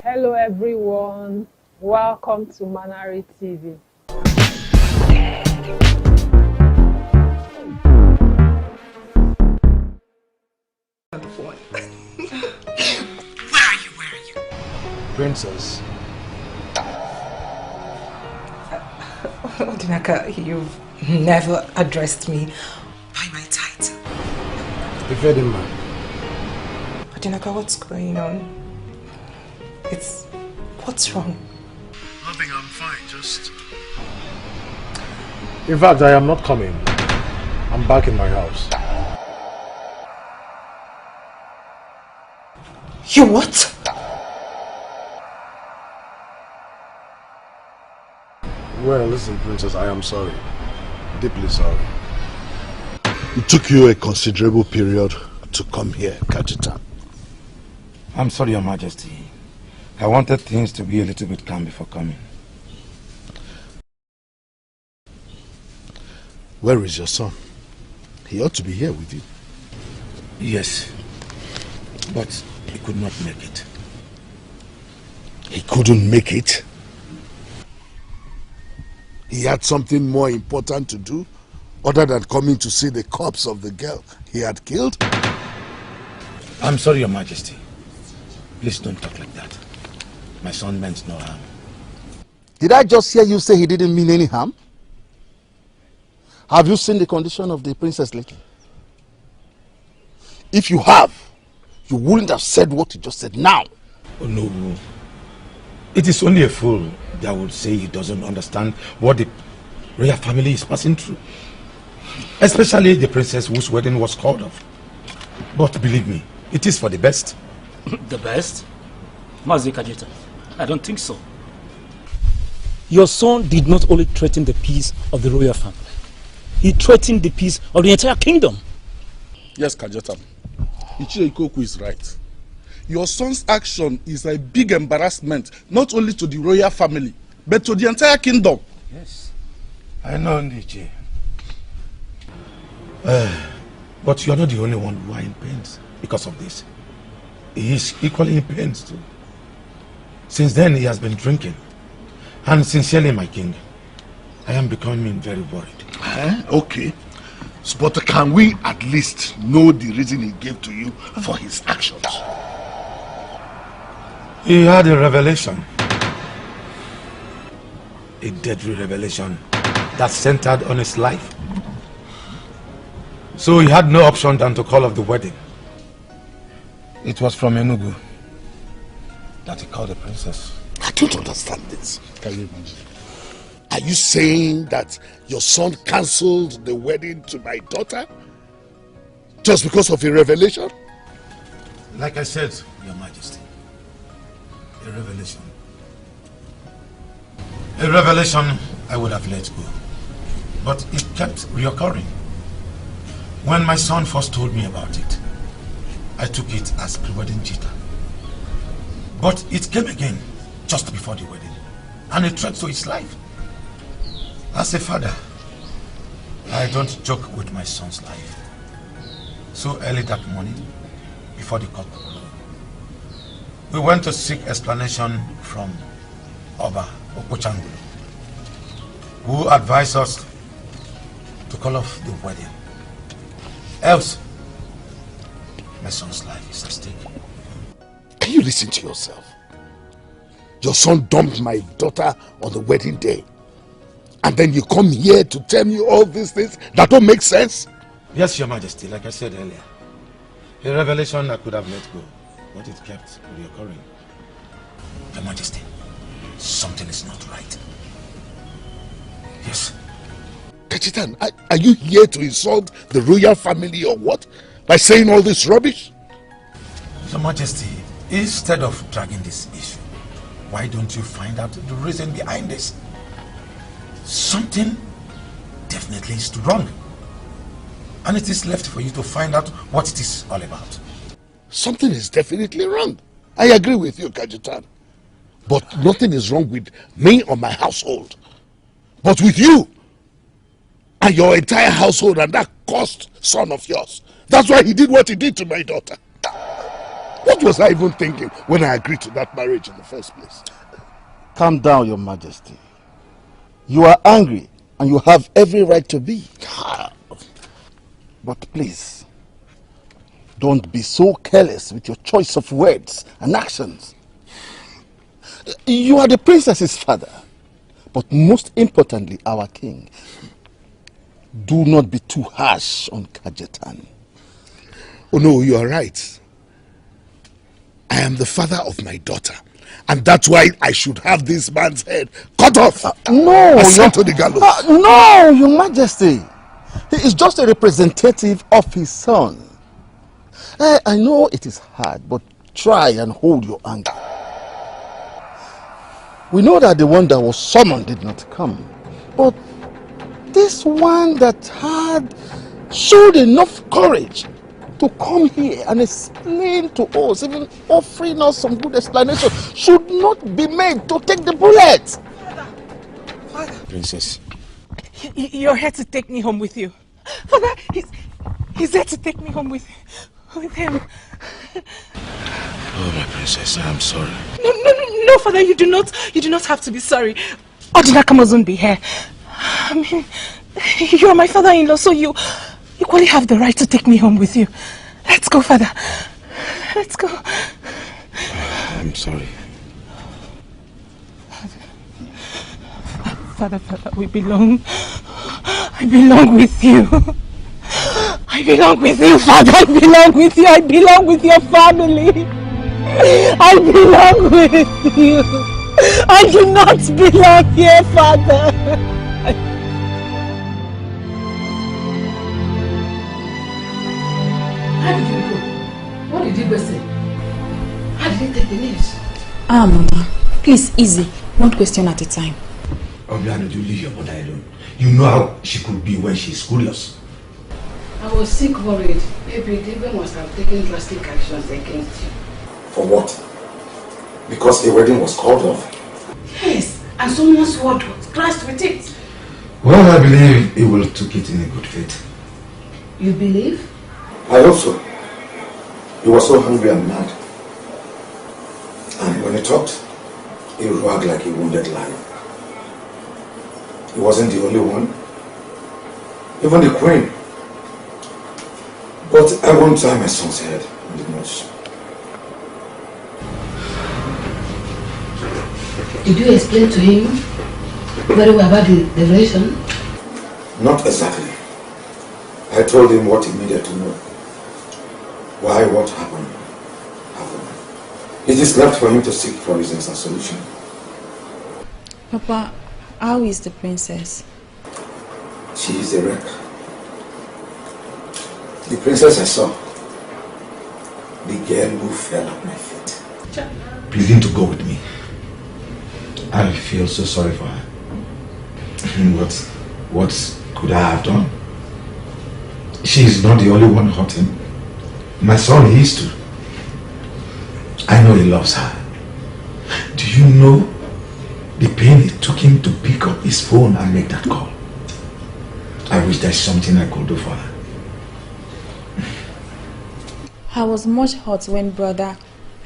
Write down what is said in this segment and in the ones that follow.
Hello everyone, welcome to Manari TV. Where are you? Princess. Odinaka, you've never addressed me by my title. Defending man. Odinaka, what's going on? What's wrong? Nothing, I'm fine, just... In fact, I am not coming. I'm back in my house. You what? Well, listen, Princess, I am sorry. Deeply sorry. It took you a considerable period to come here, Kajitan. I'm sorry, Your Majesty. I wanted things to be a little bit calm before coming. Where is your son? He ought to be here with you. Yes, but he could not make it. He couldn't make it? He had something more important to do other than coming to see the corpse of the girl he had killed? I'm sorry, Your Majesty. Please don't talk like that. My son meant no harm. Did I just hear you say he didn't mean any harm? Have you seen the condition of the princess lately? If you have, you wouldn't have said what you just said now. Oh no. It is only a fool that would say he doesn't understand what the royal family is passing through. Especially the princess whose wedding was called off. But believe me, it is for the best. The best? Mazi Kajita, I don't think so. Your son did not only threaten the peace of the royal family, he threatened the peace of the entire kingdom. Yes, Kajeta. Ichie Ikoku is right. Your son's action is a big embarrassment, not only to the royal family, but to the entire kingdom. Yes, I know, Ndiche. But you're not the only one who are in pain because of this. He is equally in pain too. Since then, he has been drinking. And sincerely, my king, I am becoming very worried. Okay. But can we at least know the reason he gave to you for his actions? He had a revelation. A deadly revelation that centered on his life. So he had no option than to call off the wedding. It was from Enugu that he called the princess. I don't understand this. Can you imagine? Are you saying that your son cancelled the wedding to my daughter just because of a revelation? Like I said, Your Majesty, a revelation. A revelation I would have let go, but it kept reoccurring. When my son first told me about it, I took it as pre-wedding jitter. But it came again just before the wedding, and a threat to his life. As a father, I don't joke with my son's life. So early that morning, before the court, we went to seek explanation from Oba Okochangu, who advised us to call off the wedding. Else, my son's life is at stake. Can you listen to yourself? Your son dumped my daughter on the wedding day. And then you come here to tell me all these things that don't make sense? Yes, Your Majesty, like I said earlier. A revelation I could have let go, but it kept reoccurring. Your Majesty, something is not right. Yes. Kachitan, are you here to insult the royal family or what? By saying all this rubbish? Your Majesty, instead of dragging this issue, why don't you find out the reason behind this? Something definitely is wrong. And it is left for you to find out what it is all about. Something is definitely wrong. I agree with you, Kajitan. But nothing is wrong with me or my household. But with you and your entire household and that accursed son of yours. That's why he did what he did to my daughter. What was I even thinking when I agreed to that marriage in the first place? Calm down, Your Majesty. You are angry and you have every right to be. But please, don't be so careless with your choice of words and actions. You are the princess's father, but most importantly, our king. Do not be too harsh on Kajetan. Oh no, you are right. I am the father of my daughter, and that's why I should have this man's head cut off. No, sent to the gallows. No, Your Majesty. He is just a representative of his son. I know it is hard, but try and hold your anger. We know that the one that was summoned did not come, but this one that had showed enough courage to come here and explain to us, even offering us some good explanation, should not be made to take the bullet. Father. Princess. You're here to take me home with you. Father, he's here to take me home with him. Oh, my princess, I'm sorry. No, Father, you do not have to be sorry. Odinaka mustn't be here. I mean, you're my father-in-law, so you equally have the right to take me home with you. Let's go, Father. Let's go. I'm sorry. Father, we belong. I belong with you. I belong with you, Father. I belong with you. I belong with your family. I belong with you. I do not belong here, Father. How did you go? What did you say? How did you take the news? Mama, please, easy. One question at a time. Obiano, you leave your mother alone. You know how she could be when she's curious. I was sick, worried. Maybe David must have taken drastic actions against you. For what? Because a wedding was called off? Yes, and someone's word was clashed with it. Well, I believe he will took it in a good faith. You believe? I hope so. He was so hungry and mad. And when he talked, he roared like a wounded lion. He wasn't the only one. Even the queen. But I won't tie my son's head in the noose. Did you explain to him very well about the revelation? Not exactly. I told him what he needed to know. Why what happened. It is left for him to seek for reasons and solution. Papa, how is the princess? She is a wreck. The princess I saw, the girl who fell at my feet, pleading to go with me. I feel so sorry for her. What could I have done? She is not the only one hurting. My son is too. I know he loves her. Do you know the pain it took him to pick up his phone and make that call? I wish there's something I could do for her. I was much hurt when brother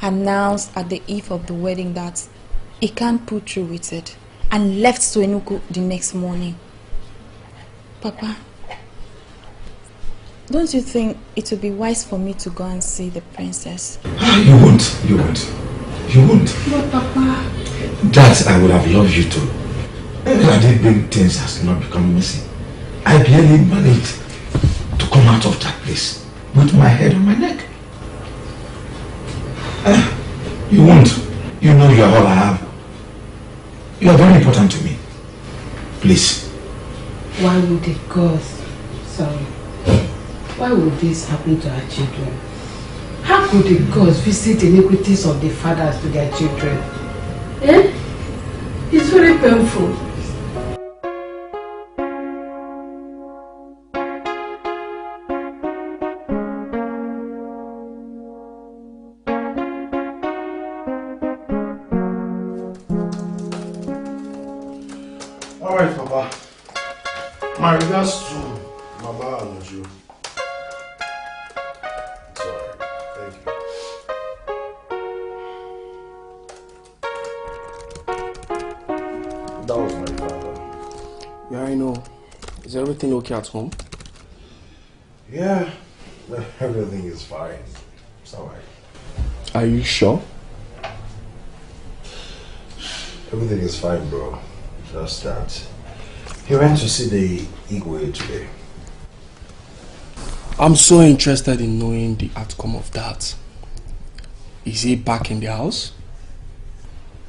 announced at the eve of the wedding that he can't pull through with it and left Suenuku the next morning. Papa, don't you think it would be wise for me to go and see the princess? You won't. But Papa... That I would have loved you to. I did big things has not become messy. I barely managed to come out of that place with my head on my neck. You won't. You know you are all I have. You are very important to me. Please. Why would the gods... Sorry. Why would this happen to our children? How could the gods visit iniquities of the fathers to their children? It's very painful. Alright, Papa. My regards to Mama and Uju. know. Is everything okay at home? Yeah, everything is fine. It's alright. Are you sure? Everything is fine, bro. Just that. He went to see the Igwe today. I'm so interested in knowing the outcome of that. Is he back in the house?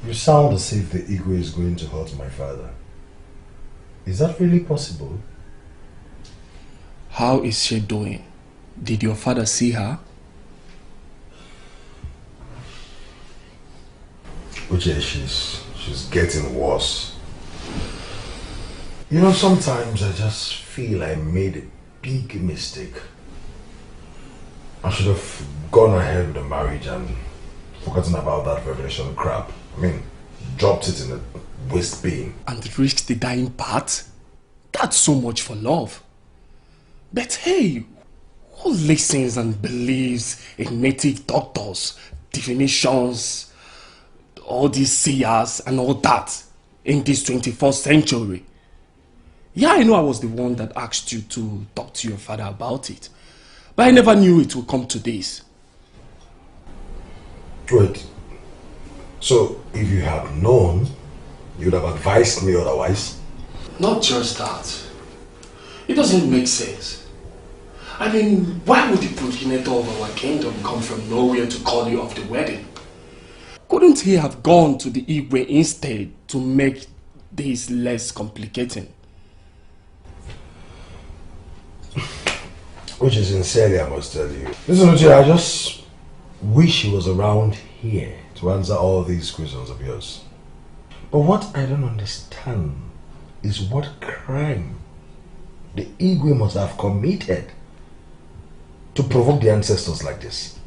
You sound as if the Igwe is going to hurt my father. Is that really possible? How is she doing? Did your father see her? Uche, she's getting worse. You know, sometimes I just feel I made a big mistake. I should have gone ahead with the marriage and forgotten about that revelation crap. I mean, dropped it in the waste bin. And reached the dying part? That's so much for love. But hey, who listens and believes in native doctors, divinations, all these seers and all that in this 21st century? Yeah, I know I was the one that asked you to talk to your father about it. But I never knew it would come to this. Wait. So, if you had known, you would have advised me otherwise? Not just that. It doesn't make sense. I mean, why would the progenitor of our kingdom come from nowhere to call you off the wedding? Couldn't he have gone to the Igwe instead to make this less complicating? Which is sincerely, I must tell you. Listen, Uche, I just wish he was around here to answer all these questions of yours. But what I don't understand is what crime the Igwe must have committed to provoke the ancestors like this.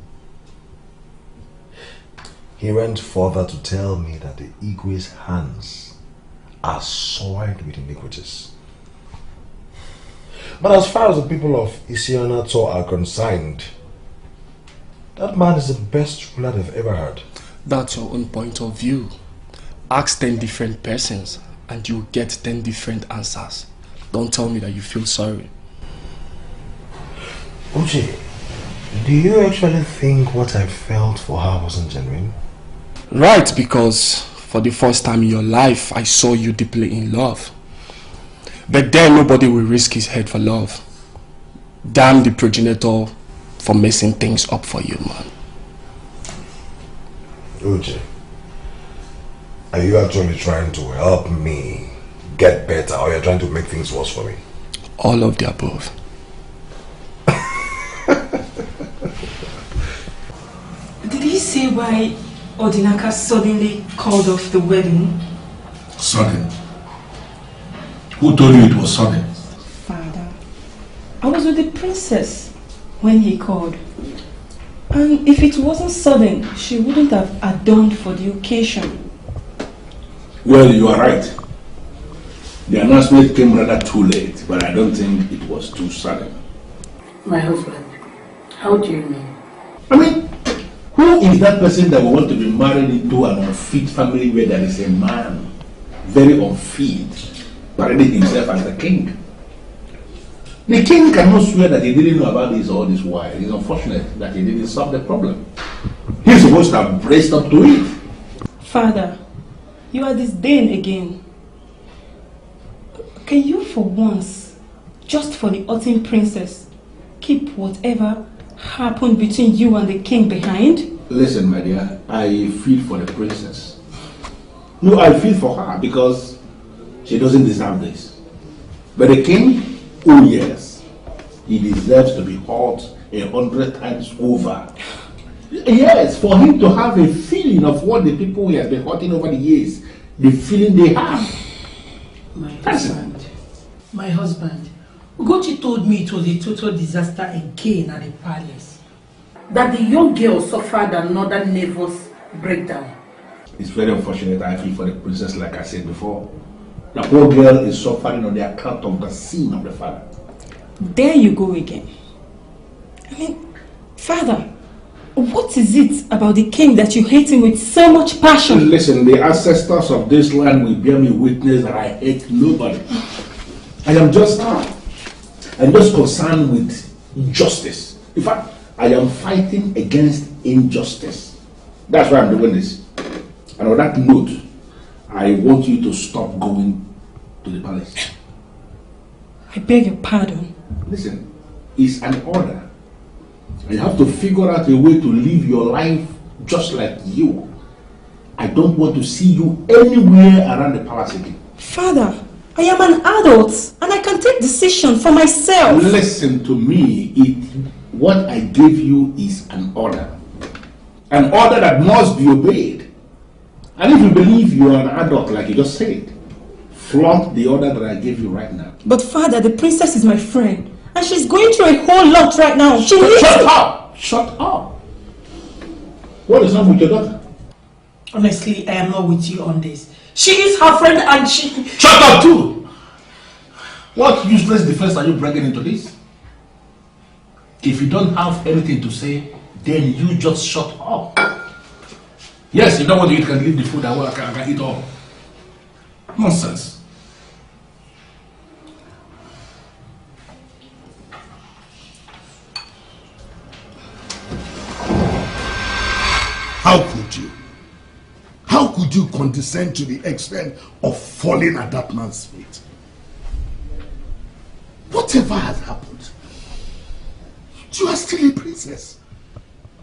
He went further to tell me that the Igwe's hands are soiled with iniquities. But as far as the people of Isianato are concerned, that man is the best ruler they've ever had. That's your own point of view. Ask 10 different persons and you get 10 different answers. Don't tell me that you feel sorry. Uche, do you actually think what I felt for her wasn't genuine? Right, because for the first time in your life, I saw you deeply in love. But then nobody will risk his head for love. Damn the progenitor for messing things up for you, man. Uche, are you actually trying to help me get better, or you're trying to make things worse for me? All of the above. Did he say why Odinaka suddenly called off the wedding? Sudden? Who told you it was sudden? Father, I was with the princess when he called. And if it wasn't sudden, she wouldn't have adorned for the occasion. Well, you are right. The announcement came rather too late, but I don't think it was too sudden. My husband, how do you mean? I mean, who is that person that will want to be married into an unfit family where there is a man, very unfit, parading himself as the king? The king cannot swear that he didn't know about this all this while. It's unfortunate that he didn't solve the problem. He's supposed to have braced up to it. Father, you are disdain again. Can you for once, just for the autumn princess, keep whatever happened between you and the king behind? Listen, my dear, I feel for the princess. No, I feel for her because she doesn't deserve this. But the king, oh yes, he deserves to be hurt 100 times over. Yes, for him to have a feeling of what the people he has been hurting over the years, the feeling they have. My husband, Ugochi told me it was a total disaster again at the palace. That the young girl suffered another nervous breakdown. It's very unfortunate, I feel for the princess, like I said before. The poor girl is suffering on the account of the sin of the father. There you go again. I mean, Father, what is it about the king that you hate him with so much passion? Listen, the ancestors of this land will bear me witness that I hate nobody. I'm just concerned with justice. In fact, I am fighting against injustice. That's why I'm doing this. And on that note, I want you to stop going to the palace. I beg your pardon. Listen, it's an order. You have to figure out a way to live your life just like you. I don't want to see you anywhere around the palace again. Father, I am an adult and I can take decisions for myself. Listen to me. What I gave you is an order. An order that must be obeyed. And if you believe you are an adult, like you just said, flaunt the order that I gave you right now. But Father, the princess is my friend. And she's going through a whole lot right now. Shut up! Shut up! What is wrong with your daughter? Honestly, I am not with you on this. She is her friend and she... Shut up too! What useless defense are you bringing into this? If you don't have anything to say, then you just shut up. Yes, you don't want to eat, can leave the food. I can eat all. Nonsense. How could you? How could you condescend to the extent of falling at that man's feet? Whatever has happened, you are still a princess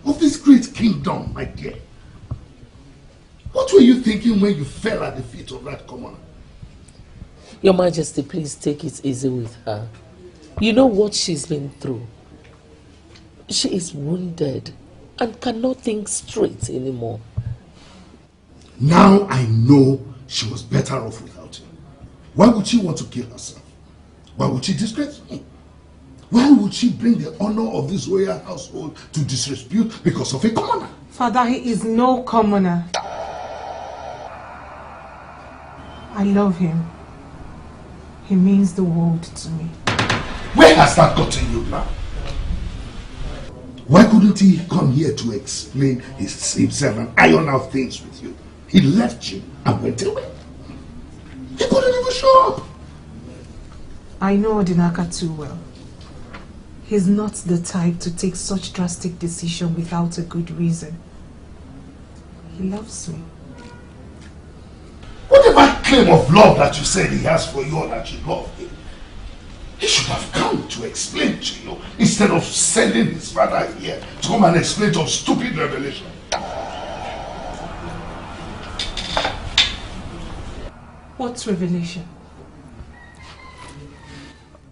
of this great kingdom, my dear. What were you thinking when you fell at the feet of that commoner? Your Majesty, please take it easy with her. You know what she's been through. She is wounded and cannot think straight anymore. Now I know she was better off without you. Why would she want to kill herself? Why would she disgrace me? Why would she bring the honor of this royal household to disrepute because of a commoner? Father, he is no commoner. I love him. He means the world to me. Where has that gotten you now? Why couldn't he come here to explain himself and iron out things with you? He left you and went away. He couldn't even show up. I know Odinaka too well. He's not the type to take such drastic decision without a good reason. He loves me. Whatever claim of love that you said he has for you or that you love him, he should have come to explain to you instead of sending his father here to come and explain some stupid revelation. What revelation?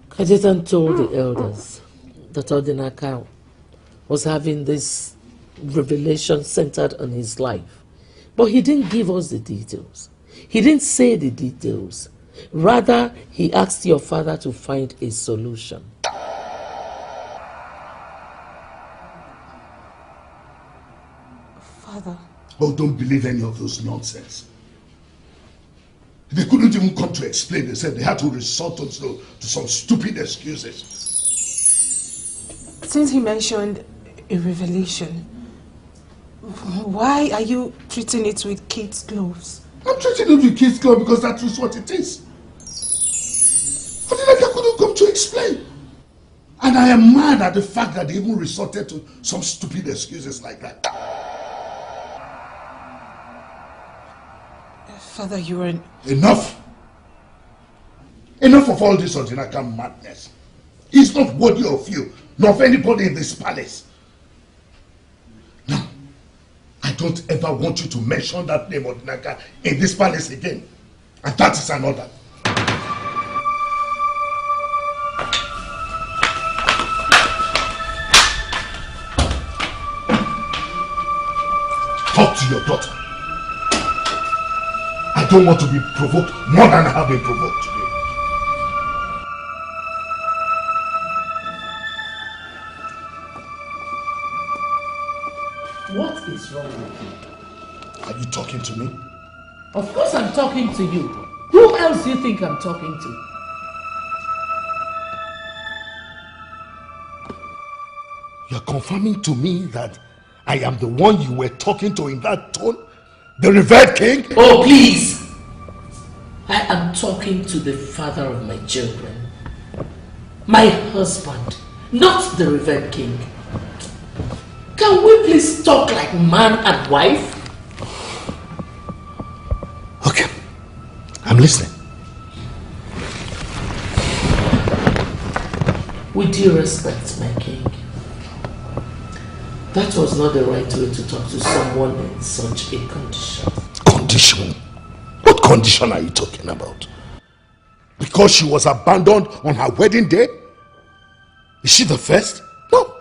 Kajetan told the elders that Odinaka was having this revelation centered on his life. But he didn't give us the details. He didn't say the details. Rather, he asked your father to find a solution. Father. Oh, don't believe any of those nonsense. They couldn't even come to explain. They said they had to resort to some stupid excuses. Since he mentioned a revelation, why are you treating it with kids' gloves? I'm treating it with kids' gloves because that is what it is. Odinaka couldn't come to explain. And I am mad at the fact that they even resorted to some stupid excuses like that. Father, you are... Enough! Enough of all this Odinaka madness. He's not worthy of you, nor of anybody in this palace. Now, I don't ever want you to mention that name Odinaka in this palace again. And that is an order. Talk to your daughter. I don't want to be provoked more than I have been provoked today. What is wrong with you? Are you talking to me? Of course I'm talking to you. Who else do you think I'm talking to? You're confirming to me that I am the one you were talking to in that tone? The revered king? Oh, please! I am talking to the father of my children. My husband, not the revered king. Can we please talk like man and wife? Okay, I'm listening. With due respect, my king, that was not the right way to talk to someone in such a condition. Condition? What condition are you talking about? Because she was abandoned on her wedding day? Is she the first? No.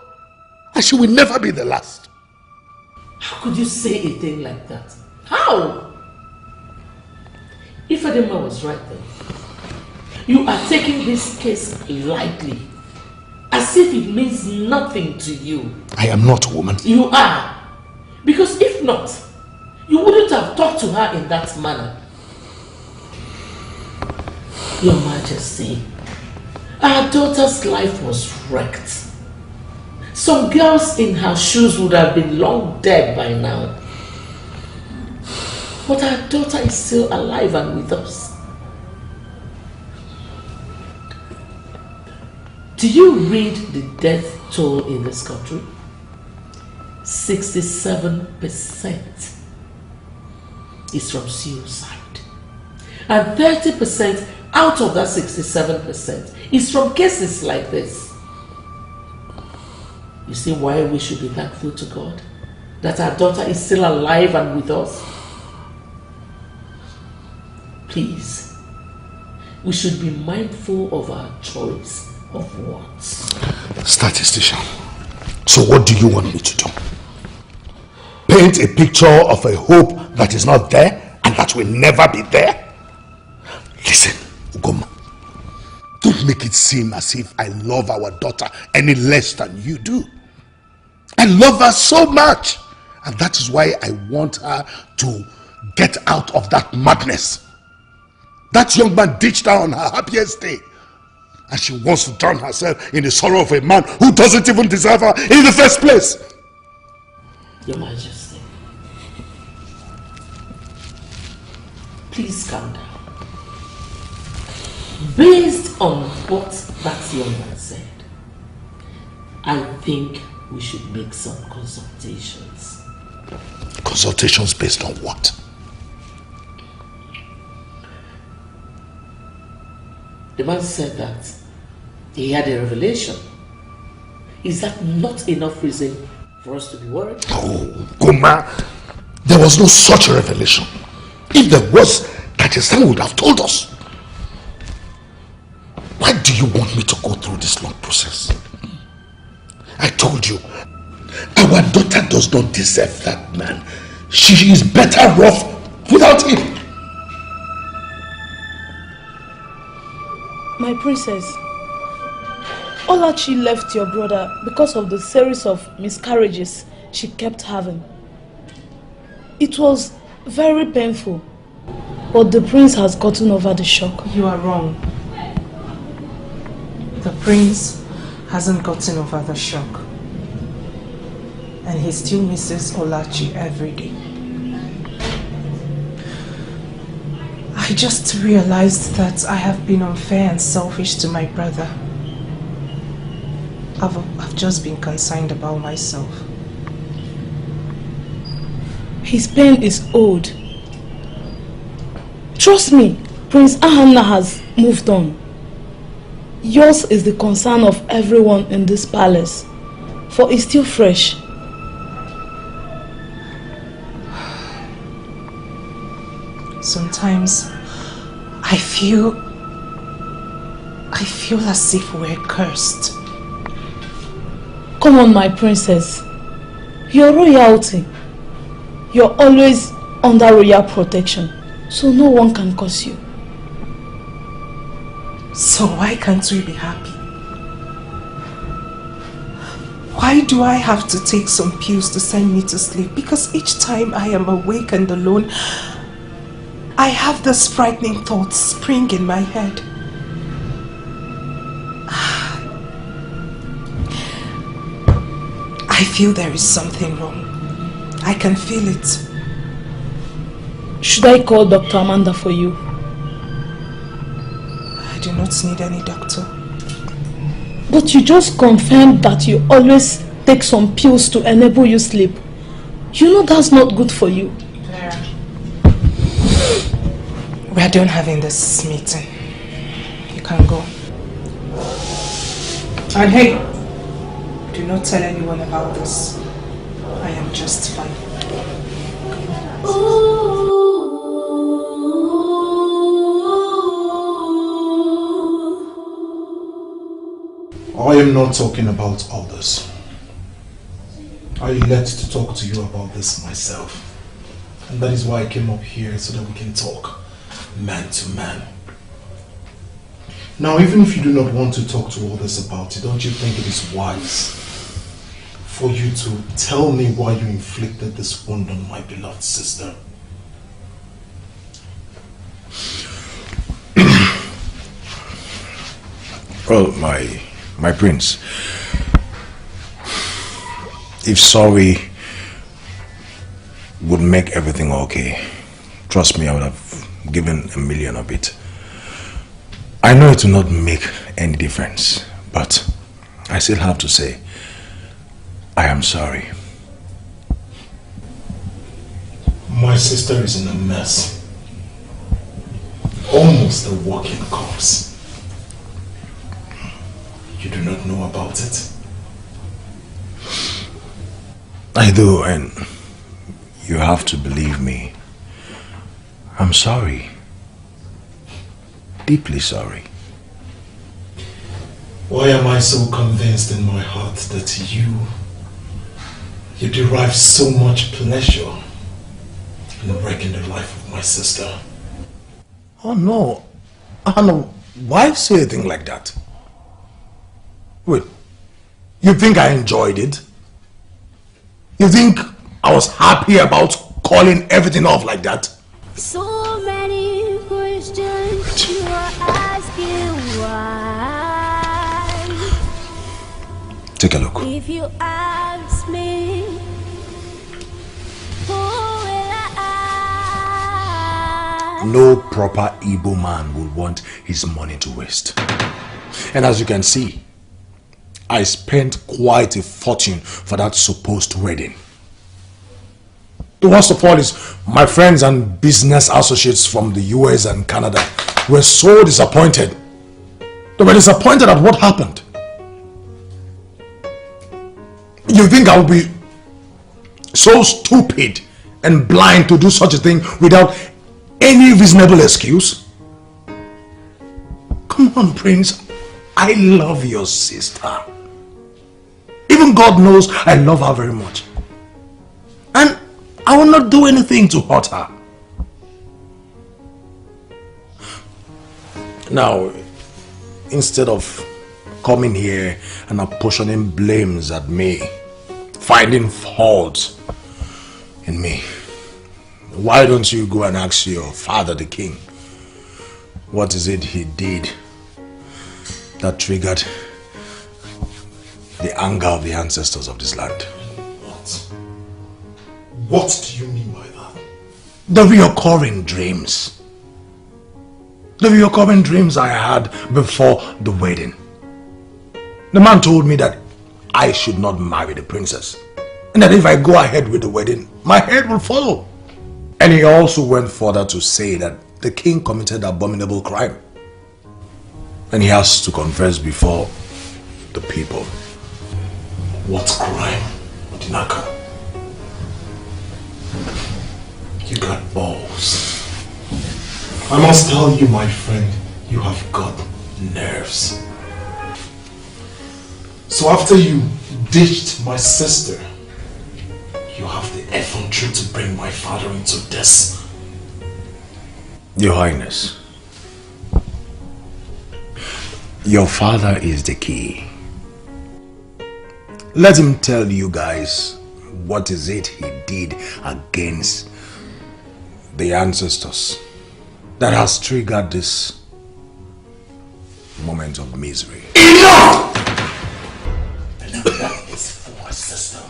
And she will never be the last. How could you say a thing like that? How? If Adema was right then, you are taking this case lightly, as if it means nothing to you. I am not a woman. You are. Because if not, you wouldn't have talked to her in that manner. Your Majesty, our daughter's life was wrecked. Some girls in her shoes would have been long dead by now. But our daughter is still alive and with us. Do you read the death toll in this country? 67% is from suicide. And 30% out of that 67% is from cases like this. You see why we should be thankful to God that our daughter is still alive and with us? Please, we should be mindful of our choice of words. Statistician, so what do you want me to do? Paint a picture of a hope that is not there and that will never be there? Listen, Ugoma, don't make it seem as if I love our daughter any less than you do. I love her so much, and that is why I want her to get out of that madness. That young man ditched her on her happiest day, and she wants to drown herself in the sorrow of a man who doesn't even deserve her in the first place. Your Majesty, please calm down. Based on what that young man said, I think we should make some consultations. Consultations based on what? The man said that he had a revelation. Is that not enough reason for us to be worried? Oh, Goma, there was no such revelation. If there was, Kajestan would have told us. Why do you want me to go through this long process? I told you, our daughter does not deserve that man. She is better off without him. My princess, Olachi left your brother because of the series of miscarriages she kept having. It was very painful, but the prince has gotten over the shock. You are wrong. The prince hasn't gotten over the shock. And he still misses Olachi every day. I just realized that I have been unfair and selfish to my brother. I've just been concerned about myself. His pain is old. Trust me, Prince Ahanna has moved on. Yours is the concern of everyone in this palace, for it's still fresh. Sometimes I feel as if we're cursed. Come on, my princess. You're royalty. You're always under royal protection, so no one can curse you. So why can't we be happy? Why do I have to take some pills to send me to sleep? Because each time I am awake and alone, I have this frightening thoughts spring in my head. I feel there is something wrong. I can feel it. Should I call Dr. Amanda for you? do not need any doctor. But you just confirmed that you always take some pills to enable you sleep. You know that's not good for you. Clara, we are done having this meeting. You can go. And hey, do not tell anyone about this. I am just fine. I am not talking about others. I led to talk to you about this myself. And that is why I came up here, so that we can talk man to man. Now, even if you do not want to talk to others about it, don't you think it is wise for you to tell me why you inflicted this wound on my beloved sister? Well, my prince, if sorry would make everything okay, trust me, I would have given $1 million of it. I know it will not make any difference, but I still have to say, I am sorry. My sister is in a mess. Almost a walking corpse. You do not know about it? I do, and you have to believe me. I'm sorry. Deeply sorry. Why am I so convinced in my heart that you derive so much pleasure in wrecking the life of my sister? Oh no. Oh no. Why say a thing like that? Wait. You think I enjoyed it? You think I was happy about calling everything off like that? So many questions you are asking why. Take a look. If you ask me, who will I? No proper Igbo man would want his money to waste. And as you can see, I spent quite a fortune for that supposed wedding. The worst of all is my friends and business associates from the US and Canada were so disappointed. They were disappointed at what happened. You think I would be so stupid and blind to do such a thing without any reasonable excuse? Come on, Prince. I love your sister. Even God knows I love her very much. And I will not do anything to hurt her. Now, instead of coming here and apportioning blames at me, finding faults in me, why don't you go and ask your father, the king, what is it he did that triggered the anger of the ancestors of this land? What do you mean by that? The reoccurring dreams. The reoccurring dreams I had before the wedding. The man told me that I should not marry the princess, and that if I go ahead with the wedding, my head will follow. And he also went further to say that the king committed abominable crime, and he has to confess before the people. What crime, Odinaka? You got balls. I must tell you, my friend, you have got nerves. So after you ditched my sister, you have the effrontery to bring my father into this. Your Highness, your father is the key. Let him tell you guys what is it he did against the ancestors that has triggered this moment of misery. Enough! That is for my sister.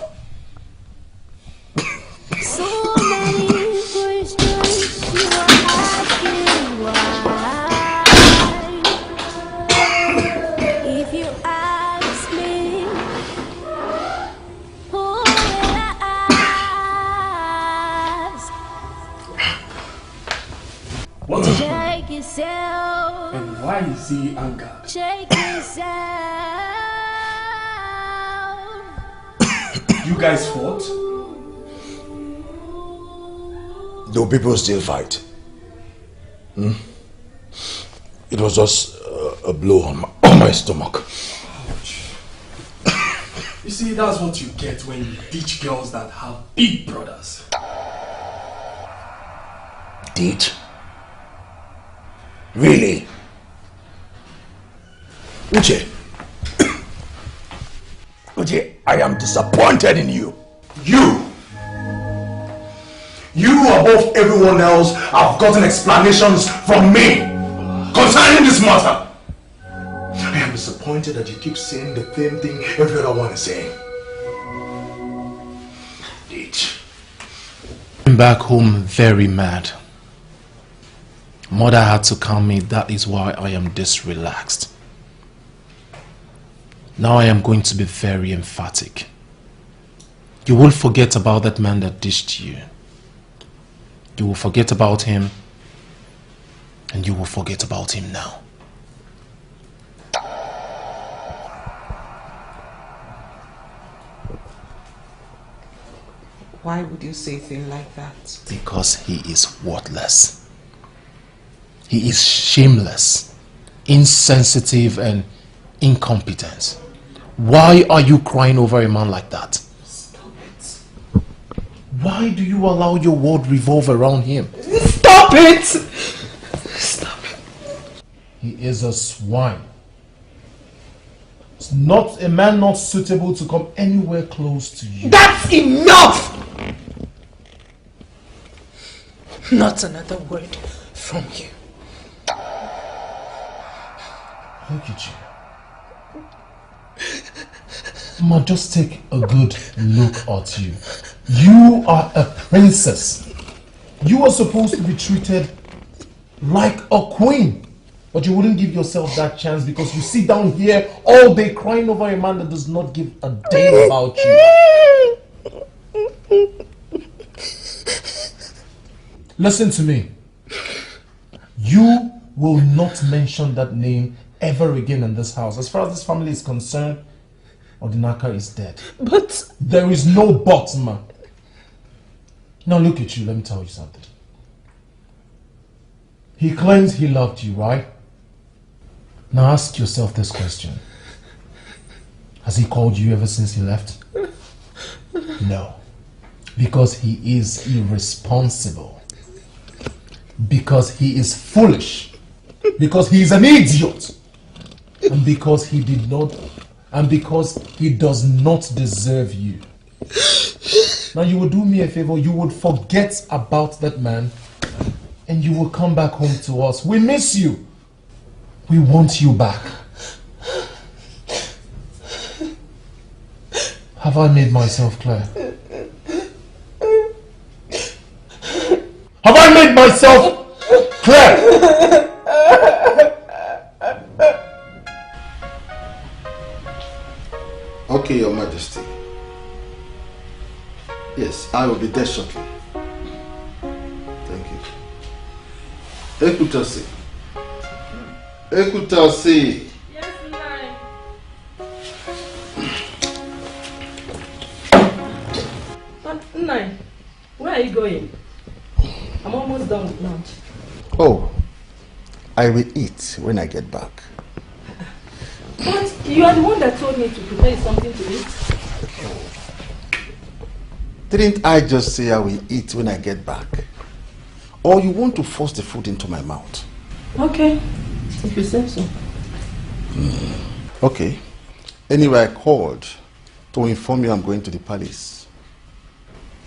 So many questions you are asking why. Why is he angered? Shake yourself. You guys fought? Do people still fight? It was just a blow on my stomach. Ouch. You see, that's what you get when you teach girls that have big brothers. Did? Really? Uche. Uche, I am disappointed in you. You above everyone else have gotten explanations from me concerning this matter. I am disappointed that you keep saying the same thing every other one is saying. Came back home very mad. Mother had to calm me. That is why I am this relaxed. Now I am going to be very emphatic. You will forget about that man that dished you. You will forget about him, and you will forget about him now. Why would you say things like that? Because he is worthless. He is shameless, insensitive, and incompetent. Why are you crying over a man like that? Stop it. Why do you allow your world revolve around him? Stop it! Stop it. He is a swine. It's not a man not suitable to come anywhere close to you. That's enough! Not another word from you. Look at you. Ma, just take a good look at you. You are a princess. You are supposed to be treated like a queen. But you wouldn't give yourself that chance because you sit down here all day crying over a man that does not give a damn about you. Listen to me. You will not mention that name ever again in this house. As far as this family is concerned, Odinaka is dead. But there is no but, man. Now look at you, let me tell you something. He claims he loved you, right? Now ask yourself this question. Has he called you ever since he left? No. Because he is irresponsible. Because he is foolish. Because he is an idiot. And because he did not, and because he does not deserve you. Now you will do me a favor, you would forget about that man and you will come back home to us. We miss you. We want you back. Have I made myself clear? Have I made myself clear? Okay, Your Majesty. Yes, I will be there shortly. Thank you. Ekutasi. Ekutasi. Yes, Nai. Nai, where are you going? I'm almost done with lunch. Oh, I will eat when I get back. But you are the one that told me to prepare something to eat. Didn't I just say I will eat when I get back? Or you want to force the food into my mouth? Okay, if you say so. Okay. Anyway, I called to inform you I'm going to the palace.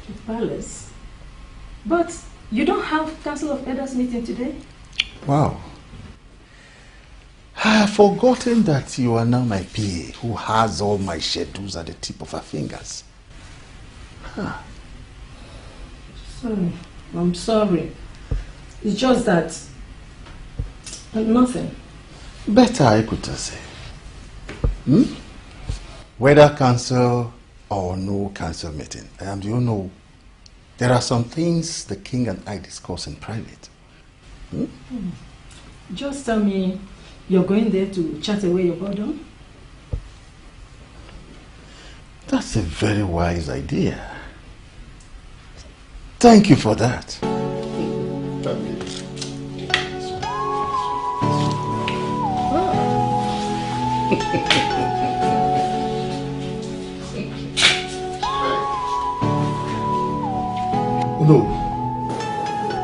The palace? But you don't have Council of Elders meeting today? Wow. I have forgotten that you are now my PA who has all my schedules at the tip of her fingers. Huh. Sorry, I'm sorry. It's just that nothing. Better I could say. Whether council or no council meeting, and you know, there are some things the king and I discuss in private. Just tell me you're going there to chat away your boredom? That's a very wise idea. Thank you for that. No,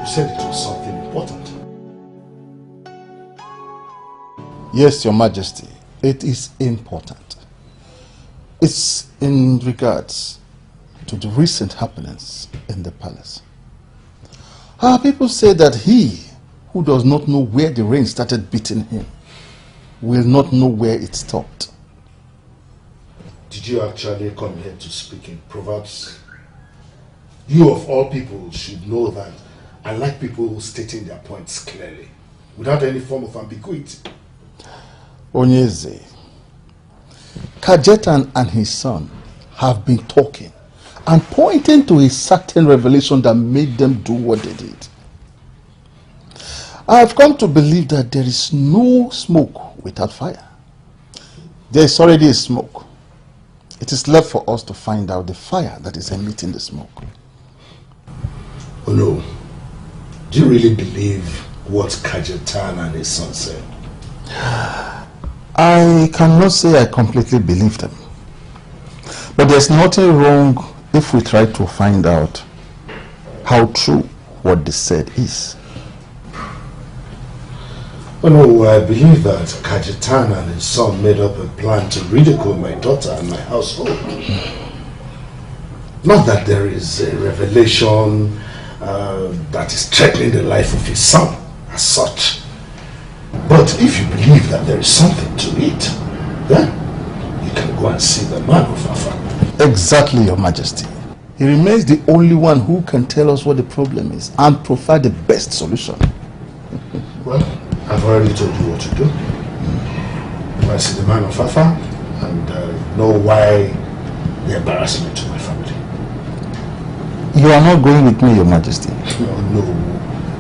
you said it was something important. Yes, Your Majesty, it is important. It's in regards to the recent happenings in the palace. Our people say that he who does not know where the rain started beating him will not know where it stopped. Did you actually come here to speak in Proverbs? You of all people should know that I like people stating their points clearly, without any form of ambiguity. Onyeze, Kajetan and his son have been talking and pointing to a certain revelation that made them do what they did. I have come to believe that there is no smoke without fire. There is already a smoke. It is left for us to find out the fire that is emitting the smoke. Oh no. Do you really believe what Kajetan and his son said? I cannot say I completely believe them. But there's nothing wrong if we try to find out how true what they said is. Oh no, I believe that Kajetan and his son made up a plan to ridicule my daughter and my household. Not that there is a revelation that is threatening the life of his son as such. But if you believe that there is something to it, then you can go and see the man of Afa. Exactly, Your Majesty. He remains the only one who can tell us what the problem is and provide the best solution. Well, I've already told you what to do. Go and see the man of Afa and know why the embarrassment to my family. You are not going with me, Your Majesty. No.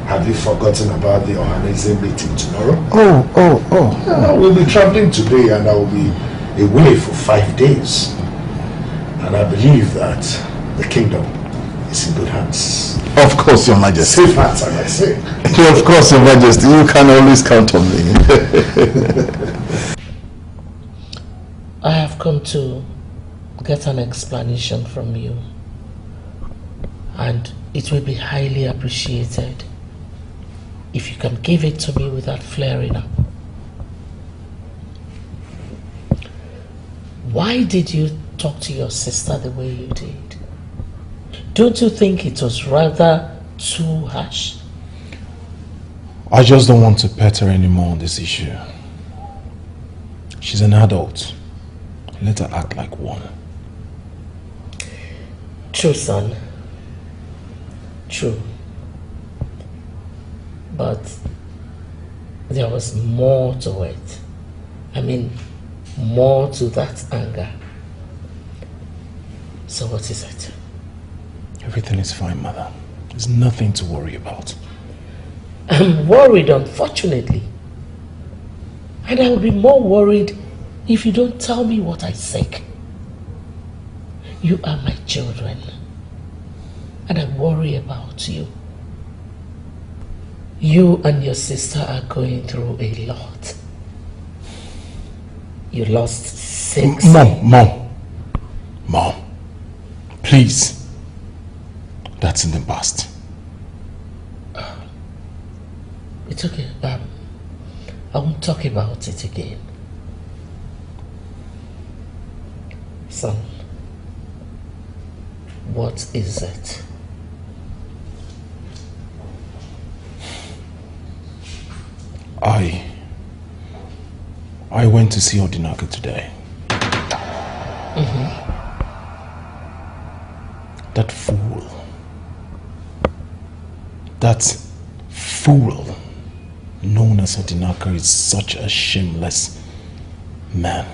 Have you forgotten about the Ohaneze meeting tomorrow? Oh. We'll be traveling today and I will be away for 5 days. And I believe that the kingdom is in good hands. Of course, Your Majesty. Safe hands, as I say. Of course, Your Majesty. You can always count on me. I have come to get an explanation from you. And it will be highly appreciated if you can give it to me without flaring up. Why did you talk to your sister the way you did? Don't you think it was rather too harsh? I just don't want to pet her anymore on this issue. She's an adult. Let her act like one. True, son. True. But there was more to it. I mean, more to that anger. So what is it? Everything is fine, Mother. There's nothing to worry about. I'm worried, unfortunately. And I will be more worried if you don't tell me what I seek. You are my children. And I worry about you. You and your sister are going through a lot. You lost 6. Mom. Please. That's in the past. It's okay. I won't talk about it again. Son, what is it? I went to see Odinaka today. That fool known as Odinaka is such a shameless man.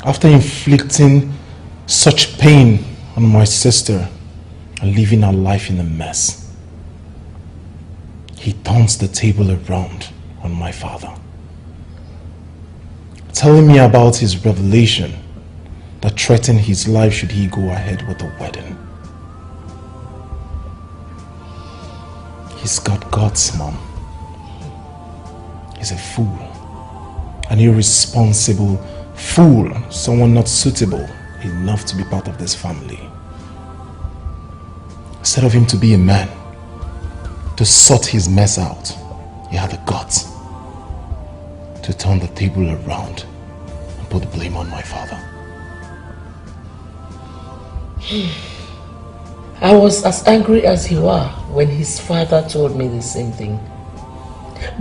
After inflicting such pain on my sister and leaving her life in a mess, he turns the table around on my father, telling me about his revelation that threatened his life should he go ahead with the wedding. He's got guts, Mom. He's a fool. An irresponsible fool. Someone not suitable enough to be part of this family. Instead of him to be a man, to sort his mess out, he had the guts to turn the table around and put the blame on my father. I was as angry as you are when his father told me the same thing.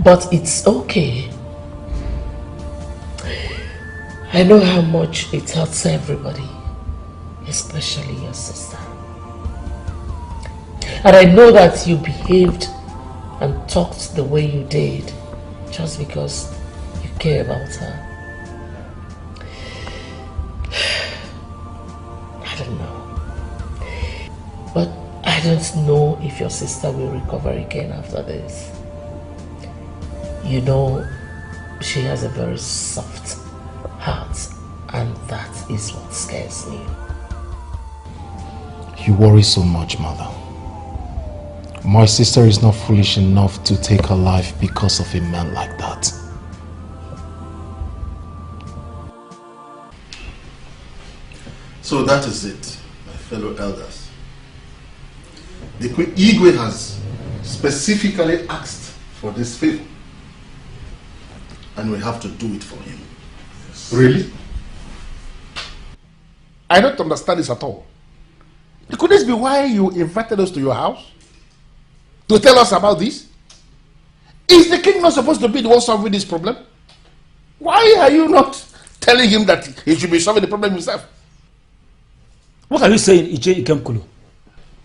But it's okay. I know how much it hurts everybody, especially your sister. And I know that you behaved and talked the way you did just because you care about her. I don't know. But I don't know if your sister will recover again after this. You know, she has a very soft heart, and that is what scares me. You worry so much, Mother. My sister is not foolish enough to take her life because of a man like that. So that is it, my fellow elders. The Queen Igwe has specifically asked for this favor, and we have to do it for him. Really? I don't understand this at all. Could this be why you invited us to your house? To tell us about this? Is the king not supposed to be the one solving this problem? Why are you not telling him that he should be solving the problem himself? What are you saying, Ije Ikemkulu?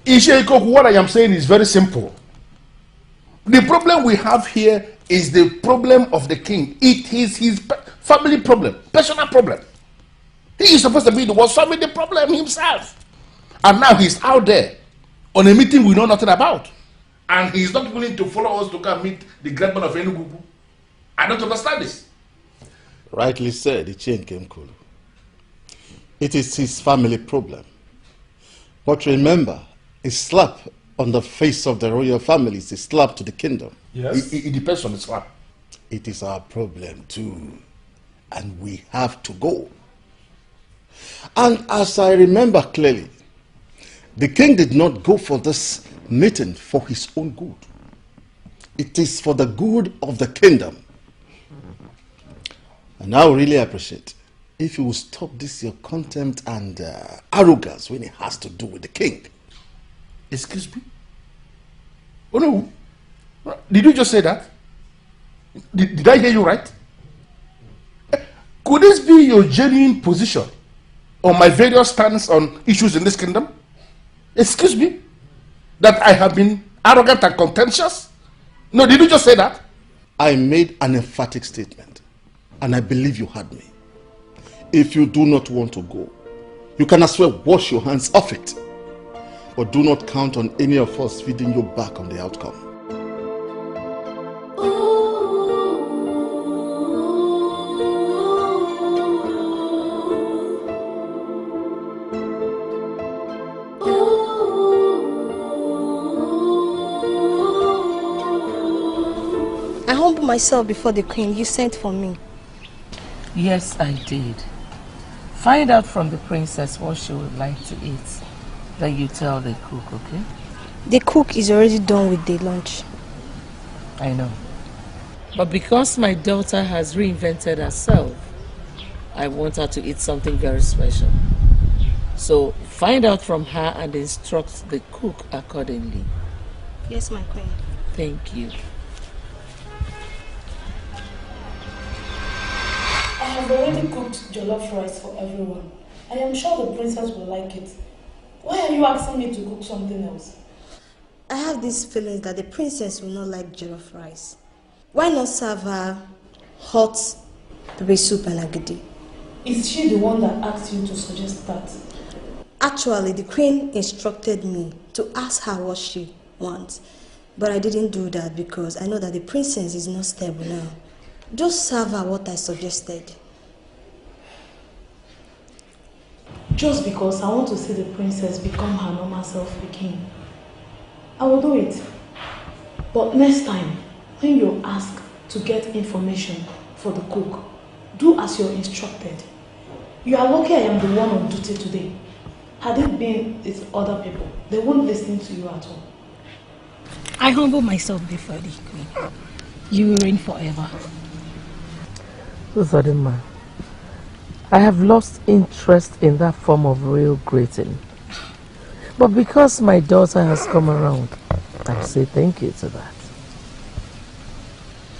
Ije Ikoku, what I am saying is very simple. The problem we have here is the problem of the king. It is his family problem, personal problem. He is supposed to be the one solving the problem himself. And now he's out there on a meeting we know nothing about. And he's not willing to follow us to come meet the great man of Enugu. I don't understand this. Rightly said, Ije Ikemkulu. It is his family problem. But remember, a slap on the face of the royal family is a slap to the kingdom. Yes. It depends on the slap. It is our problem too. And we have to go. And as I remember clearly, the king did not go for this meeting for his own good. It is for the good of the kingdom. And I would really appreciate if you will stop this your contempt and arrogance when it has to do with the king. Excuse me? Oh no. Did you just say that? Did I hear you right? Could this be your genuine position on my various stands on issues in this kingdom? Excuse me? That I have been arrogant and contentious? No, did you just say that? I made an emphatic statement, and I believe you heard me. If you do not want to go, you can as well wash your hands off it. But do not count on any of us feeding you back on the outcome. I humbled myself before the queen. You sent for me. Yes, I did. Find out from the princess what she would like to eat. Then you tell the cook, okay? The cook is already done with the lunch. I know. But because my daughter has reinvented herself, I want her to eat something very special. So find out from her and instruct the cook accordingly. Yes, my queen. Thank you. I have already cooked jollof rice for everyone. I am sure the princess will like it. Why are you asking me to cook something else? I have this feeling that the princess will not like jollof rice. Why not serve her hot pepper soup and agidi? Is she the one that asked you to suggest that? Actually, the queen instructed me to ask her what she wants. But I didn't do that because I know that the princess is not stable now. Just serve her what I suggested. Just because I want to see the princess become her normal self again. I will do it. But next time, when you ask to get information for the cook, do as you're instructed. You are lucky I am the one on duty today. Had it been with other people, they won't listen to you at all. I humble myself before the queen. You will reign forever. Uzodinma, I have lost interest in that form of real greeting. But because my daughter has come around, I say thank you to that.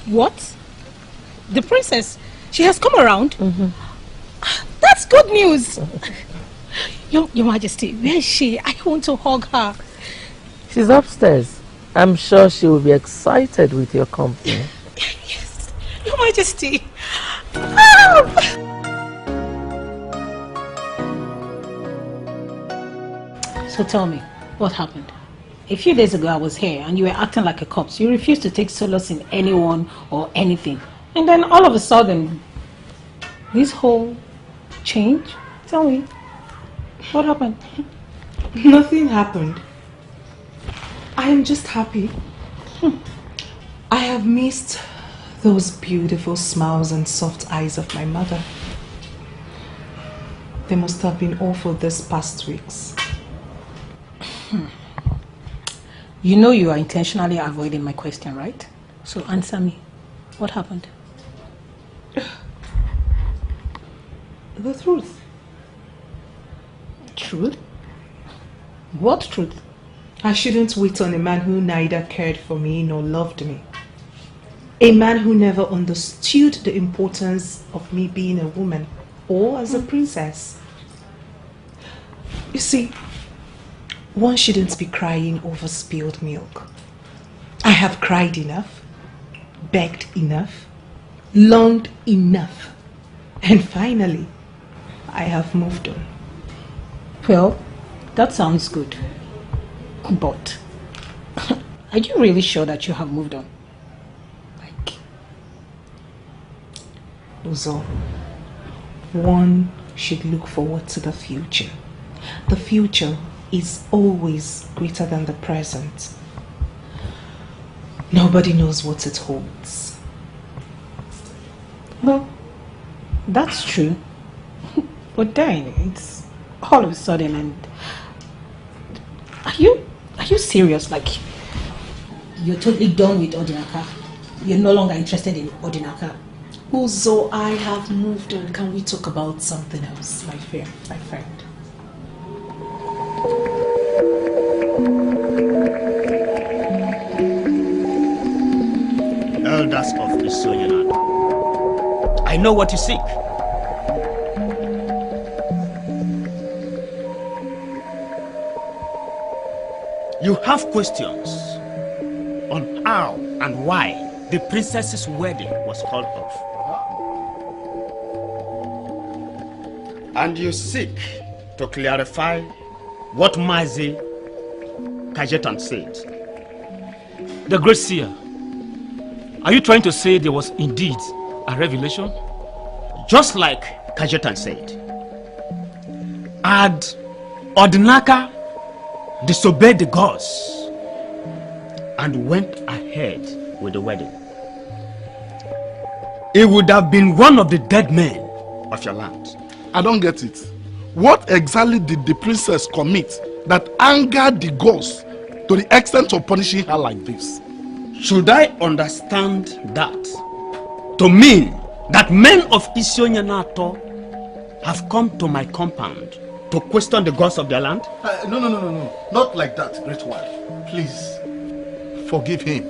What? The princess? She has come around? That's good news. Your Majesty, where is she? I want to hug her. She's upstairs. I'm sure she will be excited with your company. Yes, Your Majesty. So tell me, what happened? A few days ago I was here and you were acting like a corpse. You refused to take solace in anyone or anything. And then all of a sudden, this whole change? Tell me, what happened? Nothing happened. I am just happy. I have missed those beautiful smiles and soft eyes of my mother. They must have been awful these past weeks. You know you are intentionally avoiding my question, right? So answer me. What happened? The truth. Truth? What truth? I shouldn't wait on a man who neither cared for me nor loved me. A man who never understood the importance of me being a woman or as a princess. You see, one shouldn't be crying over spilled milk. I have cried enough, begged enough, longed enough, and finally, I have moved on. Well, that sounds good. But, are you really sure that you have moved on? Uzo, one should look forward to the future. The future is always greater than the present. Nobody knows what it holds. Well, that's true. But then, it's all of a sudden and... Are you serious? Like, you're totally done with Odinaka? You're no longer interested in Odinaka? Uzo, I have moved on. Can we talk about something else, my friend? Elders of Isoyana, I know what you seek. You have questions on how and why the princess's wedding was called off. And you seek to clarify what Mazi Kajetan said. The great seer, are you trying to say there was indeed a revelation? Just like Kajetan said. Had Odinaka disobeyed the gods and went ahead with the wedding, it would have been one of the dead men of your land. I don't get it. What exactly did the princess commit that angered the gods to the extent of punishing her like this? Should I understand that to mean that men of Isionyanato have come to my compound to question the gods of their land? No. Not like that, great one. Please, forgive him.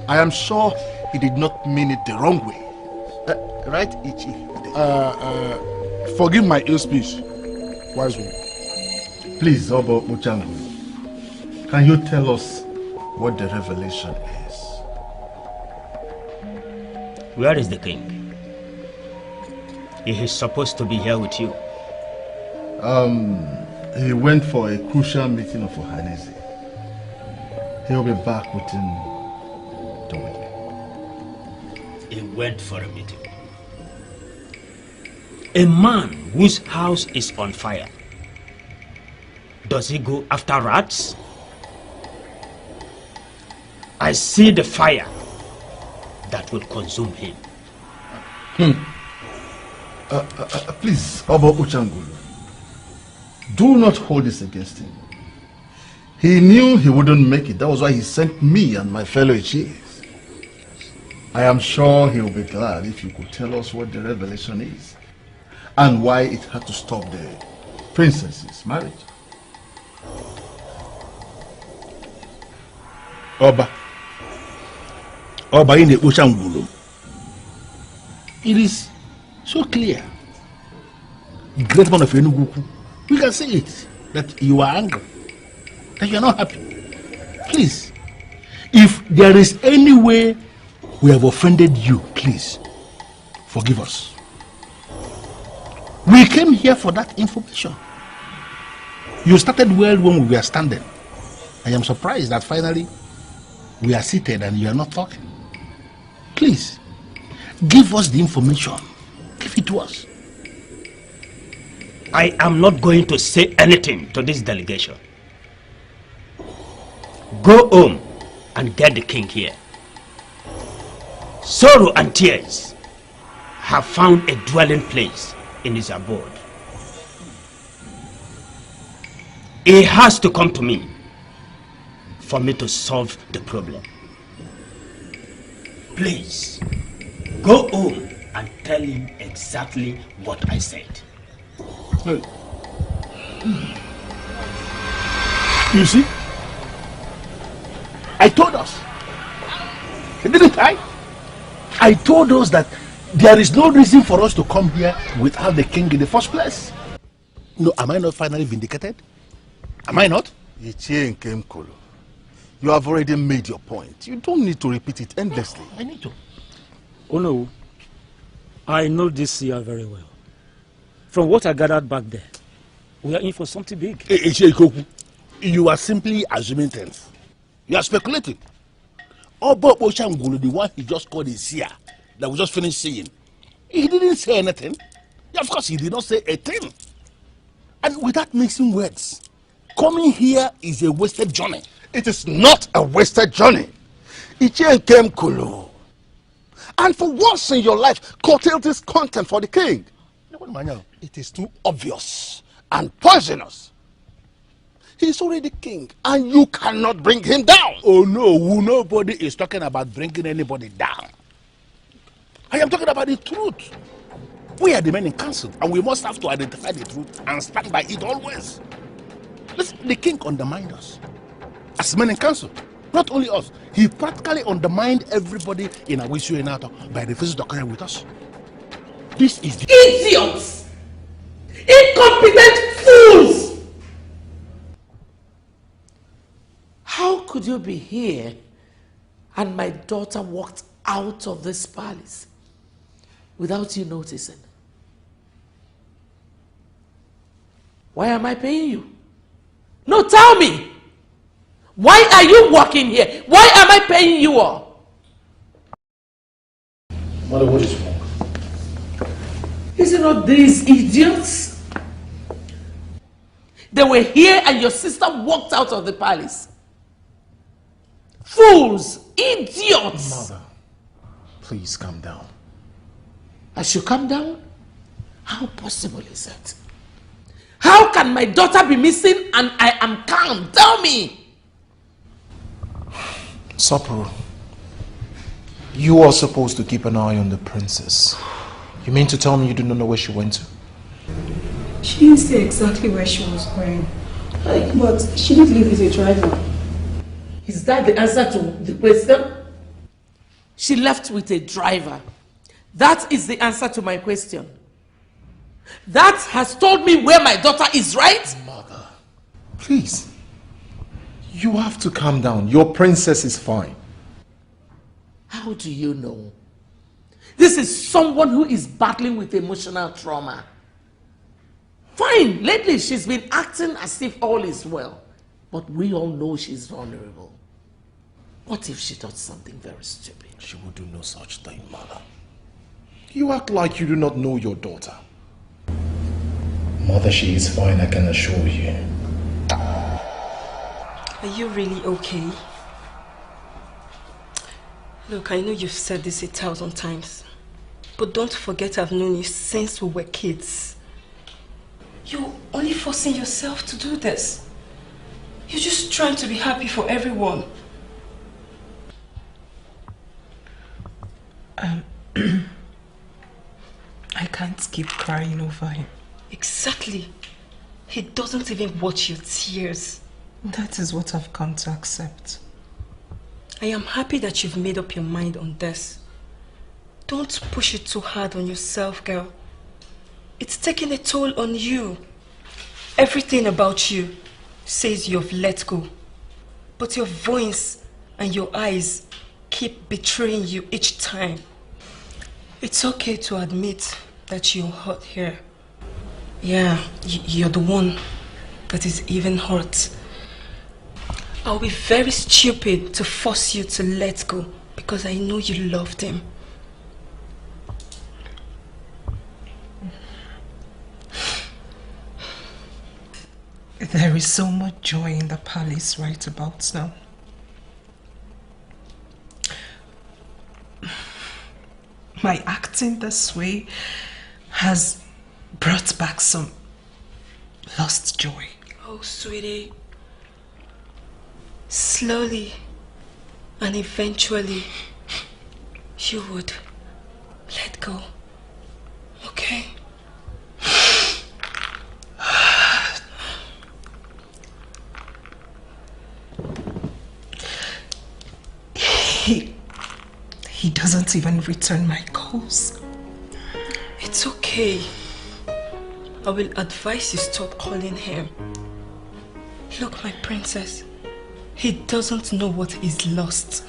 I am sure he did not mean it the wrong way. Right, Ichi? Forgive my ill speech, wise one. Please, Obo Muchangu, can you tell us what the revelation is? Where is the king? He is supposed to be here with you. He went for a crucial meeting of Ohanese. He'll be back within 2 weeks. He went for a meeting. A man whose house is on fire, does he go after rats? I see the fire that will consume him. Please, Oba Uchangulu, do not hold this against him. He knew he wouldn't make it. That was why he sent me and my fellow chiefs. I am sure he'll be glad if you could tell us what the revelation is and why it had to stop the princess's marriage. Oba in the Uchangulu. It is so clear. The great man of Enugu, we can see it, that you are angry, that you are not happy. Please, if there is any way we have offended you, please, forgive us. We came here for that information. You started well when we were standing. I am surprised that finally we are seated and you are not talking. Please, give us the information. Give it to us. I am not going to say anything to this delegation. Go home and get the king here. Sorrow and tears have found a dwelling place in his abode. He has to come to me for me to solve the problem. Please, go home and tell him exactly what I said. Hey. You see? I told us. Didn't I? I told us that there is no reason for us to come here without the king in the first place. No, am I not finally vindicated? Am I not? Ichie Nkemkolo, you have already made your point. You don't need to repeat it endlessly. I need to. Oh no, I know this seer very well. From what I gathered back there, we are in for something big. You are simply assuming things. You are speculating. Oba Oshangulu, the one he just called a seer, that we just finished seeing, he didn't say anything. Yeah, of course, he did not say a thing. And without mixing words, coming here is a wasted journey. It is not a wasted journey. Ichie Nkemkolo. And for once in your life, curtail this content for the king. It is too obvious and poisonous. He is already king, and you cannot bring him down. Oh no, nobody is talking about bringing anybody down. I am talking about the truth. We are the men in council, and we must have to identify the truth and stand by it always. Listen, the king undermined us as men in council. Not only us, he practically undermined everybody in Awisu Enato by refusing to carry with us. This is the idiots! Incompetent fools! How could you be here and my daughter walked out of this palace without you noticing? Why am I paying you? No, tell me! Why are you walking here? Why am I paying you all? Mother, what is wrong? Is it not these idiots? They were here and your sister walked out of the palace. Fools! Idiots! Mother, please calm down. I should calm down? How possible is that? How can my daughter be missing and I am calm? Tell me! Sapporo, you are supposed to keep an eye on the princess. You mean to tell me you do not know where she went to? She didn't say exactly where she was going. But she did leave with a driver. Is that the answer to the question? She left with a driver. That is the answer to my question. That has told me where my daughter is, right? Mother, please. You have to calm down. Your princess is fine. How do you know? This is someone who is battling with emotional trauma. Fine, lately she's been acting as if all is well. But we all know she's vulnerable. What if she does something very stupid? She would do no such thing, Mother. You act like you do not know your daughter. Mother, she is fine, I can assure you. Are you really okay? Look, I know you've said this 1,000 times, but don't forget I've known you since we were kids. You're only forcing yourself to do this. You're just trying to be happy for everyone. I can't keep crying over him. Exactly. He doesn't even watch your tears. That is what I've come to accept. I am happy that you've made up your mind on this. Don't push it too hard on yourself, girl. It's taking a toll on you. Everything about you says you've let go. But your voice and your eyes keep betraying you each time. It's okay to admit that you're hurt here. Yeah, you're the one that is even hurt. I'll be very stupid to force you to let go because I know you loved him. There is so much joy in the palace right about now. My acting this way has brought back some lost joy. Oh, sweetie. Slowly and eventually you would let go. Okay? He doesn't even return my calls. It's okay. I will advise you stop calling him. Look, my princess, he doesn't know what is lost.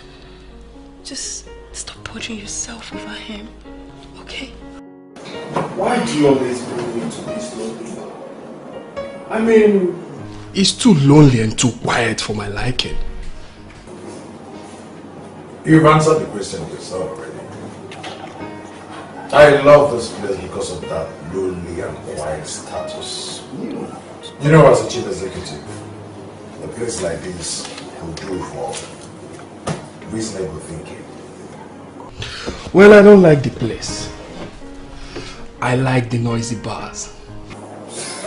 Just stop bothering yourself over him, okay? Why do you always bring me to this lonely? I mean, it's too lonely and too quiet for my liking. You've answered the question yourself already. I love this place because of that lonely and quiet status. You know, as a chief executive, a place like this will do for reasonable thinking. Well, I don't like the place. I like the noisy bars.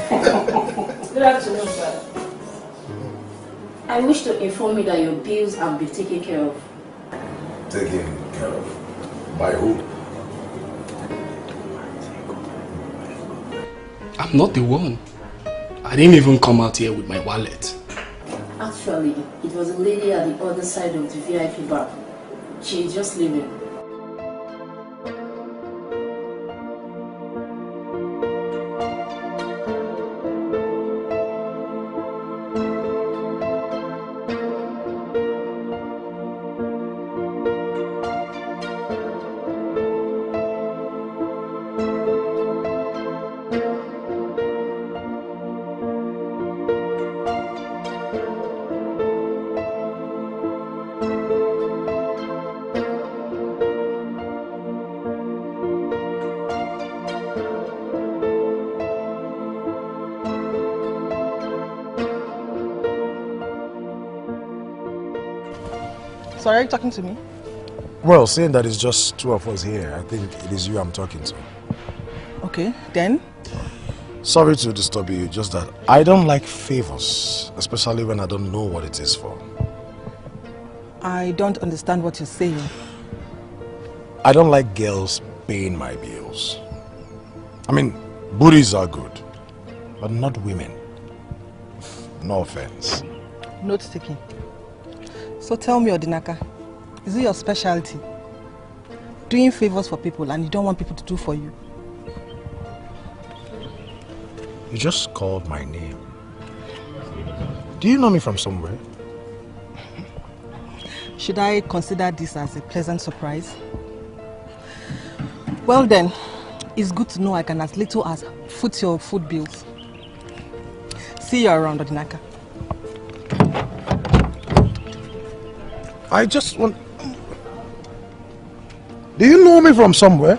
Good afternoon, sir. I wish to inform you that your bills have been taken care of. Taken care of? By who? I'm not the one. I didn't even come out here with my wallet. Actually, it was a lady at the other side of the VIP bar. She is just leaving. So are you talking to me? Well, seeing that it's just two of us here, I think it is you I'm talking to. Okay, then? Sorry to disturb you, just that I don't like favors, especially when I don't know what it is for. I don't understand what you're saying. I don't like girls paying my bills. I mean, booties are good, but not women. No offense. Note taking. So tell me, Odinaka, is it your specialty? Doing favors for people and you don't want people to do for you? You just called my name. Do you know me from somewhere? Should I consider this as a pleasant surprise? Well then, it's good to know I can as little as foot your food bills. See you around, Odinaka. I just want... Do you know me from somewhere?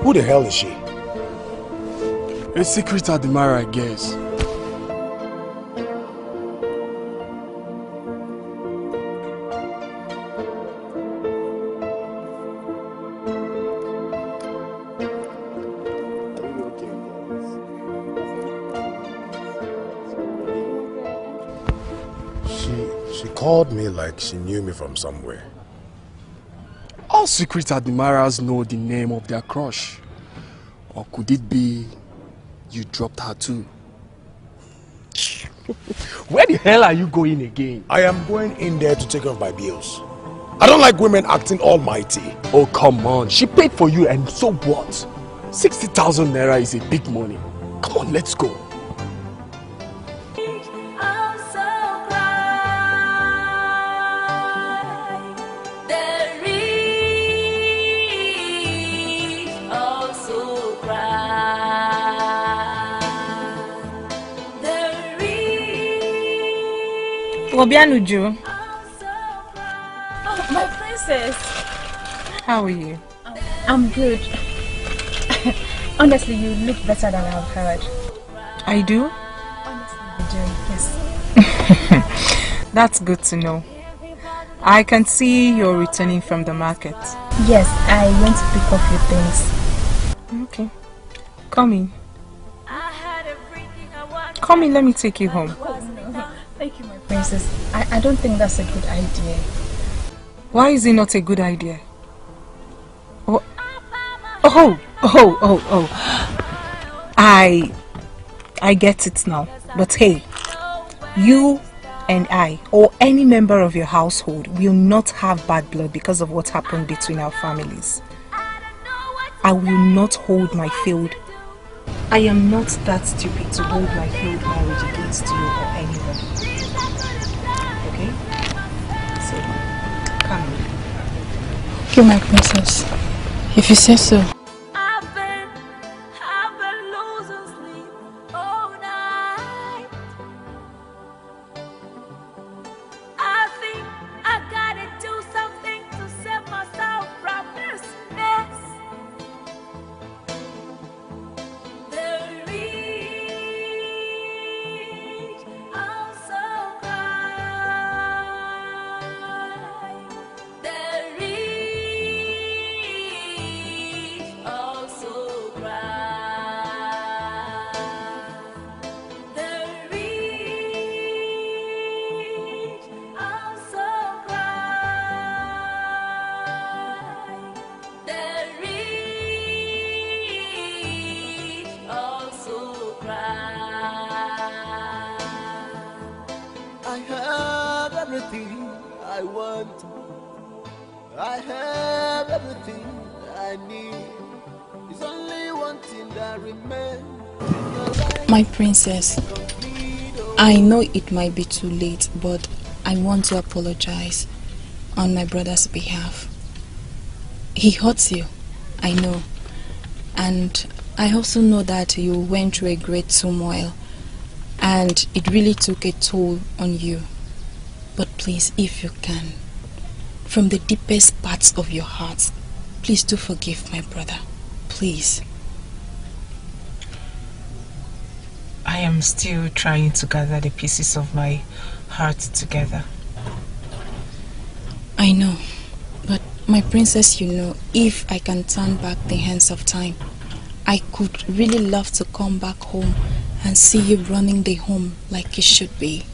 Who the hell is she? A secret admirer, I guess. She called me like she knew me from somewhere. All secret admirers know the name of their crush. Or could it be you dropped her too? Where the hell are you going again? I am going in there to take off my bills. I don't like women acting almighty. Oh, come on. She paid for you and so what? 60,000 naira is a big money. Come on, let's go. Ugezu. Oh, my princess. How are you? I'm good. Honestly, you look better than I've heard. I do? Honestly, you do, yes. That's good to know. I can see you're returning from the market. Yes, I went to pick up your things. Okay. Come in. Come in, let me take you home. Thank you, my princess. I don't think that's a good idea. Why is it not a good idea? Oh. I get it now. But hey, you and I, or any member of your household, will not have bad blood because of what happened between our families. I will not hold my failed. I am not that stupid to hold my failed marriage against you or anybody. Okay? So, come in. Okay, my princess. If you say so. My princess, I know it might be too late, but I want to apologize on my brother's behalf. He hurts you, I know. And I also know that you went through a great turmoil and it really took a toll on you. But please, if you can, from the deepest parts of your heart, please do forgive my brother. Please. I am still trying to gather the pieces of my heart together. I know, but my princess, you know, if I can turn back the hands of time, I could really love to come back home and see you running the home like it should be.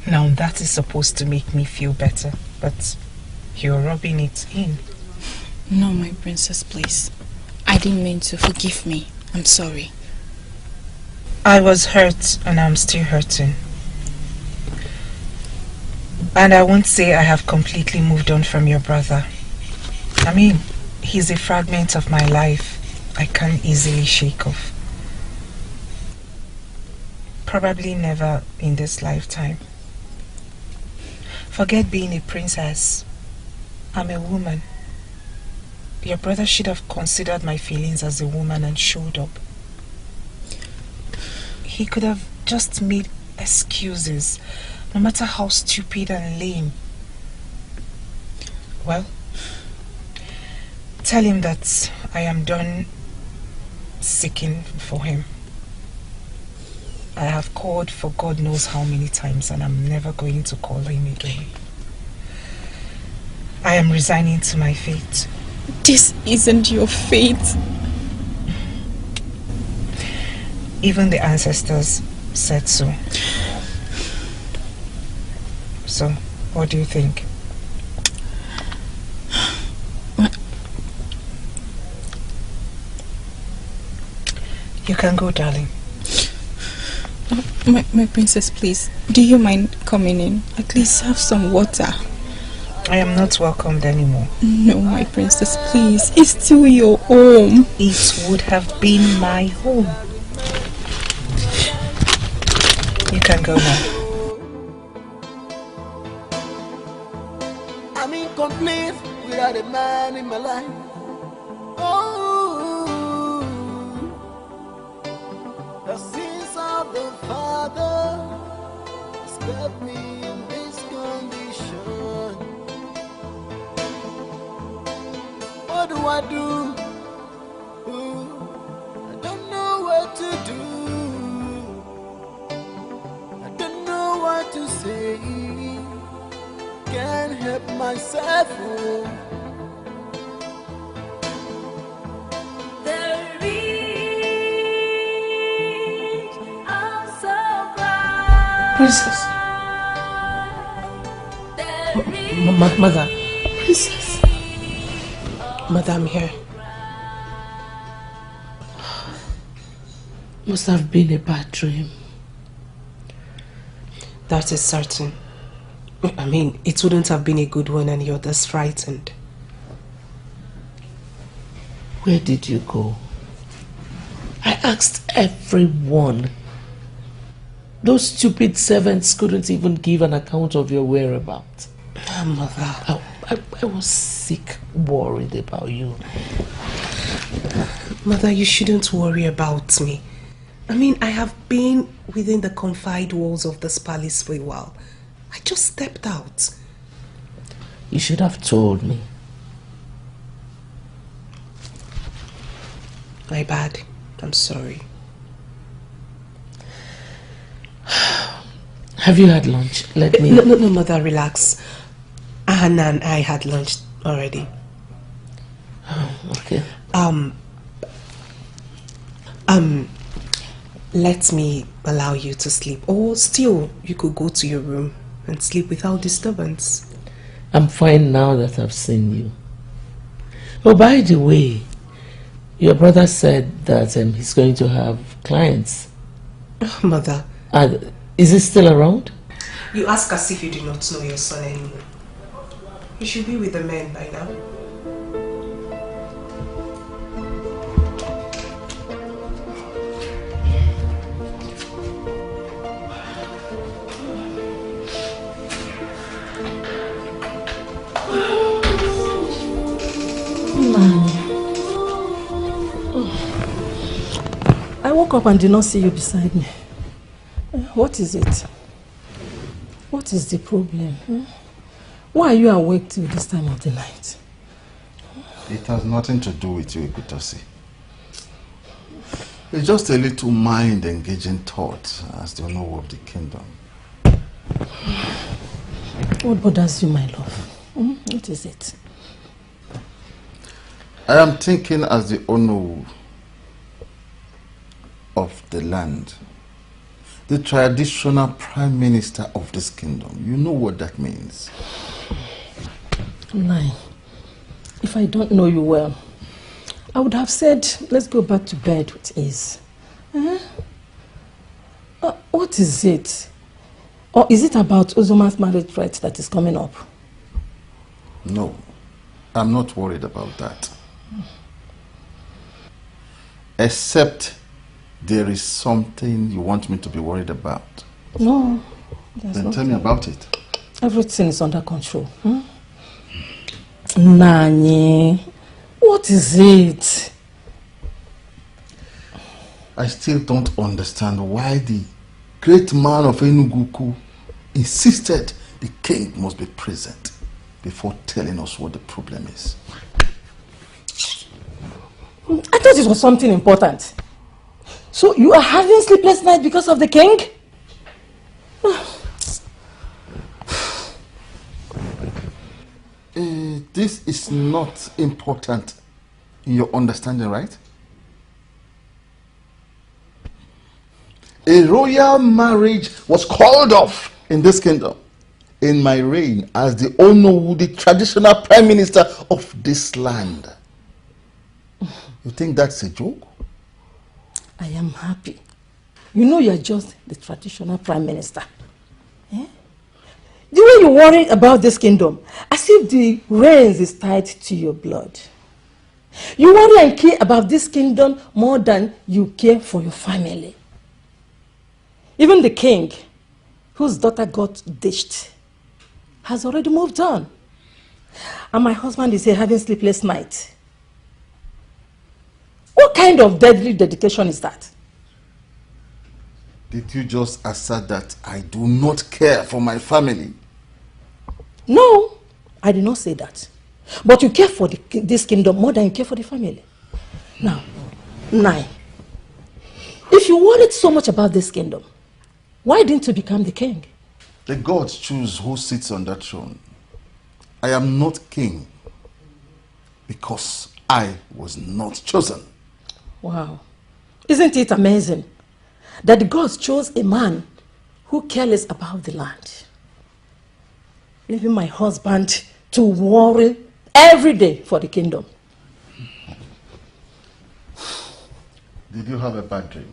Now that is supposed to make me feel better, but you're rubbing it in. No, my princess, please. I didn't mean to. Forgive me. I'm sorry. I was hurt and I'm still hurting. And I won't say I have completely moved on from your brother. I mean, he's a fragment of my life I can't easily shake off. Probably never in this lifetime. Forget being a princess. I'm a woman. Your brother should have considered my feelings as a woman and showed up. He could have just made excuses, no matter how stupid and lame. Well, tell him that I am done seeking for him. I have called for God knows how many times and I'm never going to call him again. I am resigning to my fate. This isn't your fate. Even the ancestors said so. So, what do you think? You can go, darling. My princess, please. Do you mind coming in? At least have some water. I am not welcomed anymore. No, my princess, please. It's still your home. It would have been my home. You can go now. I'm incomplete without a man in my life. Oh, the sins of the Father has kept me in this condition. What do I do? I don't know what to do. I don't know what to say. Can't help myself. There is, I'm so glad. Princess. Mother. Princess. Mother, I'm here. Must have been a bad dream. That is certain. I mean, it wouldn't have been a good one and you're this frightened. Where did you go? I asked everyone. Those stupid servants couldn't even give an account of your whereabouts. Mother. I was sick, worried about you. Mother, you shouldn't worry about me. I mean, I have been within the confined walls of this palace for a while. I just stepped out. You should have told me. My bad. I'm sorry. Have you had lunch? Let me... No, Mother, relax. Anna and I had lunch already. Oh, okay. Let me allow you to sleep. Or still, you could go to your room and sleep without disturbance. I'm fine now that I've seen you. Oh, by the way, your brother said that he's going to have clients. Oh, Mother. Is he still around? You ask as if you do not know your son anymore. He should be with the men by now. I woke up and did not see you beside me. What is it? What is the problem? Why are you awake till this time of the night? It has nothing to do with you, Ikutosi. It's just a little mind-engaging thought as the owner of the kingdom. What bothers you, my love? What is it? I am thinking as the owner of the land, the traditional prime minister of this kingdom. You know what that means. Nai, if I don't know you well, I would have said, let's go back to bed with ease. What is it? Or is it about Uzuma's marriage threat that is coming up? No, I'm not worried about that. Except there is something you want me to be worried about. No. Then tell me about it. Everything is under control. Nani, what is it? I still don't understand why the great man of Enugu insisted the king must be present before telling us what the problem is. I thought it was something important. So you are having sleepless nights because of the king? This is not important in your understanding, right? A royal marriage was called off in this kingdom in my reign as the Onowu, the traditional prime minister of this land. You think that's a joke? I am happy. You know you're just the traditional prime minister. Eh? The way you worry about this kingdom, as if the reins is tied to your blood. You worry and care about this kingdom more than you care for your family. Even the king, whose daughter got ditched, has already moved on. And my husband is here having sleepless nights. What kind of deadly dedication is that? Did you just assert that I do not care for my family? No, I did not say that. But you care for this kingdom more than you care for the family. Now, 9. If you worried so much about this kingdom, why didn't you become the king? The gods choose who sits on that throne. I am not king because I was not chosen. Wow. Isn't it amazing that the gods chose a man who careless about the land, leaving my husband to worry every day for the kingdom? Did you have a bad dream?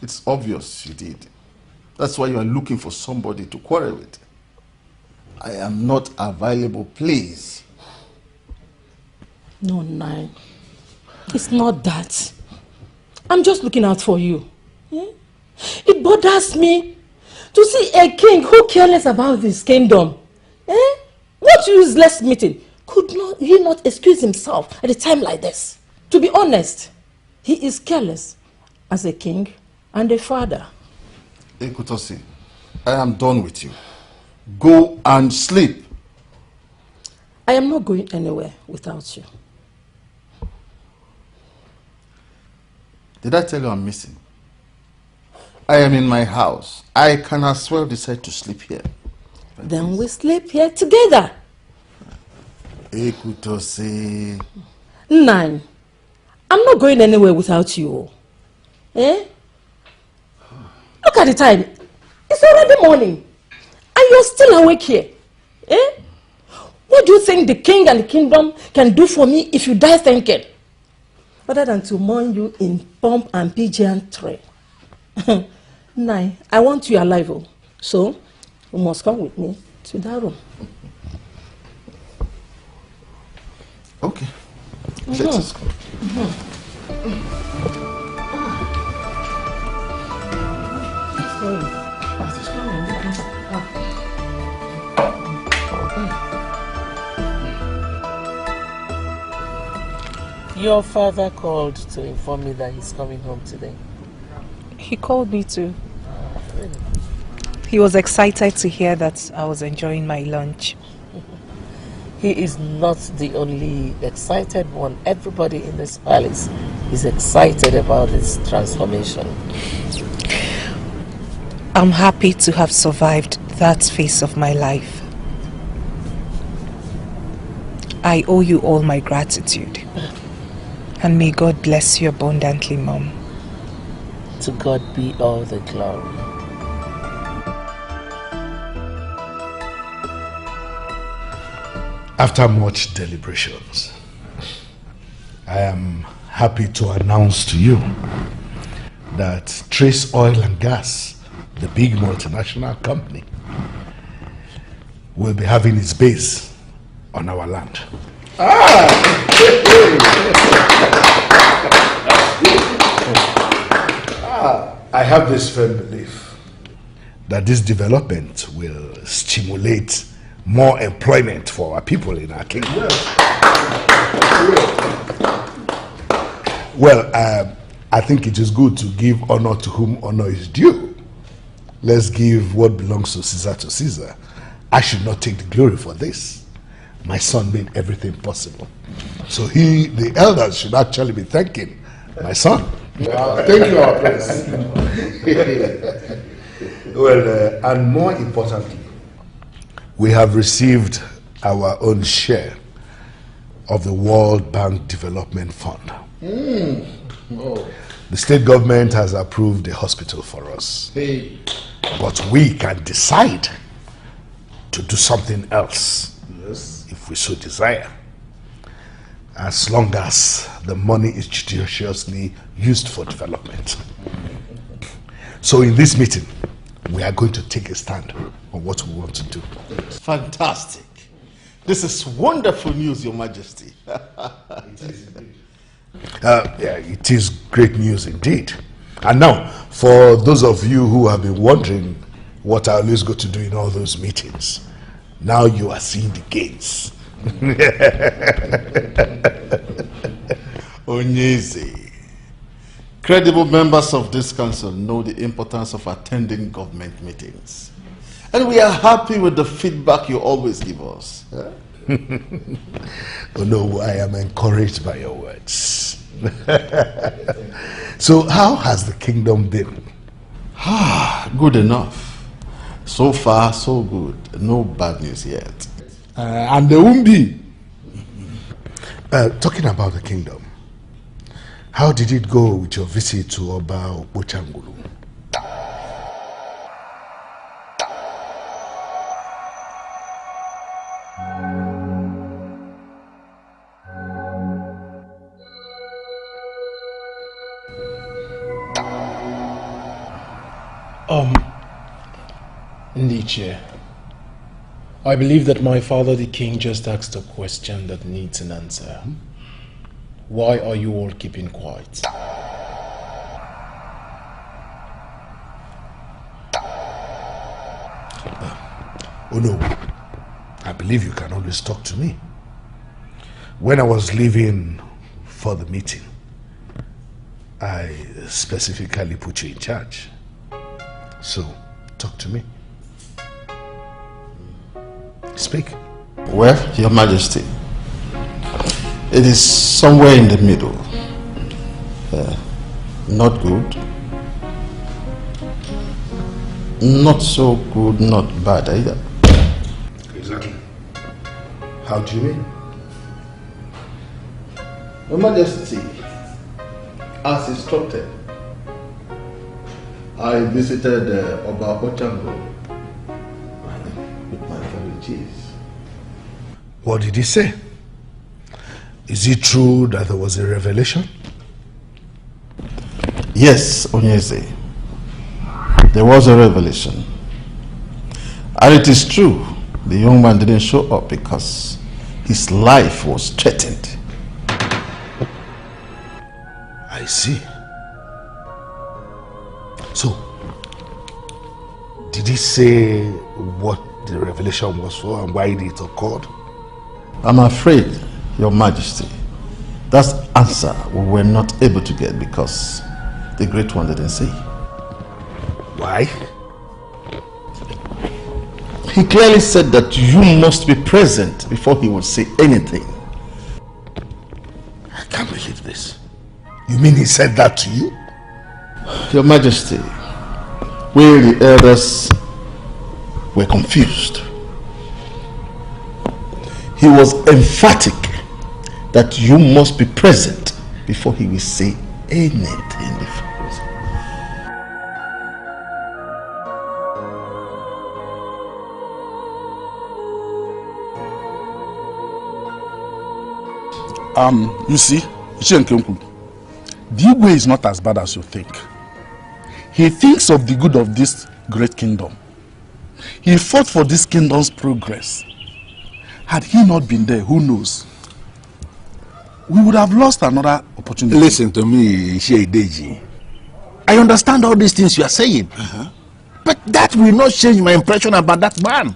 It's obvious you did. That's why you are looking for somebody to quarrel with. I am not available, please. No, 9. It's not that. I'm just looking out for you. Yeah? It bothers me to see a king who careless about his kingdom. Eh? What useless meeting? Could he not excuse himself at a time like this? To be honest, he is careless as a king and a father. Ekutosi, I am done with you. Go and sleep. I am not going anywhere without you. Did I tell you I'm missing? I am in my house. I can as well decide to sleep here. Then we sleep here together. Ekutosi. 9. I'm not going anywhere without you. Eh? Look at the time. It's already morning. And you're still awake here. Eh? What do you think the king and the kingdom can do for me if you die thinking? Rather than to mourn you in pomp and pageantry. 9. I want you alive. Oh. So, you must come with me to that room. Okay. Let us go. Your father called to inform me that he's coming home today. He called me too. He was excited to hear that I was enjoying my lunch. He is not the only excited one. Everybody in this palace is excited about his transformation. I'm happy to have survived that phase of my life. I owe you all my gratitude. And may God bless you abundantly, Mom. To God be all the glory. After much deliberations, I am happy to announce to you that Trace Oil and Gas, the big multinational company, will be having its base on our land. I have this firm belief that this development will stimulate more employment for our people in our kingdom. Well, I think it is good to give honor to whom honor is due. Let's give what belongs to Caesar. I should not take the glory for this. My son made everything possible. So the elders should actually be thanking my son. Thank you, our prince. Well, and more importantly, we have received our own share of the World Bank Development Fund. Oh. The state government has approved a hospital for us. Hey. But we can decide to do something else, Yes. if we so desire, as long as the money is judiciously used for development. So in this meeting, we are going to take a stand on what we want to do. Fantastic. This is wonderful news, Your Majesty. Yeah, it is great news indeed. And now, for those of you who have been wondering what I always go to do in all those meetings, now you are seeing the gains. Onyeze, credible members of this council know the importance of attending government meetings. And we are happy with the feedback you always give us. Oh no, I am encouraged by your words. So how has the kingdom been? Good enough. So far, so good. No bad news yet. And there won't be. Talking about the kingdom, how did it go with your visit to Oba Okpochangulu? Nietzsche, I believe that my father the king just asked a question that needs an answer. Why are you all keeping quiet? Oh no, I believe you can always talk to me. When I was leaving for the meeting, I specifically put you in charge. So, talk to me. Speak. Well, Your Majesty, it is somewhere in the middle. Not good. Not so good, not bad either. Exactly. How do you mean? Your Majesty, as instructed, I visited Oba Okpochangulu with my fellow chiefs. What did he say? Is it true that there was a revelation? Yes, Onyeze. There was a revelation. And it is true, the young man didn't show up because his life was threatened. I see. So, did he say what the revelation was for and why it occurred? I'm afraid, Your Majesty, that answer we were not able to get because the Great One didn't say. Why? He clearly said that you must be present before he would say anything. I can't believe this. You mean he said that to you? Your Majesty, we the elders were confused. He was emphatic that you must be present before he will say anything different. You see, the Igwe is not as bad as you think. He thinks of the good of this great kingdom. He fought for this kingdom's progress. Had he not been there, who knows? We would have lost another opportunity. Listen to me, Sheikh Deji. I understand all these things you are saying. But that will not change my impression about that man.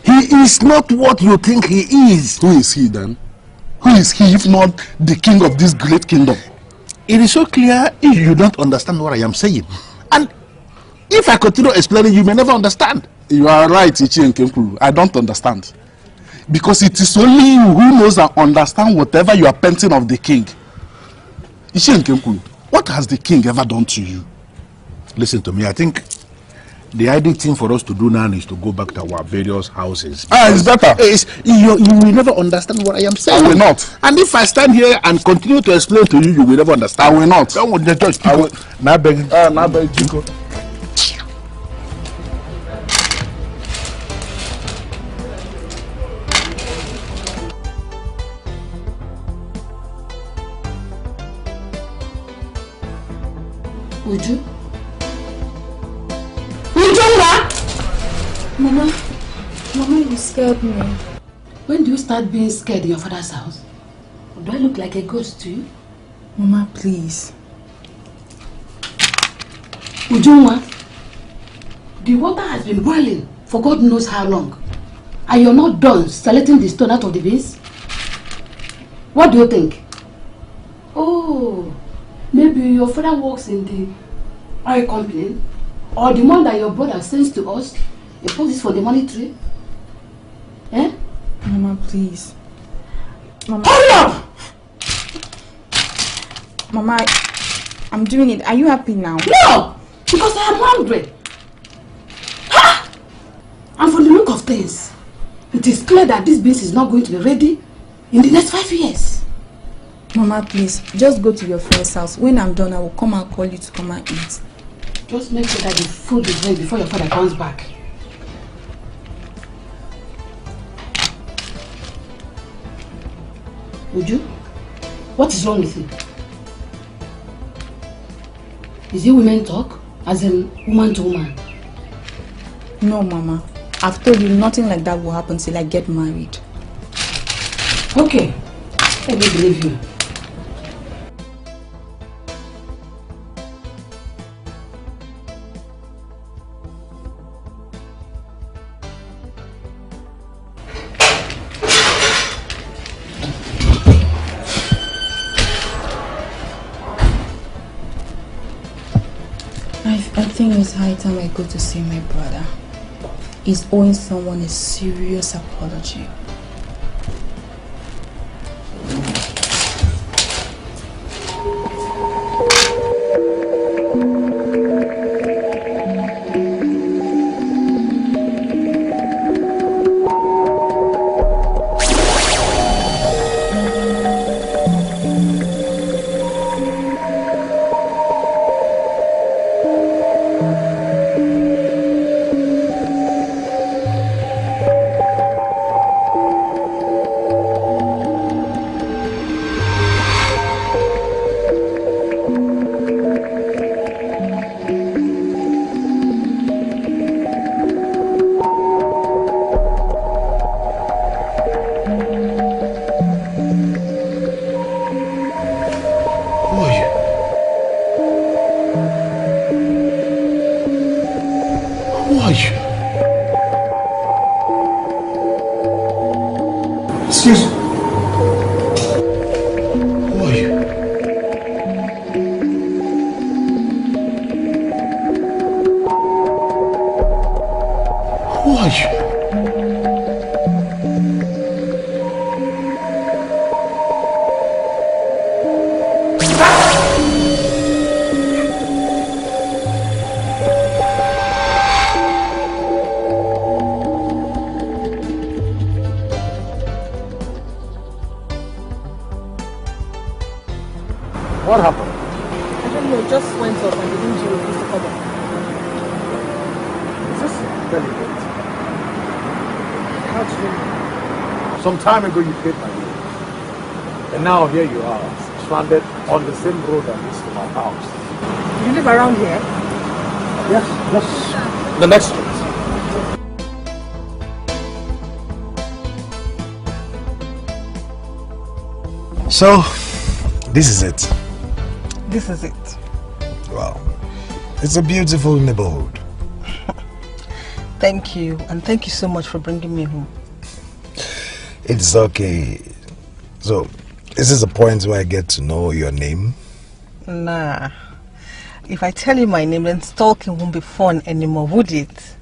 He is not what you think he is. Who is he then? Who is he if not the king of this great kingdom? It is so clear if you don't understand what I am saying. And if I continue explaining, you may never understand. You are right, Ichie Nkemkuru. I don't understand. Because it is only you who knows and understand whatever you are painting of the king. Ichie Nkemkuru, what has the king ever done to you? Listen to me, I think the ideal thing for us to do now is to go back to our various houses. It's better. You will never understand what I am saying. I will not. And if I stand here and continue to explain to you, you will never understand. I will not. Don't want to just I will. Now beg. Now beg, Chico. Uju? Ujunga! Mama, you scared me. When do you start being scared in your father's house? Do I look like a ghost to you? Mama, please. Ujunga, the water has been boiling for God knows how long. And you're not done selecting the stone out of the beans? What do you think? Oh, maybe your father works in the oil company, or the one that your brother sends to us, he poses for the money tree. Eh? Mama, please. Mama. Hurry up! Mama, I'm doing it. Are you happy now? No! Because I am hungry. Ha! And from the look of things, it is clear that this beans is not going to be ready in the next 5 years. Mama, please, just go to your friend's house. When I'm done, I will come and call you to come and eat. Just make sure that the food is ready before your father comes back. Uju, what is wrong with you? Is it women talk? As in woman to woman? No, Mama. I've told you nothing like that will happen till I get married. Okay, let me believe you. I think it's high time I go to see my brother. He's owing someone a serious apology. What happened? I don't know, it just went off and the DJ refused to come on. Is this delicate? How do you know? Some time ago you paid my bill. And now here you are, stranded on the same road that leads to my house. You live around here? Yes, just the next street. So, this is it. This is it. Wow. It's a beautiful neighborhood. Thank you, and thank you so much for bringing me home. It's okay. So, is this a point where I get to know your name? Nah. If I tell you my name, then stalking won't be fun anymore, would it?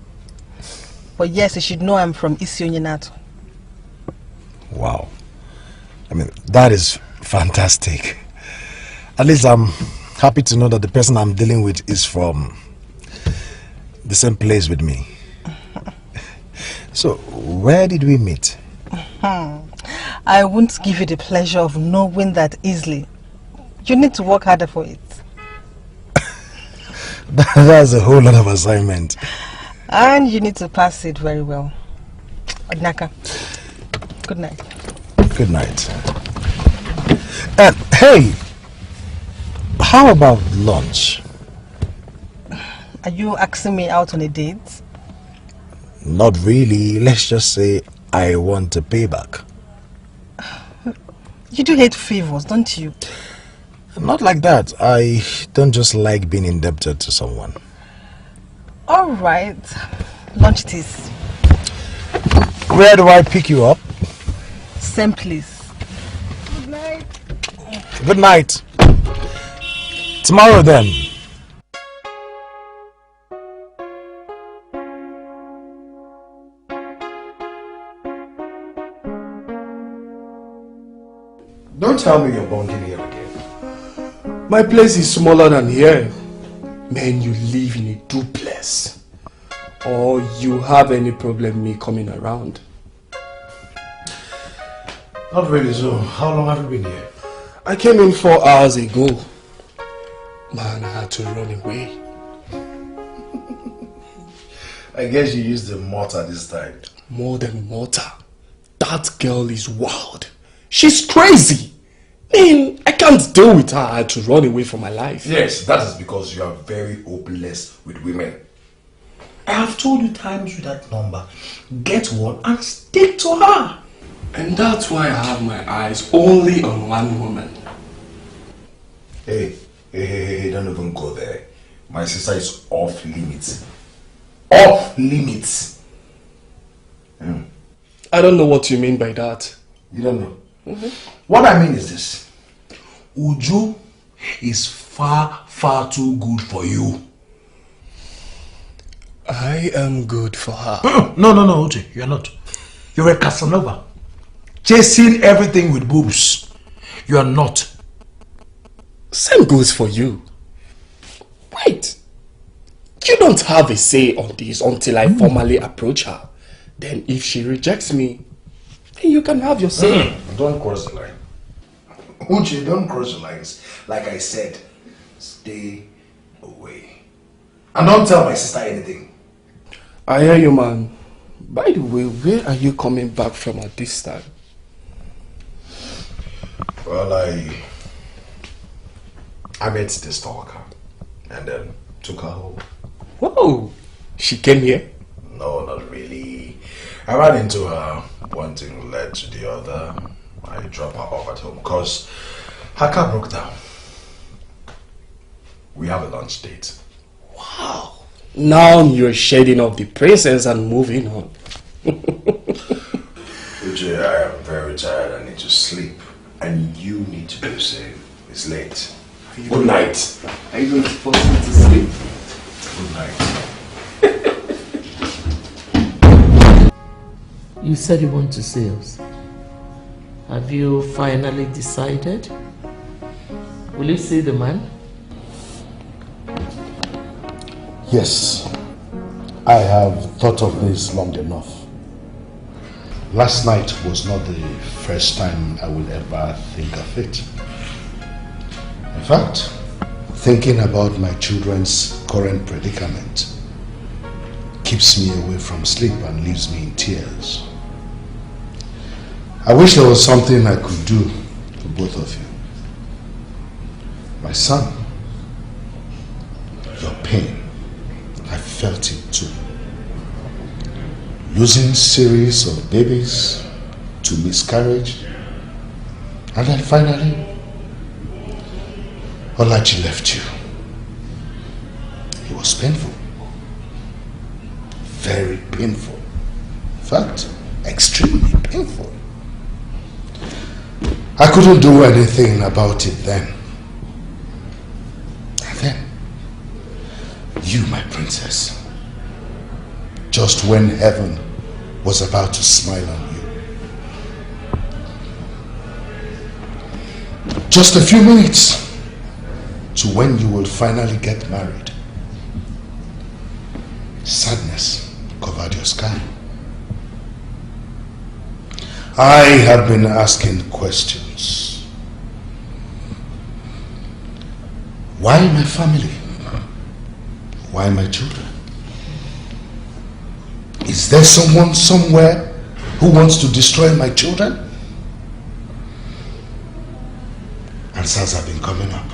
But yes, you should know I'm from Isonyenato. Wow. I mean, that is fantastic. At least I'm happy to know that the person I'm dealing with is from the same place with me. So, where did we meet? I won't give you the pleasure of knowing that easily. You need to work harder for it. That's a whole lot of assignment. And you need to pass it very well. Odinaka, good night. Good night. And hey, how about lunch? Are you asking me out on a date? Not really. Let's just say I want a payback. You do hate favors, don't you? Not like that. I don't just like being indebted to someone. Alright. Lunch it is. Where do I pick you up? Same place. Good night. Good night. Tomorrow then. Don't tell me you're bunking here again. My place is smaller than here. Man, you live in a duplex. Or you have any problem me coming around? Not really, so how long have you been here? I came in 4 hours ago. Man, I had to run away. I guess you used the mortar this time. More than mortar. That girl is wild. She's crazy. Man, I can't deal with her. I had to run away from my life. Yes, that is because you are very hopeless with women. I have told you times with that number. Get one and stick to her. And that's why I have my eyes only on one woman. Hey, don't even go there. My sister is off limits. Off limits. I don't know what you mean by that. You don't know? What I mean is this. Uju is far, far too good for you. I am good for her. No, Uju, you're not. You're a Casanova. Chasing everything with boobs. You are not. Same goes for you. Wait. You don't have a say on this until I formally approach her. Then if she rejects me, then you can have your say. Don't cross the line. Uche, don't cross the lines. Like I said, stay away. And don't tell my sister anything. I hear you, man. By the way, where are you coming back from at this time? Well, I met this stalker and then took her home. Whoa! She came here? No, not really. I ran into her. One thing led to the other. I dropped her off at home because her car broke down. We have a lunch date. Wow! Now you're shedding off the princess and moving on. Uche, I am very tired. I need to sleep. And you need to do the same. It's late. Good night. Are you going to force me to sleep? Good night. You said you want to see us. Have you finally decided? Will you see the man? Yes, I have thought of this long enough. Last night was not the first time I will ever think of it. In fact, thinking about my children's current predicament keeps me away from sleep and leaves me in tears. I wish there was something I could do for both of you. My son, your pain, I felt it too. Losing series of babies to miscarriage, and then finally, Olachi left you. It was painful. very painful. In fact, extremely painful. I couldn't do anything about it then. And then, you, my princess, just when heaven was about to smile on you. Just a few minutes to when you will finally get married. Sadness covered your sky. I have been asking questions. Why my family? Why my children? Is there someone somewhere who wants to destroy my children? Answers have been coming up.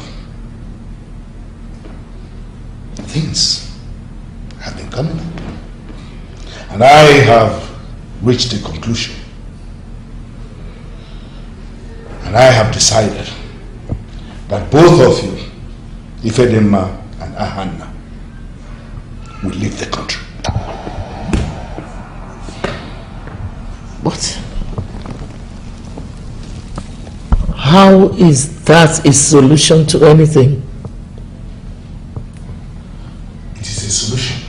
Things have been coming up. And I have reached a conclusion. And I have decided that both of you, Ifedema and Ahanna, will leave the country. What? How is that a solution to anything? It is a solution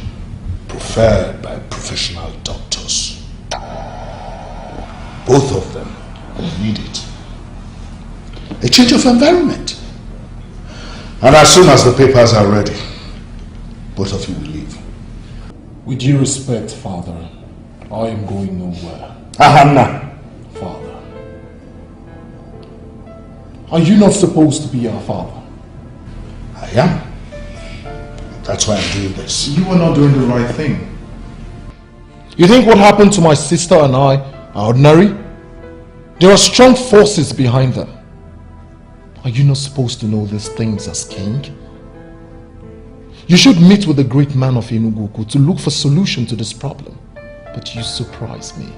preferred by professional doctors. Both of them need it. A change of environment. And as soon as the papers are ready, both of you will leave. With due respect, Father, I am going nowhere. Ahanna. Father, are you not supposed to be our father? I am. That's why I'm doing this. You are not doing the right thing. You think what happened to my sister and I are ordinary? There are strong forces behind them. Are you not supposed to know these things as king? You should meet with the great man of Enugu to look for solution to this problem. But you surprise me.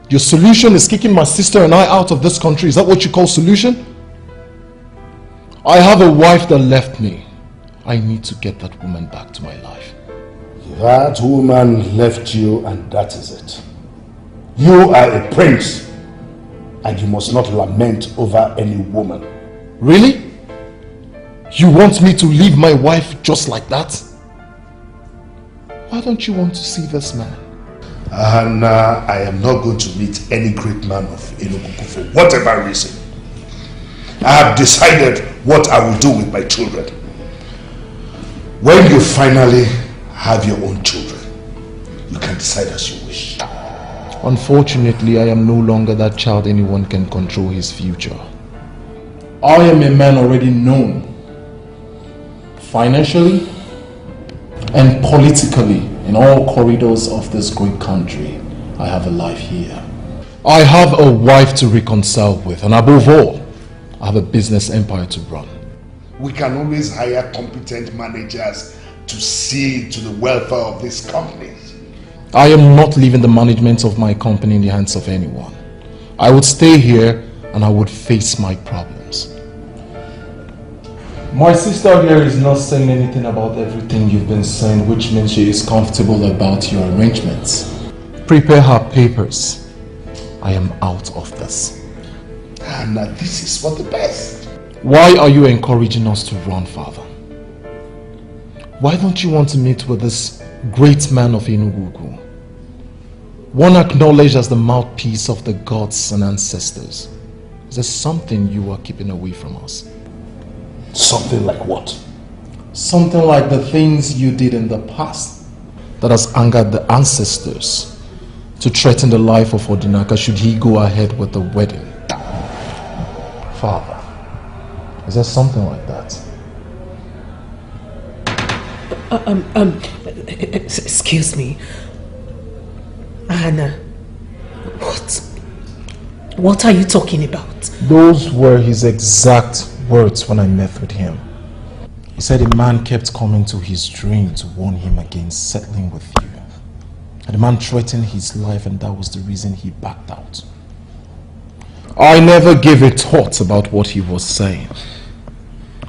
Your solution is kicking my sister and I out of this country. Is that what you call solution? I have a wife that left me. I need to get that woman back to my life. That woman left you and that is it. You are a prince and you must not lament over any woman. Really? You want me to leave my wife just like that? Why don't you want to see this man? And I am not going to meet any great man of Enugu for whatever reason. I have decided what I will do with my children. When you finally have your own children, you can decide as you wish. Unfortunately, I am no longer that child anyone can control his future. I am a man already known, financially and politically, in all corridors of this great country. I have a life here. I have a wife to reconcile with, and above all, I have a business empire to run. We can always hire competent managers to see to the welfare of these companies. I am not leaving the management of my company in the hands of anyone. I would stay here and I would face my problems. My sister here is not saying anything about everything you've been saying, which means she is comfortable about your arrangements. Prepare her papers. I am out of this. And this is for the best. Why are you encouraging us to run, Father? Why don't you want to meet with this great man of Enugu? One acknowledged as the mouthpiece of the gods and ancestors. Is there something you are keeping away from us? Something like what? Something like the things you did in the past that has angered the ancestors to threaten the life of Odinaka should he go ahead with the wedding. Father, is there something like that? Excuse me. Anna, what are you talking about? Those were his exact words when I met with him. He said a man kept coming to his dream to warn him against settling with you. And the man threatened his life, and that was the reason he backed out. I never gave a thought about what he was saying.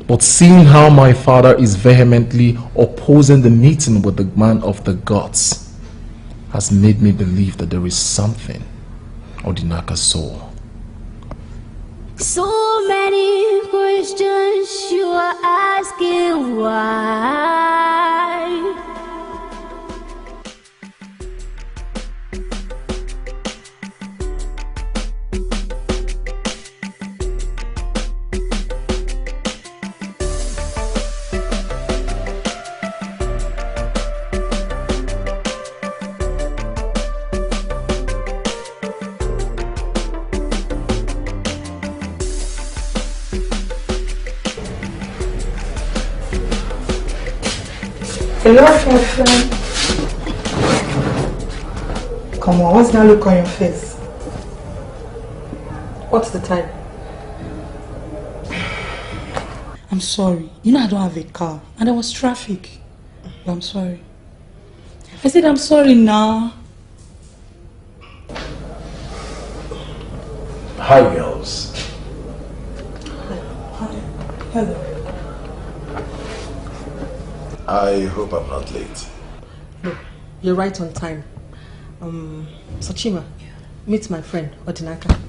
But seeing how my father is vehemently opposing the meeting with the man of the gods has made me believe that there is something Odinaka saw. So many questions you are asking why. Hello, my friend. Come on, what's that look on your face? What's the time? I'm sorry. You know I don't have a car and there was traffic. But I'm sorry. I said I'm sorry now. Hi, girls. Hi. Hello. I hope I'm not late. No, you're right on time. Sochima, meet my friend, Odinaka.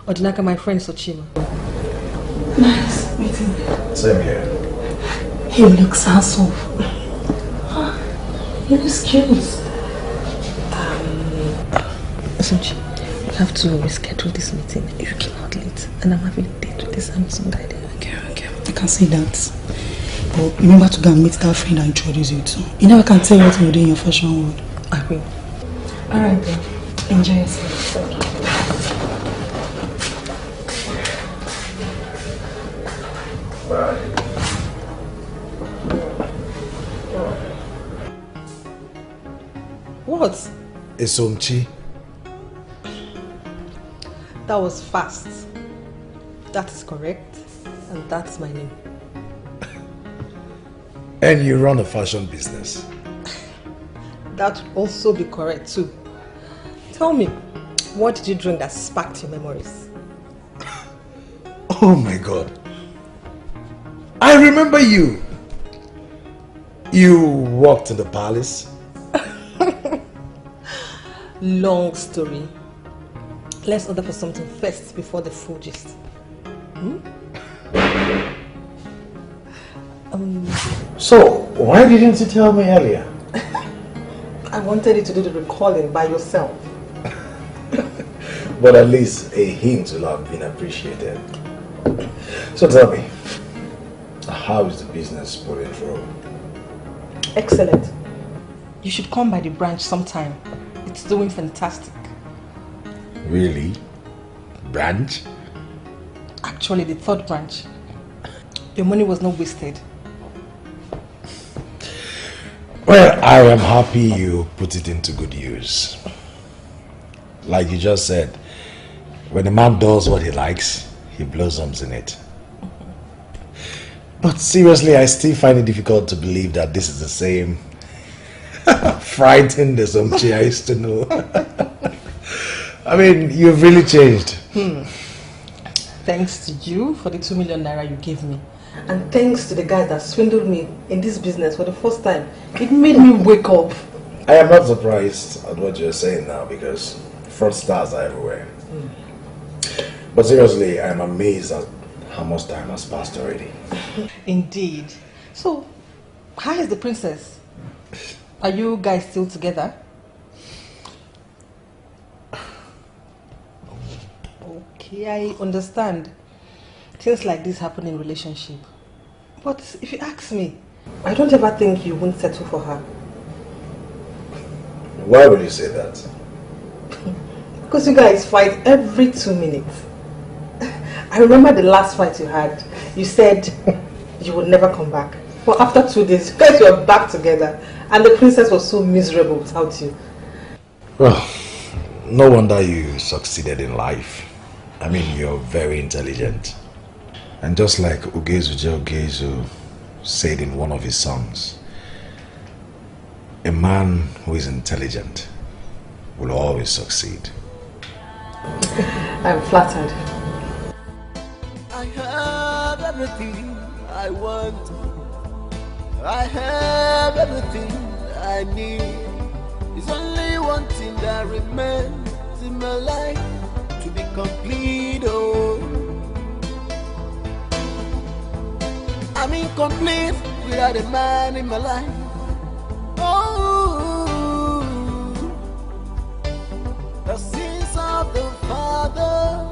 Odinaka, my friend Sochima. Nice meeting you. Same here. He looks handsome. He looks cute. Sochi, we have to reschedule this meeting. You came out late, and I'm having a date with this handsome guy there. Okay. I can see that. But remember to go and meet that friend I introduce you to. You never can tell what you're doing in your fashion world. I will. Alright then. Enjoy yourself. Bye. What? Esomchi. That was fast. That is correct. And that's my name. And you run a fashion business. That would also be correct too. Tell me, what did you drink that sparked your memories? Oh my God. I remember you. You walked in the palace. Long story. Let's order for something first before the full gist. So, why didn't you tell me earlier? I wanted you to do the recalling by yourself. But at least a hint will have been appreciated. So tell me, how is the business pulling through? Excellent. You should come by the branch sometime. It's doing fantastic. Really? Branch? Actually, the third branch. Your money was not wasted. Well, I am happy you put it into good use. Like you just said, when a man does what he likes, he blossoms in it. But seriously, I still find it difficult to believe that this is the same frightened Esomchi I used to know. I mean, you've really changed. Thanks to you for the 2 million naira you gave me. And thanks to the guys that swindled me in this business for the first time. It made me wake up. I am not surprised at what you're saying now because fraudsters are everywhere. But seriously, I am amazed at how much time has passed already. Indeed. So, how is the princess? Are you guys still together? Okay, I understand. Things like this happen in relationship. But if you ask me, I don't ever think you won't settle for her. Why would you say that? Because you guys fight every 2 minutes. I remember the last fight you had. You said you would never come back. But after 2 days, you guys were back together. And the princess was so miserable without you. Well, no wonder you succeeded in life. I mean, you're very intelligent. And just like Ugezu J.Ugezu said in one of his songs, a man who is intelligent will always succeed. I'm flattered. I have everything I want. I have everything I need. There's only one thing that remains in my life to be complete. Oh, I'm incomplete without a man in my life. Oh, the sins of the Father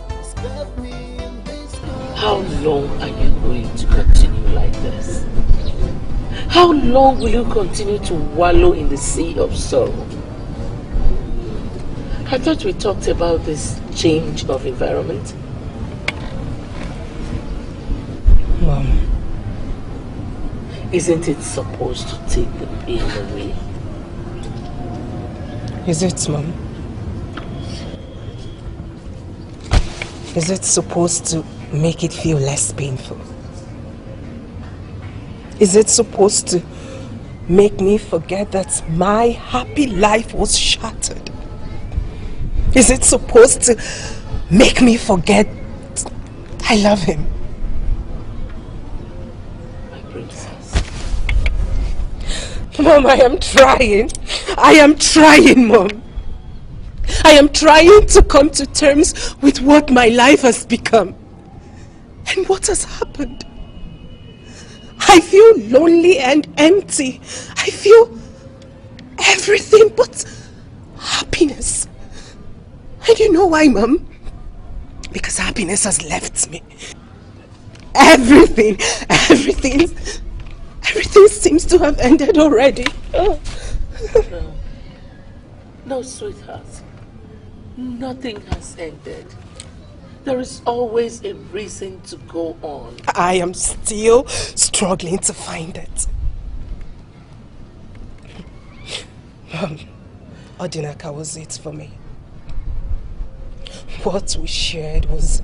has kept me in this world. How long are you going to continue like this? How long will you continue to wallow in the sea of sorrow? I thought we talked about this change of environment. Mom. Isn't it supposed to take the pain away? Is it, Mom? Is it supposed to make it feel less painful? Is it supposed to make me forget that my happy life was shattered? Is it supposed to make me forget I love him? My princess. Mom, I am trying. I am trying, Mom. I am trying to come to terms with what my life has become. And what has happened? I feel lonely and empty. I feel everything but happiness. And you know why, Mom? Because happiness has left me. Everything seems to have ended already. Oh. No, sweetheart. Nothing has ended. There is always a reason to go on. I am still struggling to find it. Odinaka was it for me. What we shared was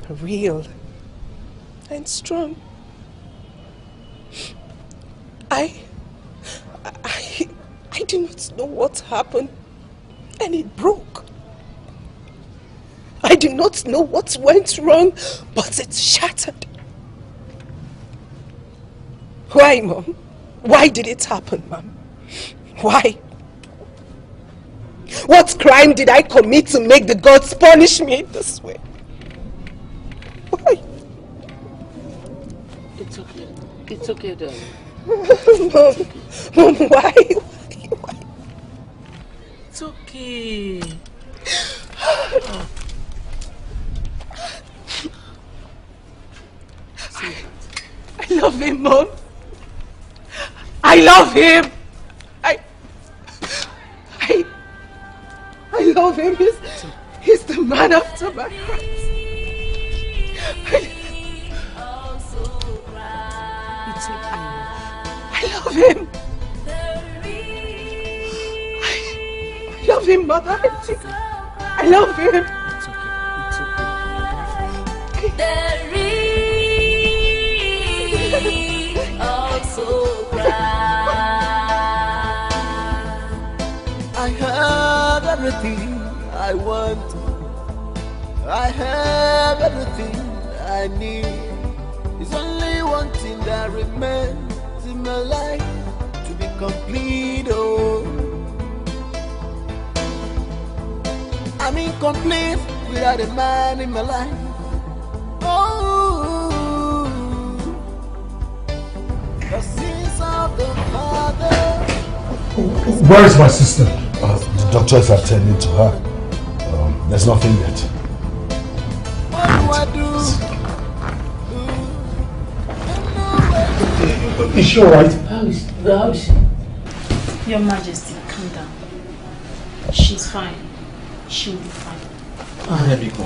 real and strong. I do not know what happened, and it broke. I do not know what went wrong, but it shattered. Why, Mom? Why did it happen, Mom? Why? What crime did I commit to make the gods punish me this way? Why? It's okay. It's okay, darling. Mom, why? It's okay. I love him, Mom. I love him. I love him. He's the man after my heart. It's okay. I love him. I love him, Mother. I love him. It's okay. It's okay. There is also cry. I have everything I want. I have everything I need. There's only one thing that remains in my life to be complete. Oh, I'm incomplete without a man in my life. Oh, the sins of the Father. Where is my sister? The doctor is attending to her. There's nothing yet. What do I do? Is she alright? How is she? Your Majesty, calm down. She's fine. She'll be fine. Let me go.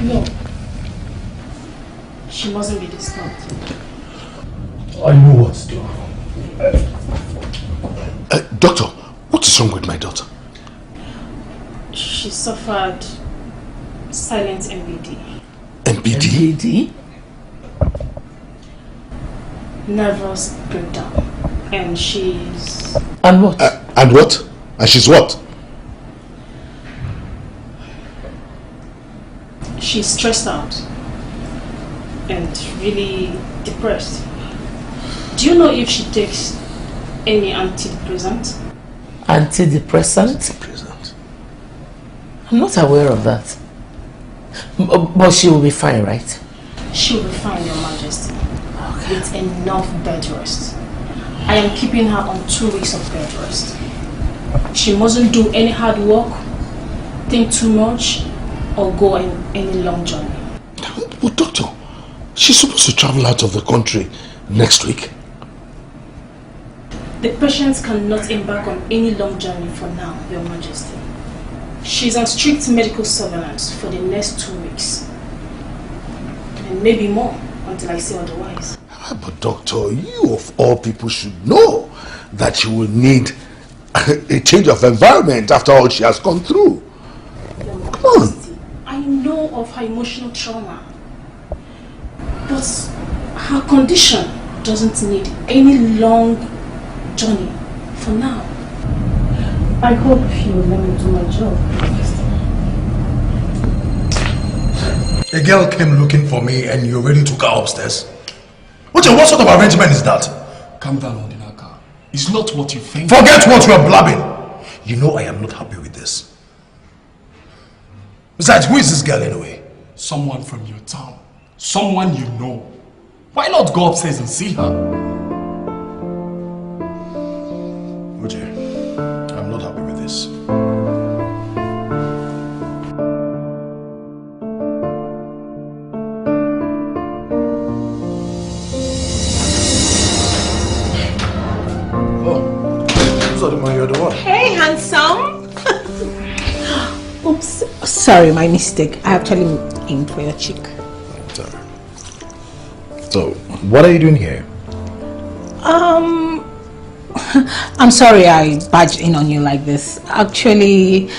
No. She mustn't be disturbed. I know what to do. Doctor, what is wrong with my daughter? She suffered silent MBD. MBD? Nervous breakdown. And she's... And what? And what? And she's what? She's stressed out. and really depressed. Do you know if she takes any antidepressant? Antidepressant? Antidepressant. I'm not aware of that. But she will be fine, right? She will be fine, Your Majesty. Okay. With enough bed rest. I am keeping her on 2 weeks of bed rest. She mustn't do any hard work, think too much, or go on any long journey. But doctor, she's supposed to travel out of the country next week. The patient cannot embark on any long journey for now, Your Majesty. She's on strict medical surveillance for the next 2 weeks. And maybe more until I say otherwise. But doctor, you of all people should know that she will need a change of environment after all she has gone through. Come on. I know of her emotional trauma. But her condition doesn't need any long journey for now. I hope you will let me do my job. A girl came looking for me and you already took her upstairs. What sort of arrangement is that? Calm down, Odinaka. It's not what you think. Forget what you are blabbing. You know I am not happy with this. Besides, who is this girl anyway? Someone from your town. Someone you know. Why not go upstairs and see her? Uche, I'm not happy with this. You're the one. Hey, handsome. Oops, sorry, my mistake. I actually aimed for your cheek. Sorry. So, what are you doing here? I'm sorry I barged in on you like this. Actually,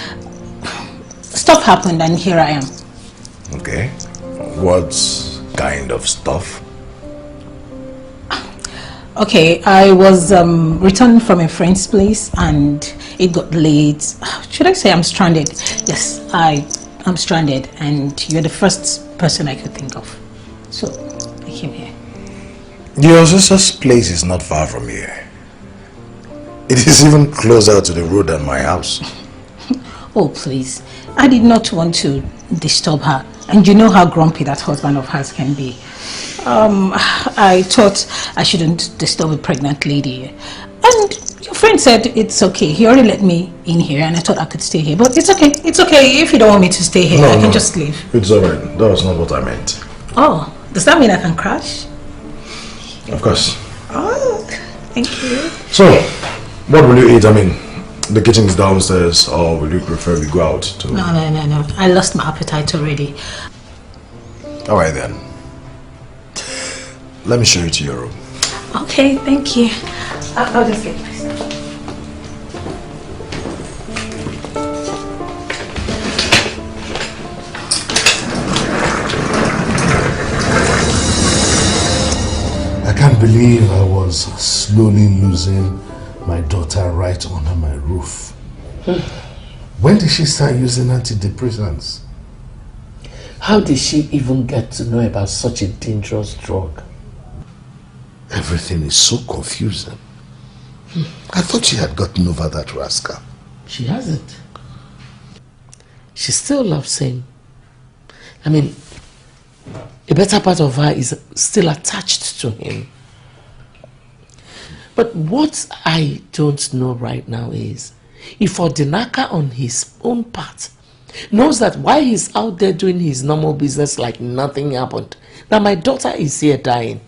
stuff happened and here I am. Okay. What kind of stuff? Okay, I was returning from a friend's place and it got late. Should I say I'm stranded? Yes, I'm stranded and you're the first person I could think of. So, I came here. Your sister's place is not far from here. It is even closer to the road than my house. Oh, please. I did not want to disturb her. And you know how grumpy that husband of hers can be. I thought I shouldn't disturb a pregnant lady. And your friend said it's okay. He already let me in here and I thought I could stay here. But it's okay. It's okay. If you don't want me to stay here, I can just leave. It's alright. That was not what I meant. Oh, does that mean I can crash? Of course. Oh, thank you. So, what will you eat? I mean, the kitchen is downstairs, or will you prefer we go out to... No. I lost my appetite already. Alright then. Let me show you to your room. Okay, thank you. I'll just get this. I can't believe I was slowly losing my daughter right under my roof. When did she start using antidepressants? How did she even get to know about such a dangerous drug? Everything is so confusing. I thought she had gotten over that rascal. She hasn't. She still loves him. I mean, a better part of her is still attached to him. But what I don't know right now is if Odinaka on his own part knows that while he's out there doing his normal business like nothing happened, that my daughter is here dying.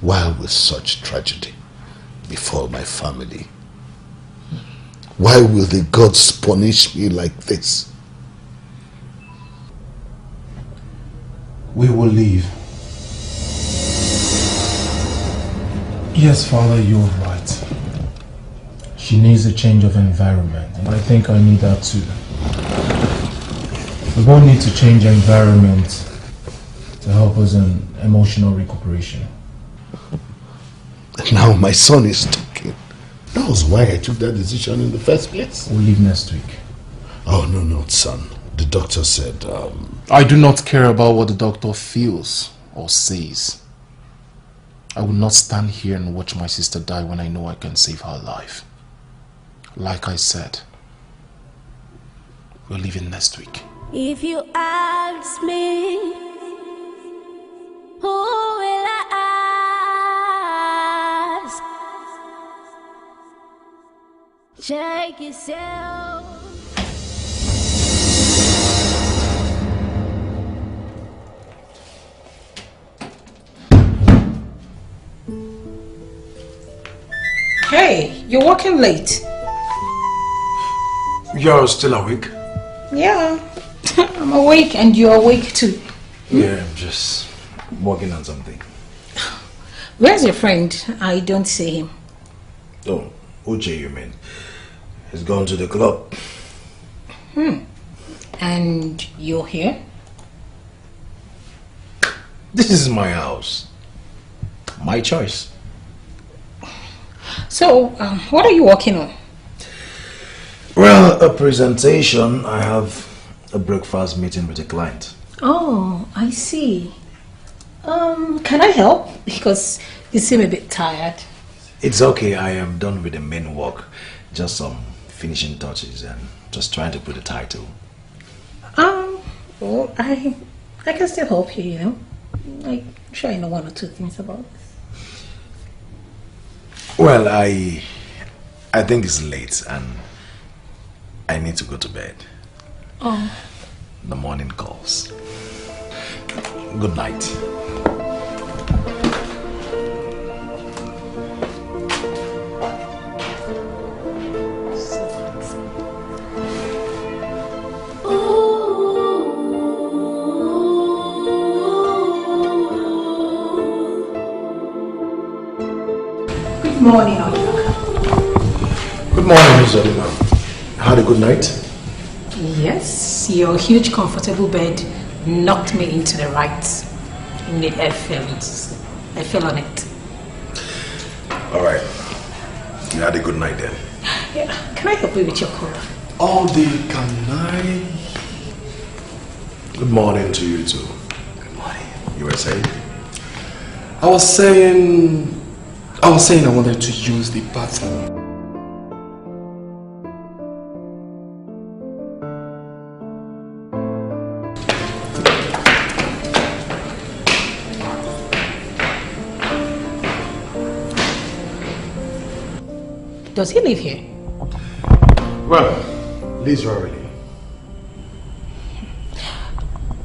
Why will such tragedy befall my family? Why will the gods punish me like this? We will leave. Yes, Father, you're right. She needs a change of environment, and I think I need that too. We both need to change environment to help us in emotional recuperation. And now my son is talking. That was why I took that decision in the first place. We'll leave next week. Oh, no, son. the doctor said. I do not care about what the doctor feels or says. I will not stand here and watch my sister die when I know I can save her life. Like I said, we're leaving next week. If you ask me, who will I ask? Check yourself. Hey, you're working late. You're still awake? Yeah, I'm awake and you're awake too. Yeah, I'm just working on something. Where's your friend? I don't see him. Oh, Uche, you mean? He's gone to the club. And you're here? This is my house. My choice. So, what are you working on? Well, a presentation. I have a breakfast meeting with a client. Oh, I see. Can I help? Because you seem a bit tired. It's okay, I am done with the main work. Just some finishing touches and just trying to put a title. Well, I can still help you, you know. I'm sure I know one or two things about this. Well, I think it's late and I need to go to bed. Oh. The morning calls. Good night. Good morning, Odinaka. Good morning, Miss Odinaka. Had a good night? Yes, your huge comfortable bed knocked me into the right. I fell on it. Alright. You had a good night then? Yeah. Can I help you with your call? All day, can I? Good morning to you too. Good morning. You were saying? I was saying I wanted to use the bathroom. Does he live here? Well, leaves early.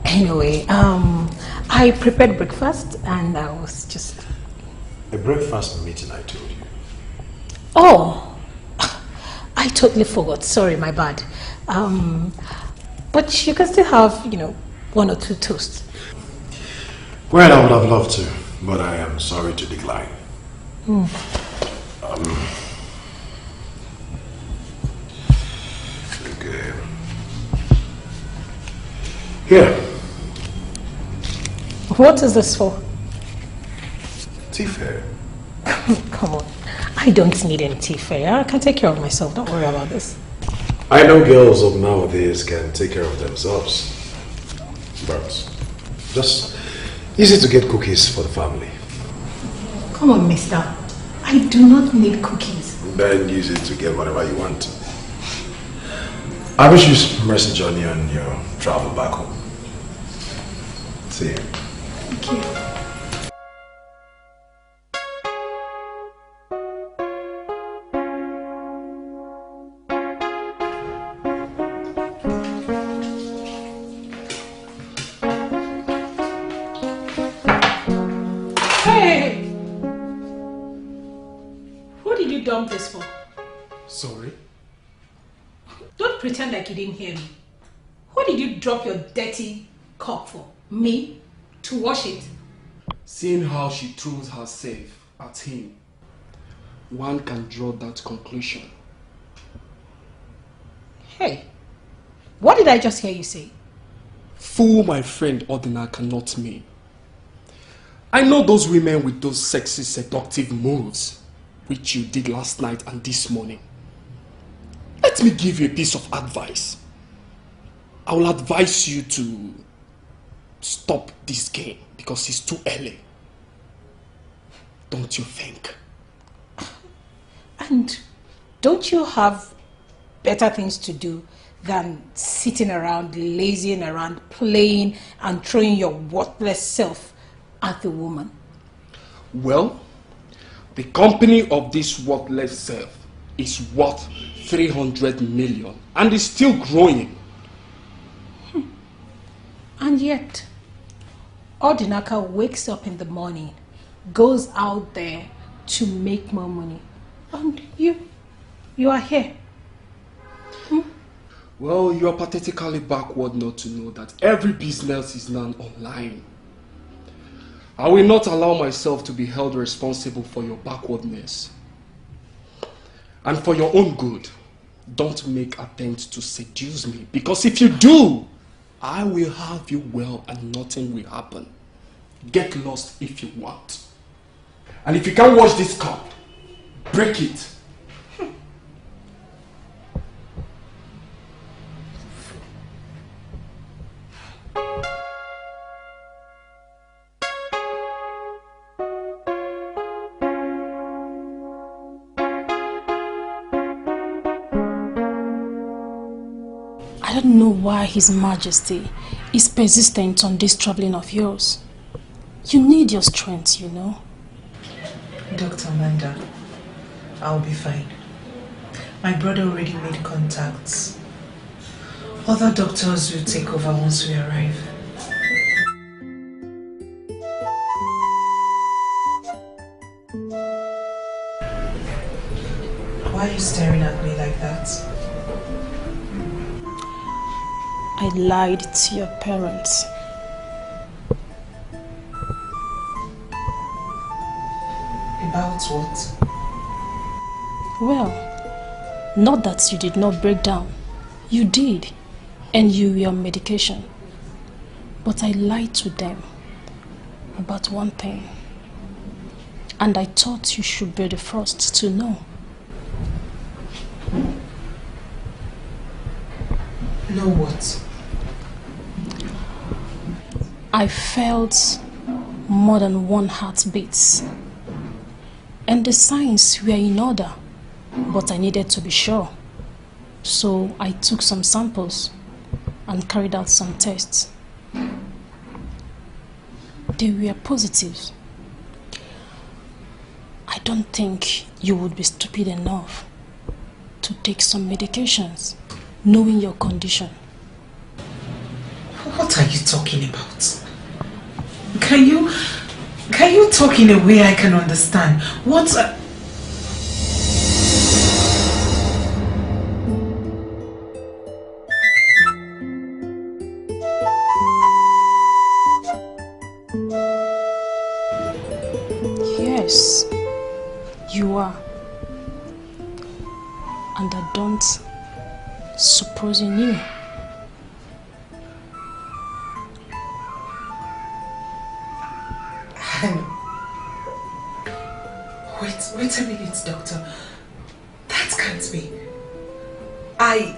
Anyway, I prepared breakfast and I was just... A breakfast meeting, I told you. Oh, I totally forgot. Sorry, my bad. But you can still have, one or two toasts. Well, I would have loved to, but I am sorry to decline. Okay. Here. What is this for? Tea fare. Come on. I don't need any tea fare. I can take care of myself. Don't worry about this. I know girls of nowadays can take care of themselves. But just easy to get cookies for the family. Come on, mister. I do not need cookies. Then use it to get whatever you want. I wish you mercy journey on your travel back home. See you. Thank you. Hey! What did you dump this for? Sorry? Don't pretend like you didn't hear me. What did you drop your dirty cup for? Me? To wash it? Seeing how she throws herself at him, one can draw that conclusion. Hey, what did I just hear you say? Fool my friend Odinaka, not me. I know those women with those sexy, seductive moves, which you did last night and this morning. Let me give you a piece of advice. I will advise you to stop this game because it's too early. Don't you think? And don't you have better things to do than sitting around, lazing around, playing and throwing your worthless self at the woman? Well, the company of this worthless self is worth 300 million and is still growing. And yet, Odinaka wakes up in the morning, goes out there to make more money. And you are here. Well, you are pathetically backward not to know that every business is now online. I will not allow myself to be held responsible for your backwardness. And for your own good, don't make attempts to seduce me, because if you do, I will have you well and nothing will happen. Get lost if you want. And if you can't wash this cup, break it. I don't know why His Majesty is persistent on this traveling of yours. You need your strength, you know. Dr. Amanda, I'll be fine. My brother already made contacts. Other doctors will take over once we arrive. Why are you staring at me like that? I lied to your parents. About what? Well, not that you did not break down. You did, and you were on medication. But I lied to them about one thing. And I thought you should be the first to know. Know what? I felt more than one heartbeat. And the signs were in order, but I needed to be sure. So I took some samples and carried out some tests. They were positive. I don't think you would be stupid enough to take some medications, knowing your condition. What are you talking about? Can you talk in a way I can understand? Yes, you are. And I don't suppose you knew. Wait a minute, doctor. That can't be. I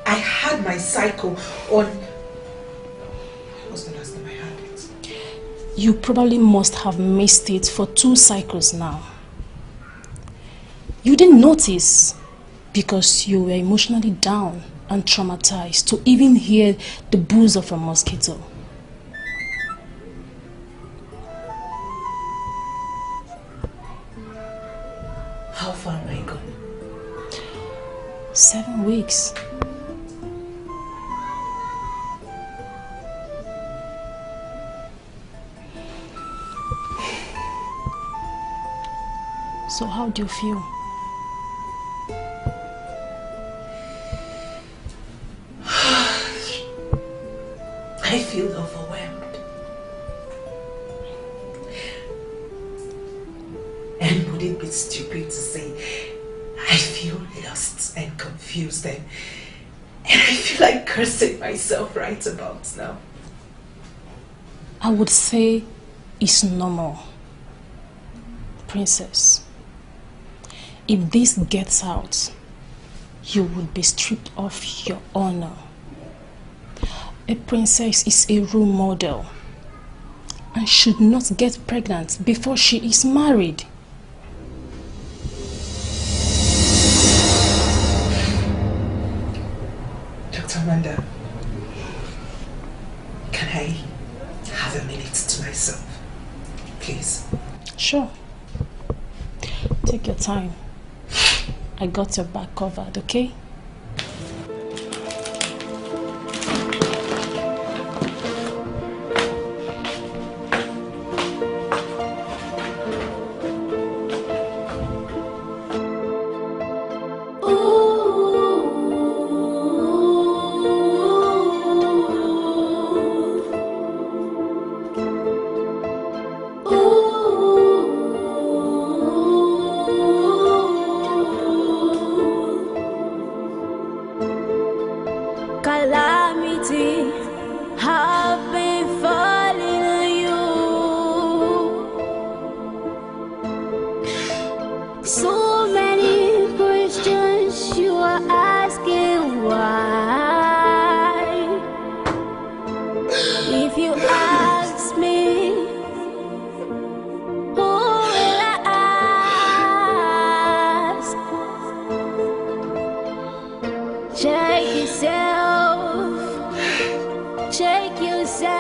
had my cycle on... When was the last time I had it? You probably must have missed it for 2 cycles now. You didn't notice because you were emotionally down and traumatized to even hear the buzz of a mosquito. How far am I gone? 7 weeks. So how do you feel? I feel overwhelmed. And would it be stupid to say I feel lost and confused and I feel like cursing myself right about now? I would say it's normal, princess. If this gets out, you would be stripped of your honor. A princess is a role model and should not get pregnant before she is married. Dr. Amanda, can I have a minute to myself, please? Sure. Take your time. I got your back covered, okay? Calamity have been falling on you. So many questions you are asking why. If you ask me, who will I ask? Check yourself. Check yourself.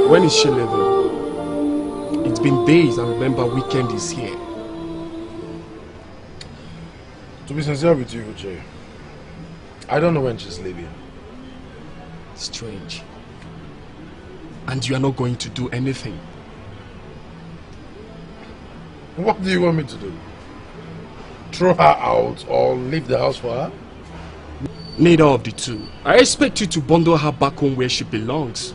When is she leaving? It's been days and remember weekend is here. To be sincere with you, Jay, I don't know when she's leaving. Strange. And you are not going to do anything. What do you want me to do? Throw her out or leave the house for her? Neither of the two. I expect you to bundle her back home where she belongs.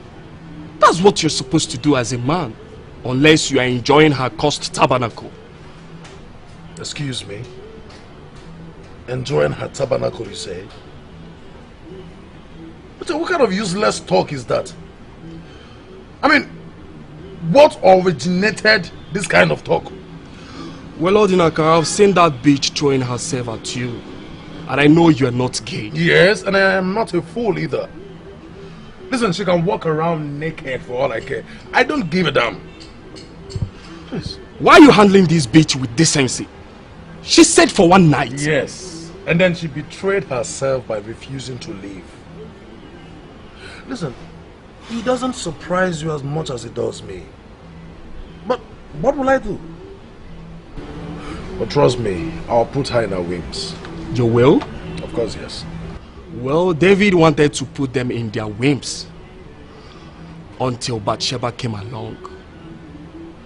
That's what you're supposed to do as a man. Unless you are enjoying her cursed tabernacle. Excuse me? Enjoying her tabernacle, you say? But what kind of useless talk is that? I mean, what originated this kind of talk? Well, Odinaka, I've seen that bitch throwing herself at you. And I know you're not gay. Yes, and I am not a fool either. Listen, she can walk around naked for all I care. I don't give a damn. Please. Why are you handling this bitch with decency? She said for one night. Yes, and then she betrayed herself by refusing to leave. Listen, it doesn't surprise you as much as it does me. But what will I do? But trust me, I'll put her in her wings. You will? Of course, yes. Well, David wanted to put them in their wimps until Bathsheba came along.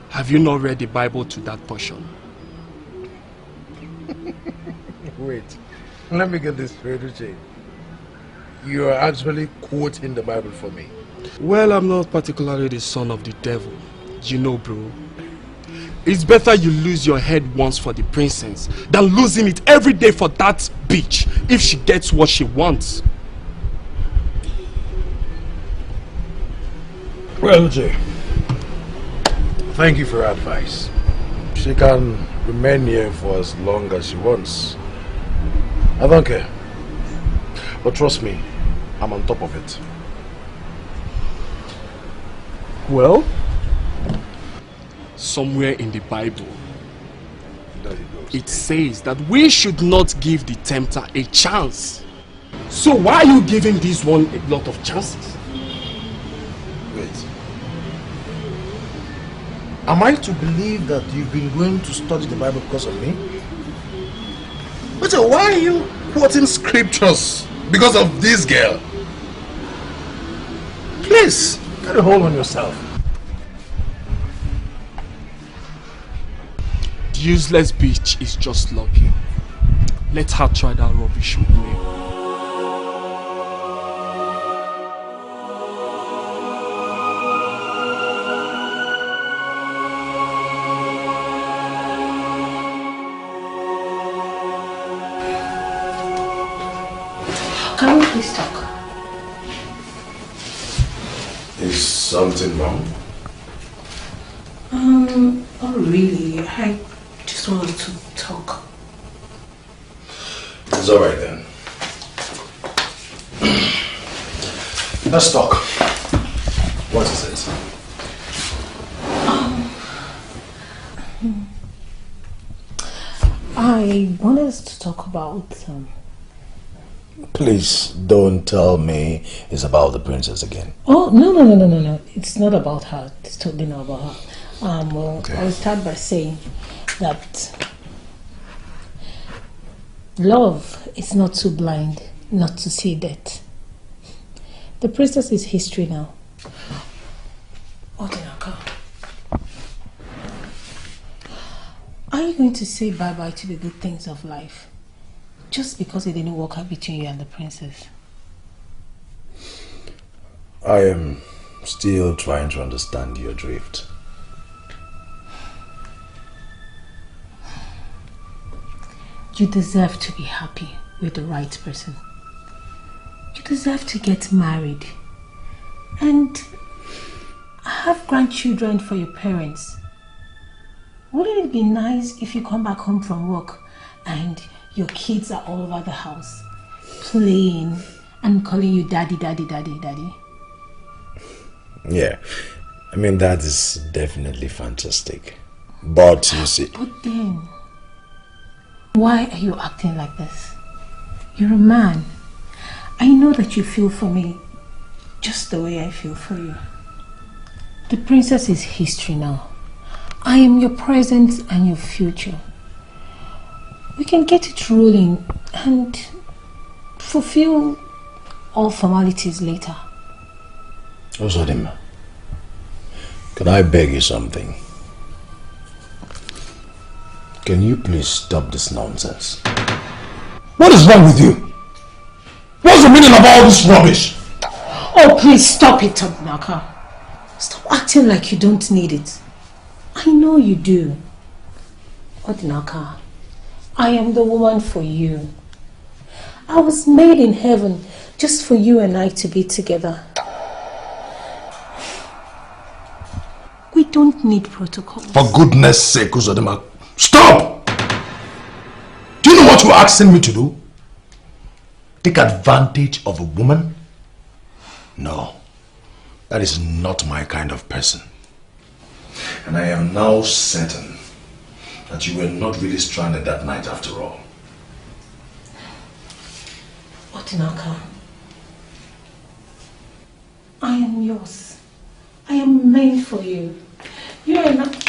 Have you not read the Bible to that portion? Wait, let me get this straight, Uche. You are actually quoting the Bible for me. Well, I'm not particularly the son of the devil. You know, bro. It's better you lose your head once for the princess than losing it every day for that bitch if she gets what she wants. Well, Uche, thank you for your advice. She can remain here for as long as she wants. I don't care. But trust me, I'm on top of it. Well, somewhere in the Bible, it says that we should not give the tempter a chance. So why are you giving this one a lot of chances? Wait. Am I to believe that you've been going to study the Bible because of me? But why are you quoting scriptures because of this girl? Please, get a hold on yourself. The useless bitch is just lucky. Let her try that rubbish with me. Can we please talk? Is something wrong? Not really. I just wanted to talk. It's alright then. Let's talk. What is it? I wanted us to talk about Please don't tell me it's about the princess again. Oh, no. It's not about her. It's totally not about her. Okay. I will start by saying that love is not too blind not to see death. The princess is history now. Odinaka, are you going to say bye-bye to the good things of life just because it didn't work out between you and the princess? I am still trying to understand your drift. You deserve to be happy with the right person. You deserve to get married and have grandchildren for your parents. Wouldn't it be nice if you come back home from work and your kids are all over the house playing and calling you daddy? Yeah, I mean that is definitely fantastic. But you see... But then, why are you acting like this? You're a man. I know that you feel for me just the way I feel for you. The princess is history now. I am your present and your future. We can get it rolling and fulfill all formalities later. Ozodima, can I beg you something? Can you please stop this nonsense? What is wrong with you? What's the meaning of all this rubbish? Oh, please stop it, Odinaka. Stop acting like you don't need it. I know you do. Odinaka, I am the woman for you. I was made in heaven just for you and I to be together. We don't need protocols. For goodness sake, Uzodima, stop! Do you know what you're asking me to do? Take advantage of a woman? No, that is not my kind of person. And I am now certain that you were not really stranded that night after all. Odinaka, I am yours. I am made for you. You are not...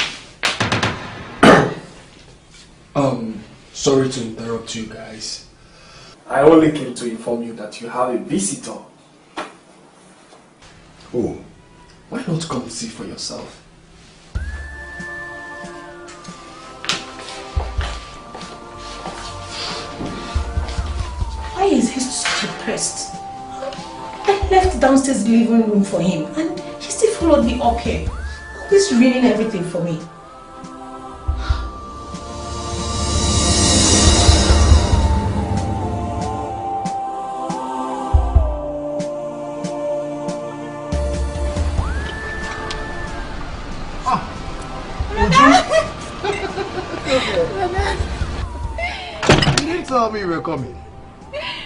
Sorry to interrupt you guys. I only came to inform you that you have a visitor. Who? Why not come see for yourself? Why is he so depressed? I left downstairs living room for him and he still followed me up here. Always ruining everything for me. You didn't tell me you were coming.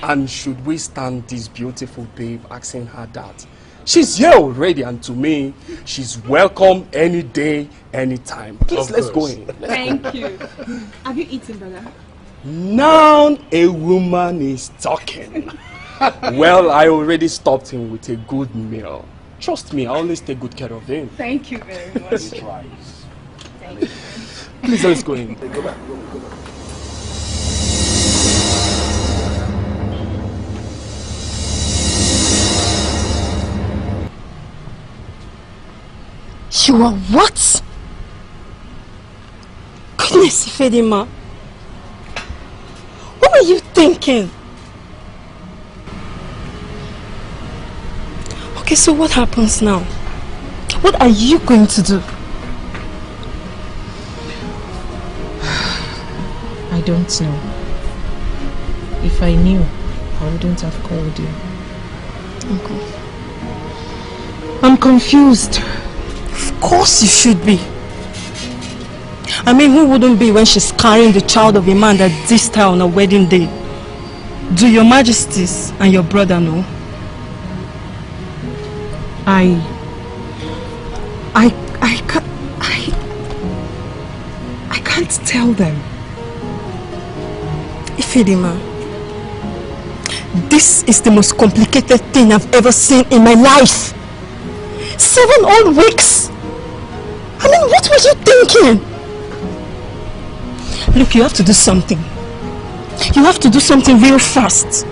And should we stand this beautiful babe asking her that? She's here already, and to me, she's welcome any day, anytime. Please, let's go in. Thank you. Have you eaten, brother? Now a woman is talking. Well, I already stopped him with a good meal. Trust me, I always take good care of him. Thank you very much. Thank you. Please, let's go in. Go back. You are what? Goodness, Ifedima. What were you thinking? Okay, so what happens now? What are you going to do? I don't know. If I knew, I wouldn't have called you. I'm confused. Of course you should be. I mean, who wouldn't be when she's carrying the child of a man that dissed her on her wedding day? Do your majesties and your brother know? I can't tell them. Ifedima, this is the most complicated thing I've ever seen in my life. 7 whole weeks. I mean, what were you thinking? Look, you have to do something. You have to do something real fast.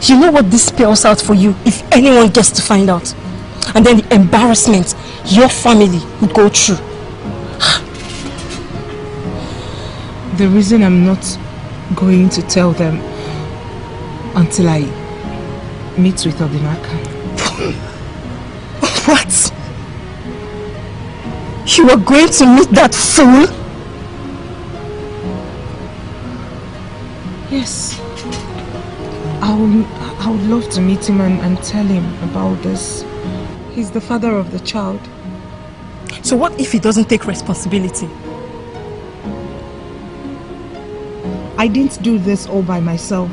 You know what this spells out for you if anyone gets to find out. And then the embarrassment your family would go through. The reason I'm not going to tell them until I meet with Odinaka. What? You are going to meet that fool? Yes. I would love to meet him and tell him about this. He's the father of the child. So what if he doesn't take responsibility? I didn't do this all by myself.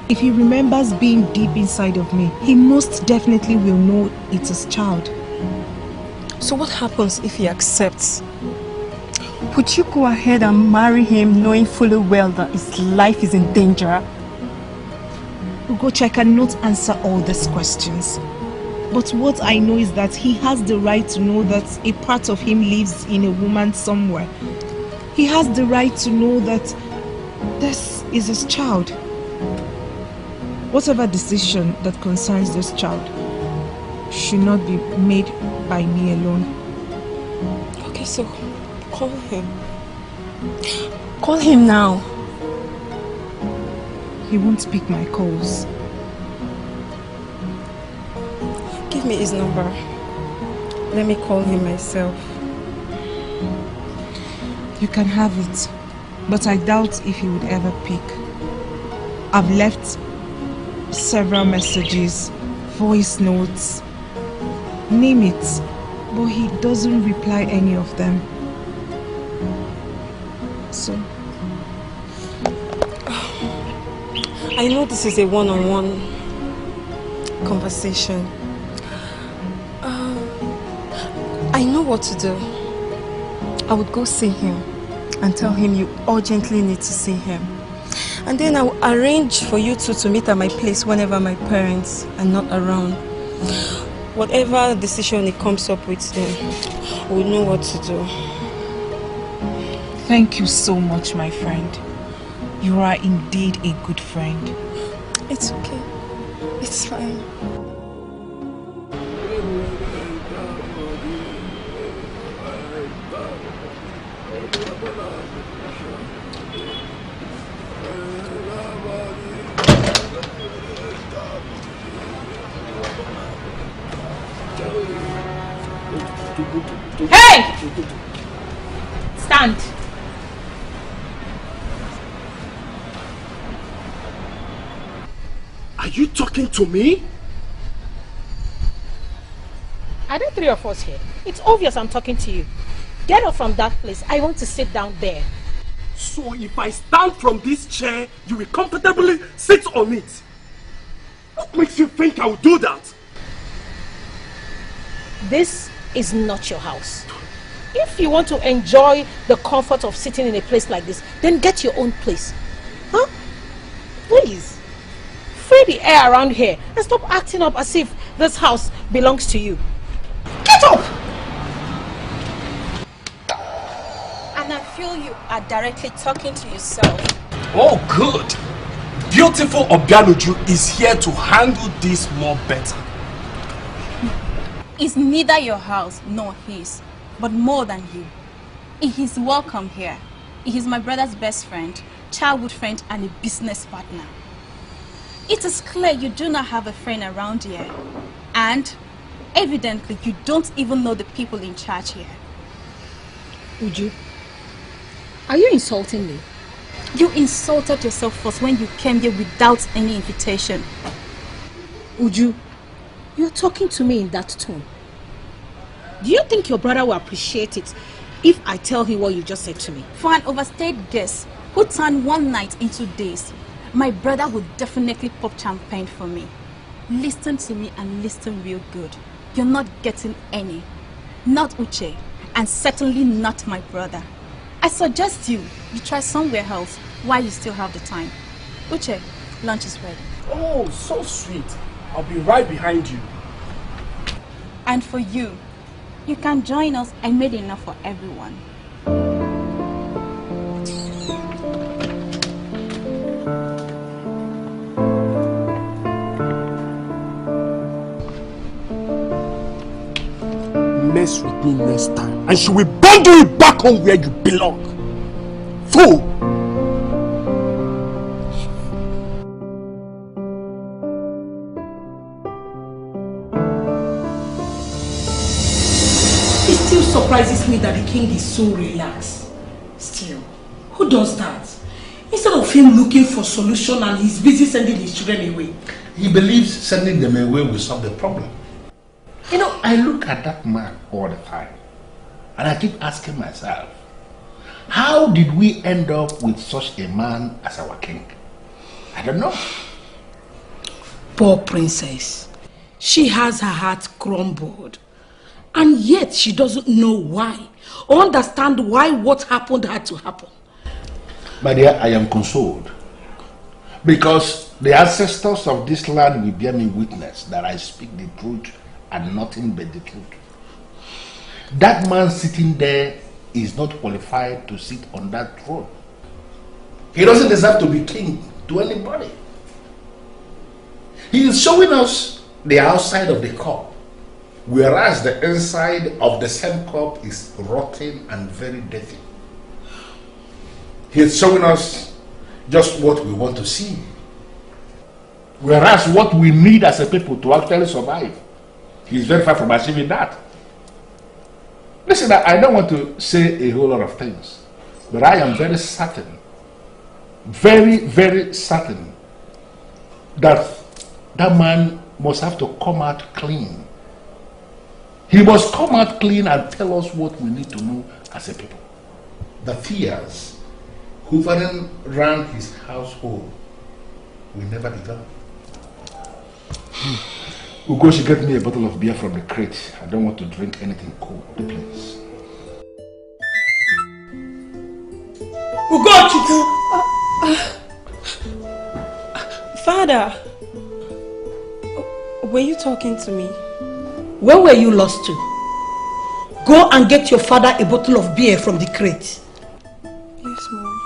If he remembers being deep inside of me, he most definitely will know it's his child. So what happens if he accepts? Would you go ahead and marry him knowing fully well that his life is in danger? Ugochi, I cannot answer all these questions. But what I know is that he has the right to know that a part of him lives in a woman somewhere. He has the right to know that this is his child. Whatever decision that concerns this child should not be made by me alone. Okay, so call him. Call him now. He won't pick my calls. Give me his number. Let me call him myself. You can have it, but I doubt if he would ever pick. I've left several messages, voice notes, name it, but he doesn't reply any of them. So I know this is a one-on-one conversation. I know what to do. I would go see him and tell him you urgently need to see him. And then I will arrange for you two to meet at my place whenever my parents are not around. Whatever decision he comes up with, then we'll know what to do. Thank you so much, my friend. You are indeed a good friend. It's okay. It's fine. Hey! Stand. Are you talking to me? Are there 3 of us here? It's obvious I'm talking to you. Get up from that place. I want to sit down there. So if I stand from this chair, you will comfortably sit on it. What makes you think I will do that? This is not your house. If you want to enjoy the comfort of sitting in a place like this, then get your own place. Huh? Please. Free the air around here and stop acting up as if this house belongs to you. Get up! And I feel you are directly talking to yourself. Oh, good. Beautiful Obianuju is here to handle this more better. It's neither your house nor his, but more than you. He is welcome here. He is my brother's best friend, childhood friend, and a business partner. It is clear you do not have a friend around here. And evidently you don't even know the people in charge here. Uju, are you insulting me? You insulted yourself first when you came here without any invitation. Uju, you're talking to me in that tone. Do you think your brother will appreciate it if I tell him what you just said to me? For an overstayed guest who turned one night into days, my brother would definitely pop champagne for me. Listen to me and listen real good. You're not getting any. Not Uche, and certainly not my brother. I suggest you try somewhere else while you still have the time. Uche, lunch is ready. Oh, so sweet. I'll be right behind you. And for you, you can join us. I made enough for everyone. Mess with me next time, and she will bundle you back home where you belong. Fool! It still surprises me that the king is so relaxed. Still, who does that? Instead of him looking for solution and he's busy sending his children away. He believes sending them away will solve the problem. You know, I look at that man all the time and I keep asking myself, how did we end up with such a man as our king? I don't know. Poor princess. She has her heart crumbled. And yet she doesn't know why or understand why what happened had to happen. My dear, I am consoled because the ancestors of this land will bear me witness that I speak the truth and nothing but the truth. That man sitting there is not qualified to sit on that throne. He doesn't deserve to be king to anybody. He is showing us the outside of the cup, whereas the inside of the same cup is rotten and very dirty. He is showing us just what we want to see, whereas what we need as a people to actually survive, he is very far from achieving that. Listen, I don't want to say a whole lot of things, but I am very certain, very, very certain that that man must have to come out clean. He must come out clean and tell us what we need to know as a people. The fears hovering around his household will never develop. Ugo should get me a bottle of beer from the crate. I don't want to drink anything cold, please. Ugo, Father, were you talking to me? Where were you lost to? Go and get your father a bottle of beer from the crate. Yes, Mom.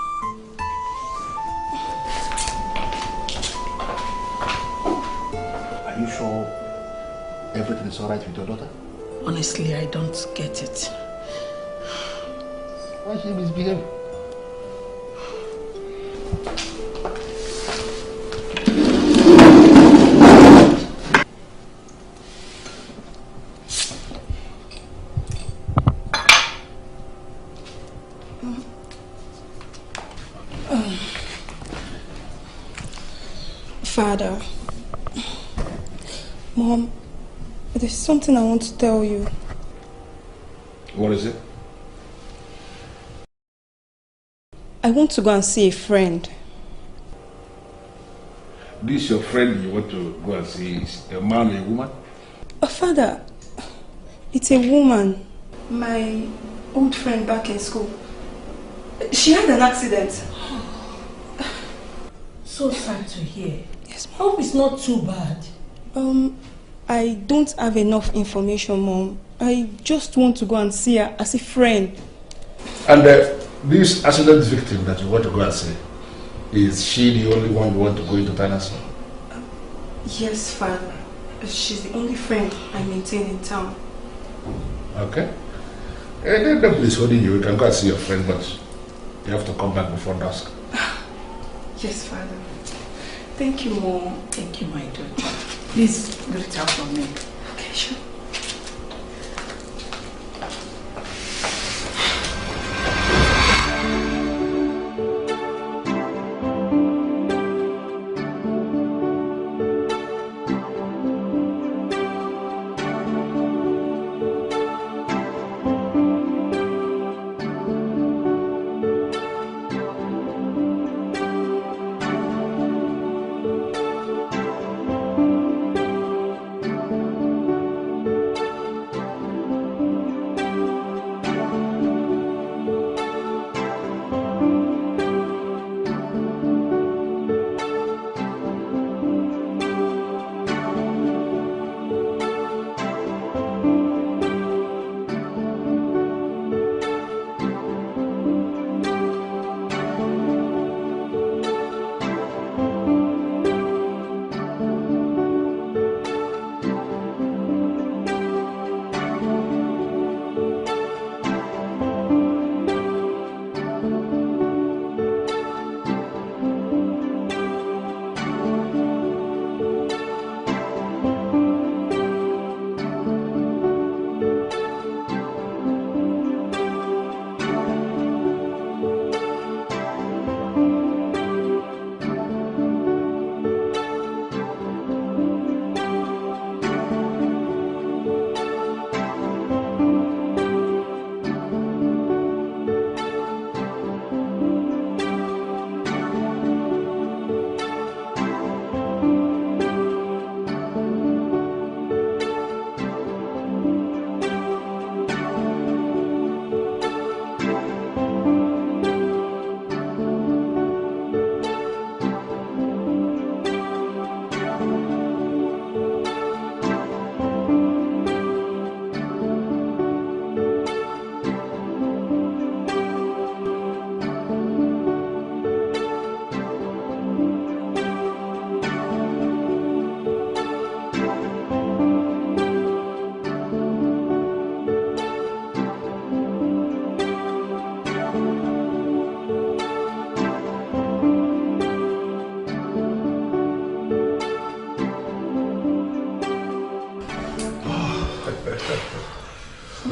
Are you sure everything is alright with your daughter? Honestly, I don't get it. Why is she misbehaving? Father, Mom, there's something I want to tell you. What is it? I want to go and see a friend. This your friend you want to go and see is a man or a woman? Father, it's a woman. My old friend back in school. She had an accident. So sad to hear. Yes, Mom. Hope it's not too bad. I don't have enough information, Mom. I just want to go and see her as a friend. And this accident victim that you want to go and see, is she the only one you want to go into town and see? Yes, Father. She's the only friend I maintain in town. Okay. Then nobody's holding you. You can go and see your friend, but you have to come back before dusk. Yes, Father. Thank you, Mom. Thank you, my daughter. Please greet her for me. Okay, sure.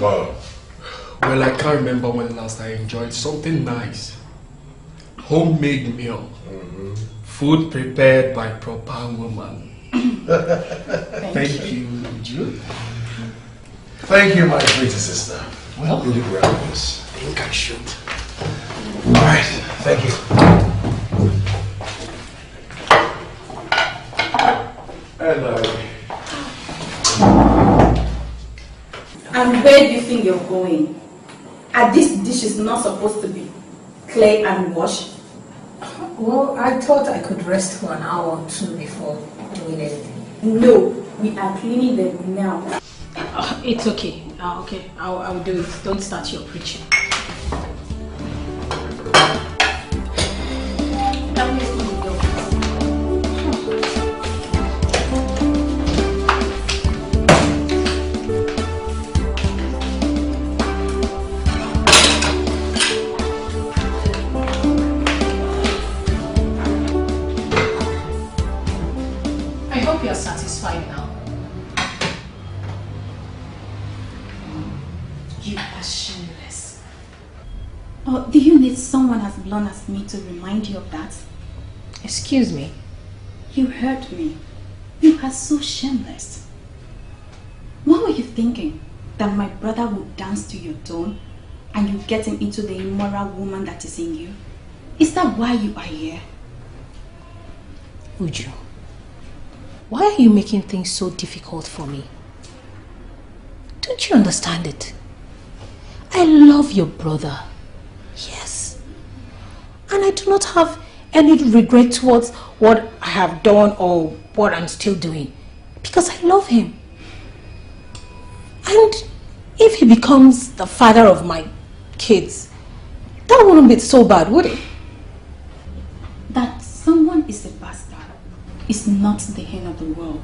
tomorrow? Well, I can't remember when last I enjoyed something nice. Homemade meal. Food prepared by proper woman. Thank you, Uju. Thank you, my pretty sister. Well, you look ravenous. I think I should. Alright, thank you. Hello. And where do you think you're going? Are these dishes not supposed to be clean and washed? Well, I thought I could rest for an hour or two before doing anything. No, we are cleaning them now. It's okay. Okay, I'll do it. Don't start your preaching. I hope you're satisfied now. You are shameless. Oh, do you need someone as blunt as me to remind you of that? Excuse me. You hurt me. You are so shameless. What were you thinking? That my brother would dance to your tone and you get him into the immoral woman that is in you? Is that why you are here? Uju, why are you making things so difficult for me? Don't you understand it? I love your brother. Yes. And I do not have any regret towards what I have done or what I'm still doing. Because I love him. And if he becomes the father of my kids, that wouldn't be so bad, would it? That someone is a bastard is not the end of the world.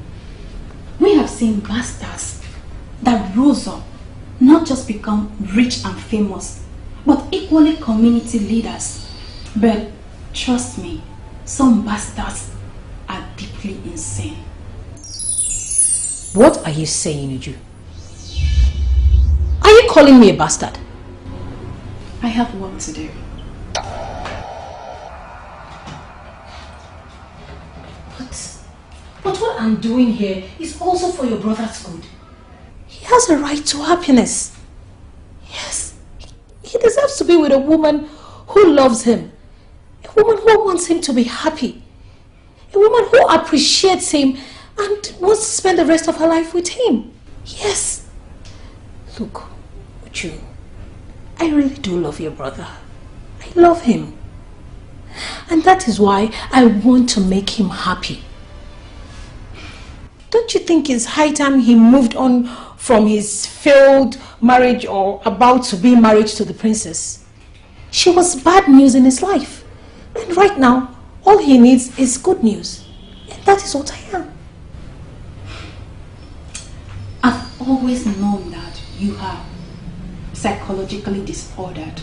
We have seen bastards that rose up, not just become rich and famous, but equally community leaders. But trust me, some bastards are deeply insane. What are you saying, Uju? Are you calling me a bastard? I have work to do. But what I'm doing here is also for your brother's good. He has a right to happiness. Yes, he deserves to be with a woman who loves him. A woman who wants him to be happy. A woman who appreciates him and wants to spend the rest of her life with him. Yes. Look, Uju, I really do love your brother. I love him. And that is why I want to make him happy. Don't you think it's high time he moved on from his failed marriage or about to be married to the princess? She was bad news in his life. And right now, all he needs is good news. And that is what I am. I've always known that you are psychologically disordered.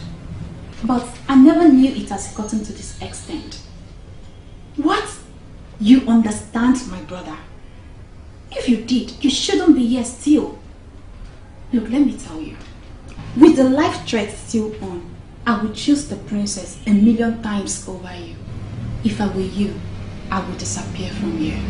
But I never knew it has gotten to this extent. What? You understand my brother? If you did, you shouldn't be here still. Look, let me tell you. With the life threat still on, I would choose the princess 1,000,000 times over you. If I were you, I would disappear from here.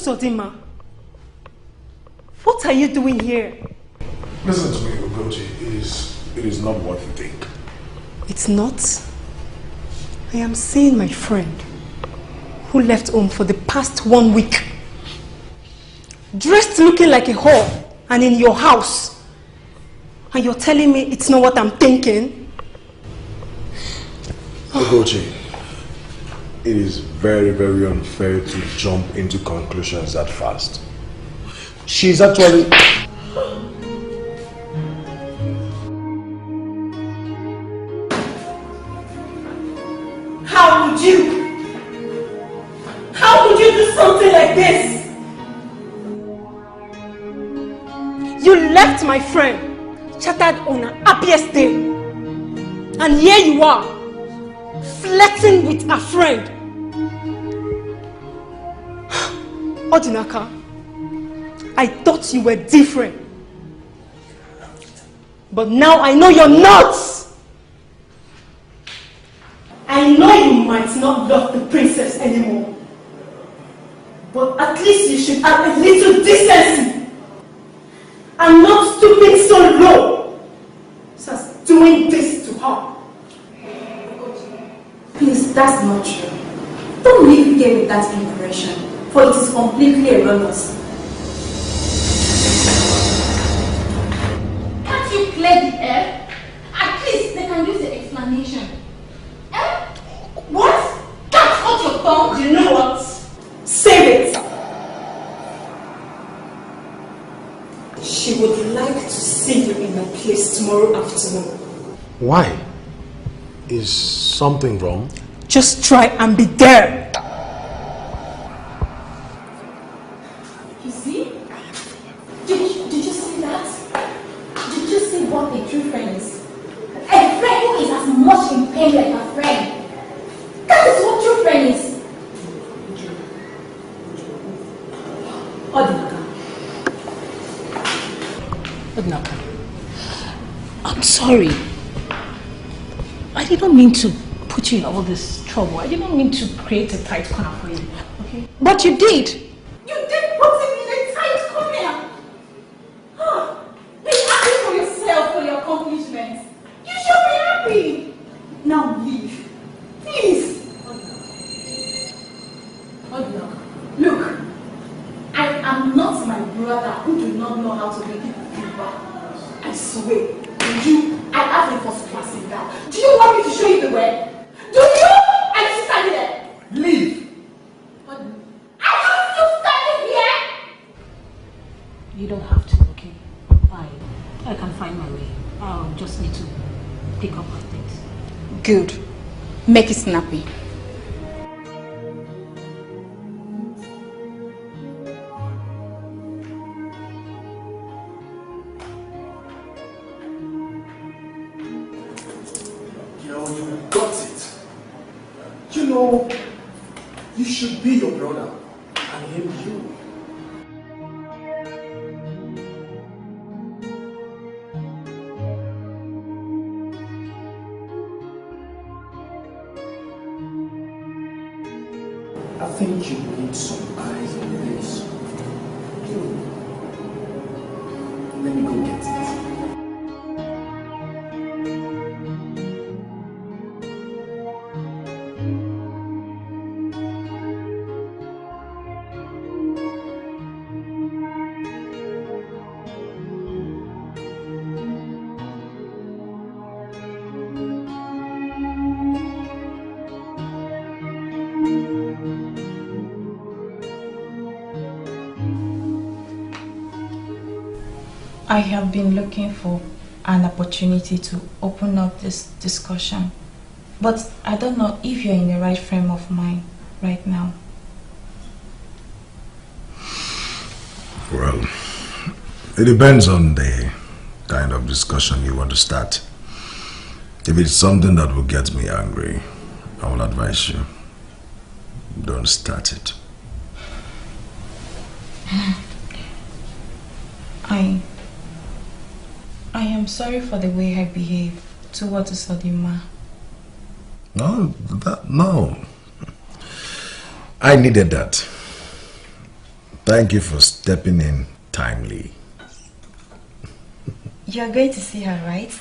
Sodima, what are you doing here? Listen to me, Ugezu. It is not what you think. It's not. I am seeing my friend who left home for the past 1 week. dressed looking like a whore, and in your house. And you're telling me it's not what I'm thinking? Ogochi, it is very, very unfair to jump into conclusions that fast. She's actually... How would you? How would you do something like this? You left my friend shattered on her happiest day. And here you are, flirting with a friend. Odinaka, I thought you were different. But now I know you're not. I know you might not love the princess anymore. But at least you should have a little decency. And not stooping so low as doing this to her. Please, that's not true. Don't leave here with that impression, for it is completely erroneous. Can't you clear the air? At least they can use the explanation. Eh? What? That's hold your tongue. You know what? Save it! She would like to see you in my place tomorrow afternoon. Why? Is something wrong? Just try and be there. You see? Did you see that? Did you see what a true friend is? A friend who is as much in pain like a friend. That is what true friend is. Odinaka, I'm sorry. I didn't mean to put you in all this trouble. I didn't mean to create a tight corner for you. Okay? But you did. You did put him in a tight corner. Be happy for yourself for your accomplishments. You should be happy. Now leave. Please. Odinaka, look. I am not my brother who do not know how to make people feel bad. I swear, I have a first class in that. Do you want me to show you the way? Do you? I just stand there. Leave. I have to stand here. You don't have to, okay? I can find my way. I'll just need to pick up my things. Good. Make it snappy. You got it. You know, you should be your brother and him you. I think you need some eyes on this. Let me go get it. I have been looking for an opportunity to open up this discussion, but I don't know if you're in the right frame of mind right now. Well, it depends on the kind of discussion you want to start. If it's something that will get me angry, I will advise you, don't start it. I am sorry for the way I behaved towards Sodima. No. I needed that. Thank you for stepping in timely. You're going to see her, right?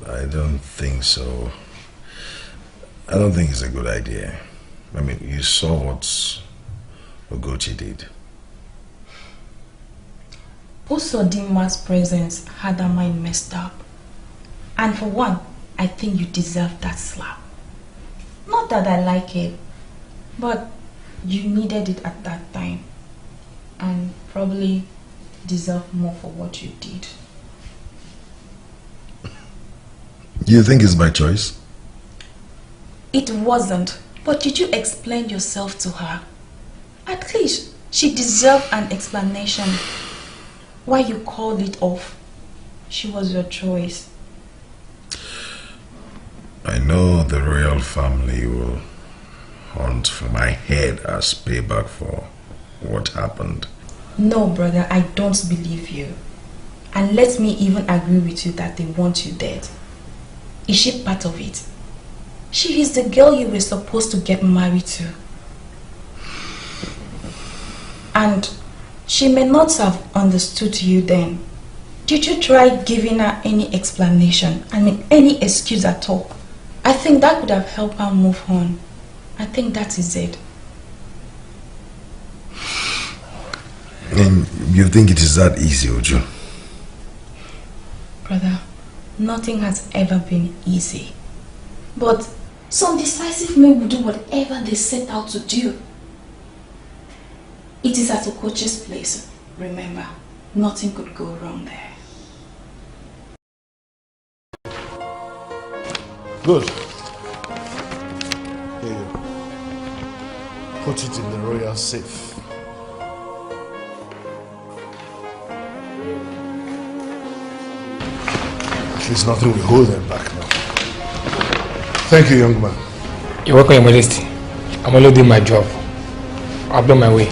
I don't think so. I don't think it's a good idea. I mean, you saw Ugochi did. Usodima's presence had her mind messed up. And for one, I think you deserve that slap. Not that I like it, but you needed it at that time. And probably deserve more for what you did. You think it's my choice? It wasn't. But did you explain yourself to her? At least she deserved an explanation. Why you called it off? She was your choice. I know the royal family will hunt for my head as payback for what happened. No, brother, I don't believe you. And let me even agree with you that they want you dead. Is she part of it? She is the girl you were supposed to get married to. And she may not have understood you then. Did you try giving her any explanation? I mean, any excuse at all? I think that would have helped her move on. I think that is it. And you think it is that easy, Uju? Brother, nothing has ever been easy. But some decisive men will do whatever they set out to do. It is at Okoche's place. Remember, nothing could go wrong there. Good. Here you go. Put it in the royal safe. At least nothing will hold them back now. Thank you, young man. You're welcome, Your Majesty. I'm only doing my job. I've done my way.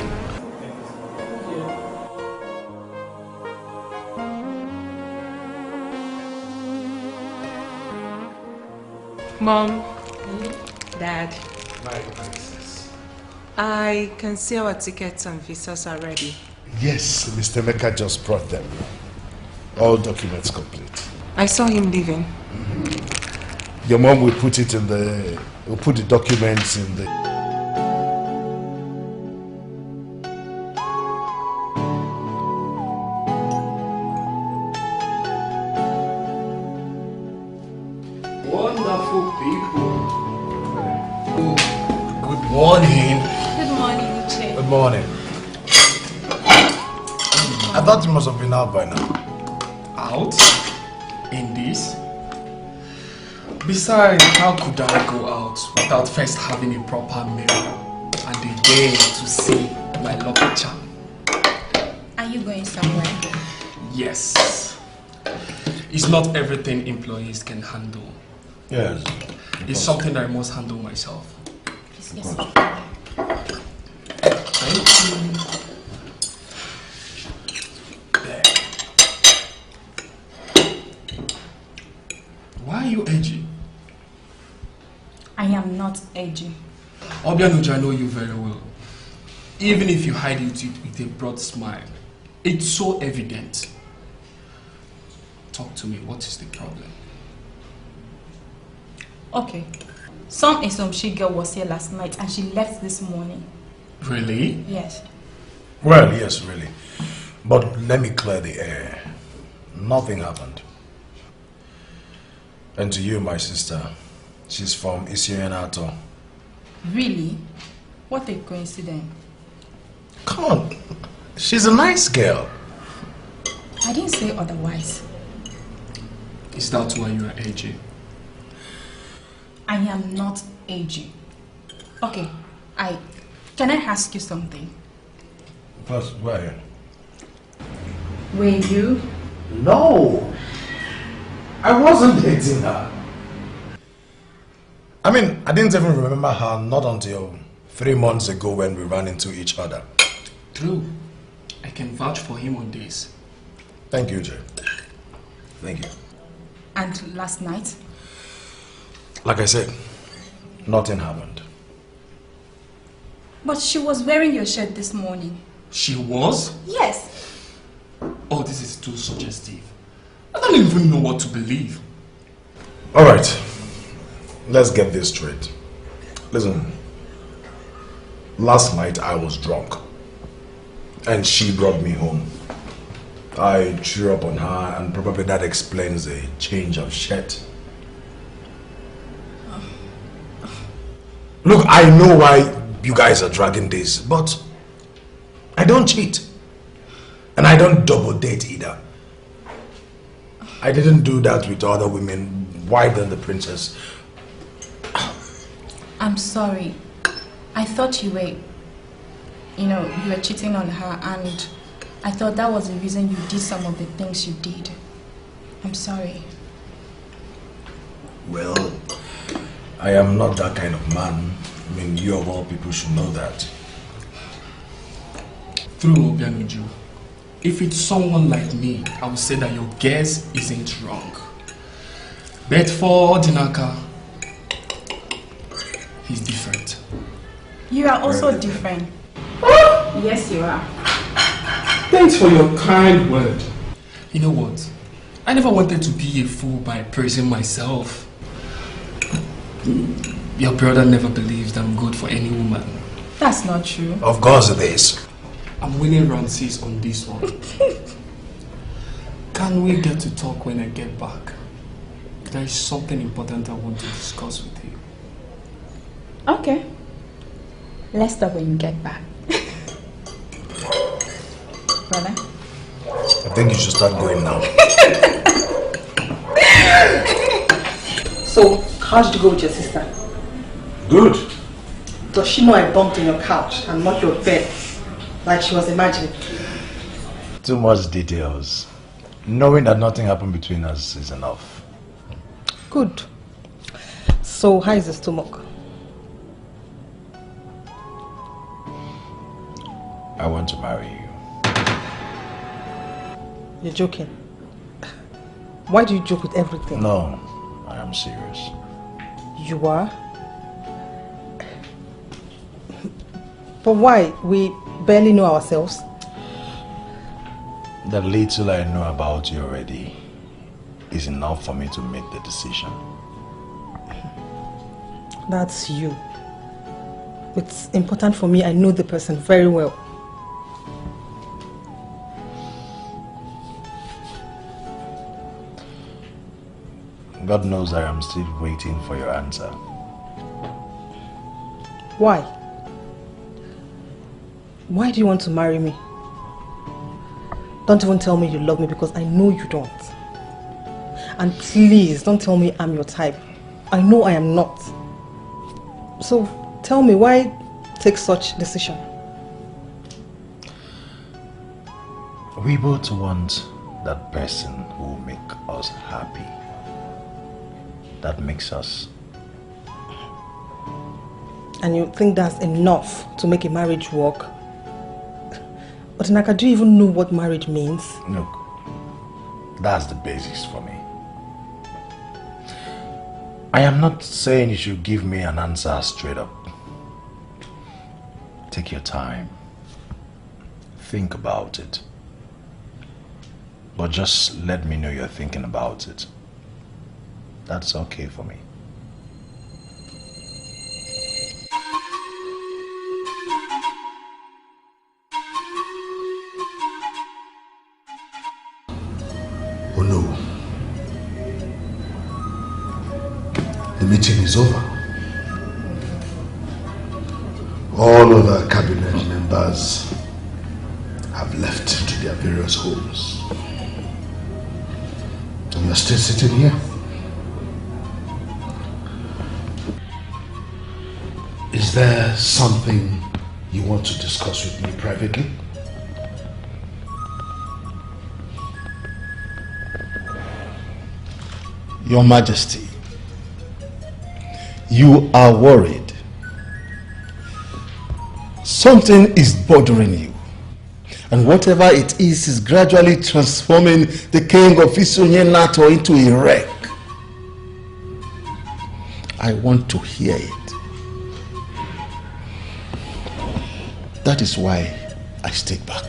Mom, Dad, I can see our tickets and visas are ready. Yes, Mr. Mecca just brought them. All documents complete. I saw him leaving. Your mom will put it in the... will put the documents in the... Wonderful people. Good morning. Good morning, Uche. Good morning. I thought you must have been out by now. Out? In this? Besides, how could I go out without first having a proper meal and a day to see my lucky charm? Are you going somewhere? Yes. It's not everything employees can handle. Yes. It's something that I must handle myself. Please, yes. Thank you. There. Why are you edgy? I am not edgy. Obianuja, I know you very well. Even if you hide it with a broad smile, it's so evident. Talk to me, what is the problem? Okay. Some Esomshi girl was here last night and she left this morning. Really? Yes. Well, yes, really. But let me clear the air. Nothing happened. And to you, my sister, she's from Isionato. Really? What a coincidence. Come on. She's a nice girl. I didn't say otherwise. Is that why you are edgy? I am not edgy. Okay, can I ask you something? First, why? Were you? No! I wasn't dating her. I mean, I didn't even remember her not until 3 months ago when we ran into each other. True. I can vouch for him on this. Thank you, Jay. Thank you. And last night? Like I said, nothing happened. But she was wearing your shirt this morning. She was? Yes. Oh, this is too suggestive. I don't even know what to believe. Alright, let's get this straight. Listen, last night I was drunk. And she brought me home. I threw up on her, and probably that explains the change of shirt. Look, I know why you guys are dragging this, but I don't cheat. And I don't double date either. I didn't do that with other women. Why then the princess? I'm sorry. I thought you were, you were cheating on her, and I thought that was the reason you did some of the things you did. I'm sorry. Well, I am not that kind of man. I mean, you of all people should know that. Through Ugezu, if it's someone like me, I would say that your guess isn't wrong. But for Odinaka, he's different. You are also different. Yes, you are. Thanks for your kind word. You know what? I never wanted to be a fool by praising myself. Your brother never believes that I'm good for any woman. That's not true. Of course it is. I'm winning Ramses on this one. Can we get to talk when I get back? There is something important I want to discuss with you. Okay. Let's talk when you get back. Brother? I think you should start going now. So, how did you go with your sister? Good. Does she know I bumped on your couch and not your bed, like she was imagining? Too much details. Knowing that nothing happened between us is enough. Good. So, how is the stomach? I want to marry you. You're joking. Why do you joke with everything? No, I am serious. You are? But why? We barely know ourselves. The little I know about you already is enough for me to make the decision. That's you. It's important for me. I know the person very well. God knows I am still waiting for your answer. Why? Why do you want to marry me? Don't even tell me you love me, because I know you don't. And please, don't tell me I'm your type. I know I am not. So, tell me, why take such decision? We both want that person who will make us happy. That makes us. And you think that's enough to make a marriage work? Odinaka, do you even know what marriage means? Look, that's the basics for me. I am not saying you should give me an answer straight up. Take your time. Think about it. But just let me know you're thinking about it. That's okay for me. Oh no. The meeting is over. All other cabinet members have left to their various homes. And you're still sitting here. Is there something you want to discuss with me privately? Your Majesty, you are worried. Something is bothering you. And whatever it is gradually transforming the king of Isonye into a wreck. I want to hear it. That is why I stayed back.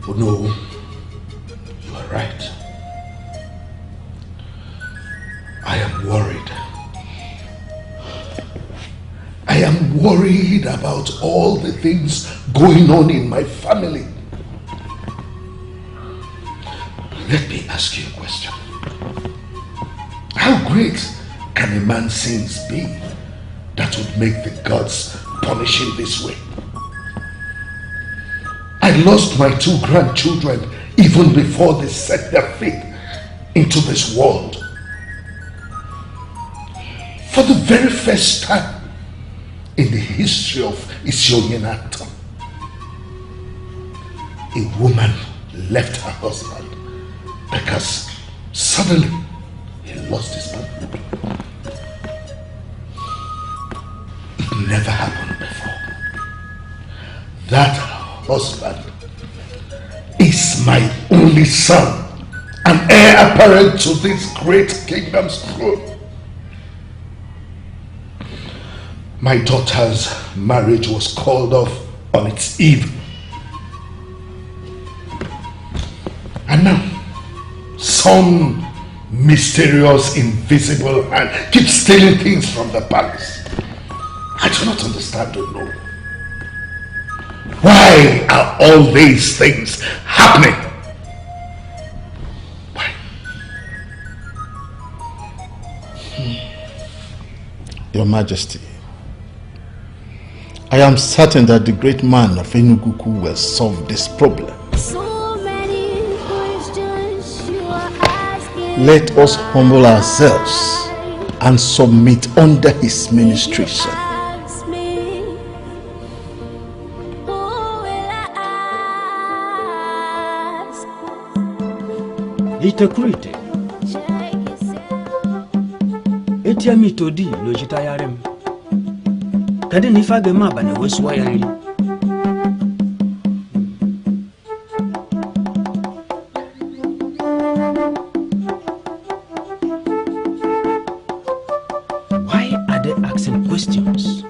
Oh no, you are right. I am worried. read about all the things going on in my family. Let me ask you a question. How great can a man's sins be that would make the gods punish him this way? I lost my 2 grandchildren even before they set their feet into this world. For the very first time in the history of Isonyenato, a woman left her husband because suddenly he lost his man. It never happened before. That husband is my only son, an heir apparent to this great kingdom's throne. My daughter's marriage was called off on its eve. And now, some mysterious, invisible hand keeps stealing things from the palace. I do not understand or know. Why are all these things happening? Why? Your Majesty, I am certain that the great man of Enugu will solve this problem. Let us humble ourselves and submit under his ministration. Itakurite. Etiami todi lojita yarem. Kade nifage maba ne weswa yari. Why are they asking questions?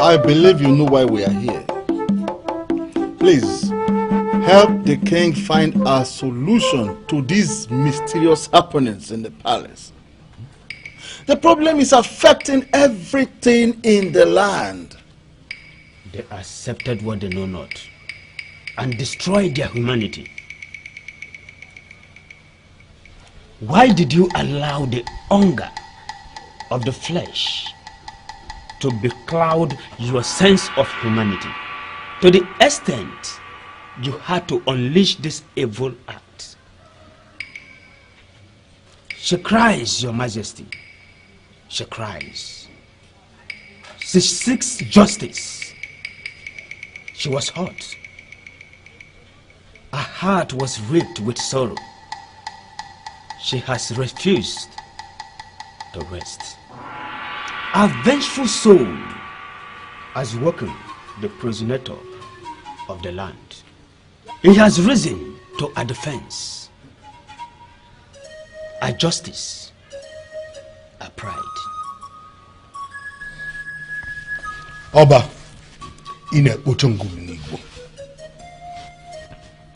I believe you know why we are here. Please, help the king find a solution to these mysterious happenings in the palace. The problem is affecting everything in the land. They accepted what they know not and destroyed their humanity. Why did you allow the hunger of the flesh to becloud your sense of humanity to the extent you had to unleash this evil act? She cries, Your Majesty. She cries. She seeks justice. She was hurt. Her heart was ripped with sorrow. She has refused to rest. Her vengeful soul has woken the progenitor of the land. He has risen to our defense, our justice, our pride. Oba,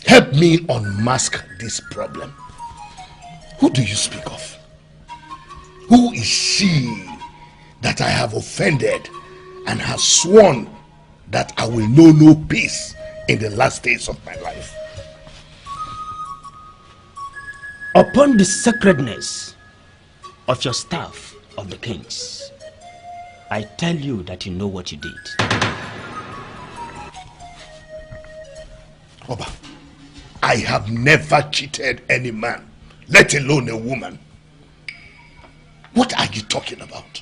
help me unmask this problem. Who do you speak of? Who is she that I have offended and have sworn that I will know no peace in the last days of my life? Upon the sacredness of your staff of the kings, I tell you that you know what you did. Oba, I have never cheated any man, let alone a woman. What are you talking about?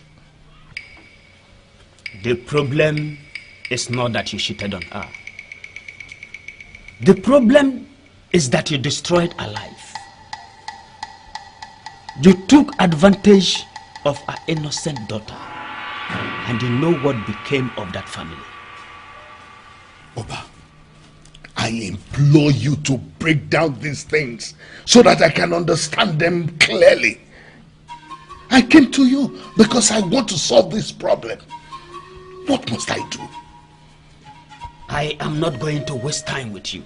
The problem is not that you cheated on her. The problem is that you destroyed her life. You took advantage of her innocent daughter, and you know what became of that family. Oba, I implore you to break down these things so that I can understand them clearly. I came to you because I want to solve this problem. What must I do? I am not going to waste time with you,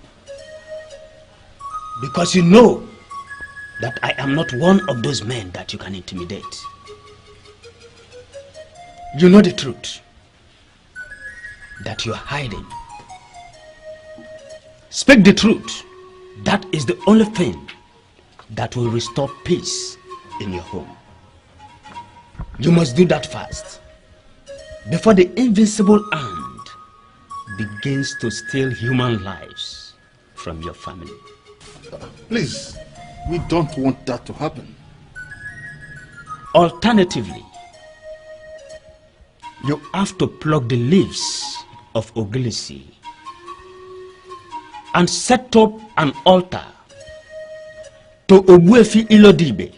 because you know that I am not one of those men that you can intimidate. You know the truth that you're hiding. Speak the truth. That is the only thing that will restore peace in your home. You must do that fast before the invincible hand begins to steal human lives from your family. Please, we don't want that to happen. Alternatively, you have to pluck the leaves of Ogilisi and set up an altar to Ogbuefi Ilodibe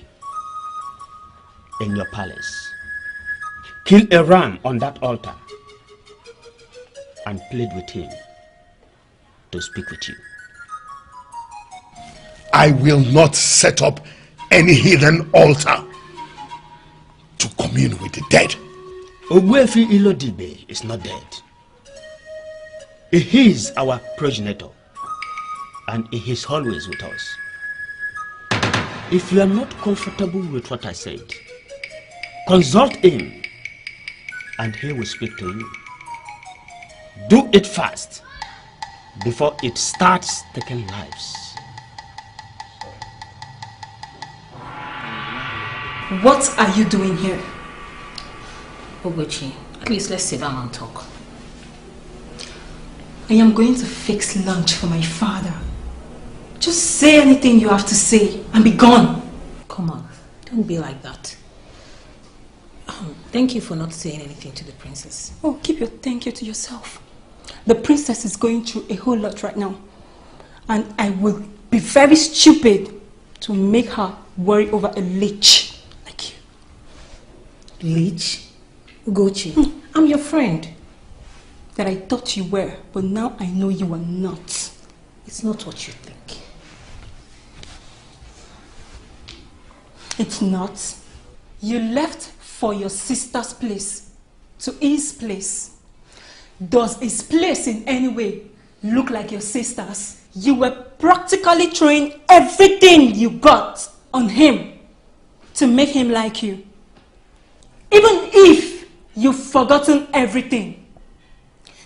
in your palace. Kill a ram on that altar and plead with him to speak with you. I will not set up any hidden altar to commune with the dead. Ogbuefi Ilodibe is not dead. He is our progenitor and he is always with us. If you are not comfortable with what I said, consult him and he will speak to you. Do it fast before it starts taking lives. What are you doing here? Ogochi, at least let's sit down and talk. I am going to fix lunch for my father. Just say anything you have to say and be gone. Come on, don't be like that. Thank you for not saying anything to the princess. Oh, keep your thank you to yourself. The princess is going through a whole lot right now. And I will be very stupid to make her worry over a leech like you. Leech? Ugochi, I'm your friend. That I thought you were, but now I know you are not. It's not what you think. It's not. You left for your sister's place to his place. Does his place in any way look like your sister's? You were practically throwing everything you got on him to make him like you. Even if you've forgotten everything.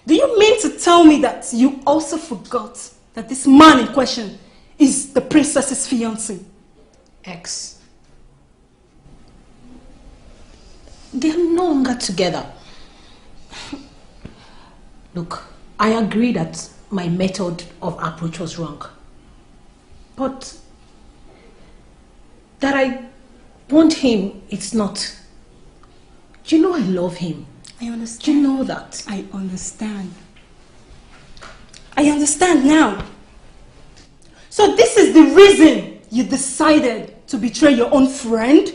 Do you mean to tell me that you also forgot that this man in question is the princess's fiancé? Ex. They are no longer together. Look, I agree that my method of approach was wrong. But that I want him, it's not. You know I love him. I understand. You know that. I understand. I understand now. So this is the reason you decided to betray your own friend?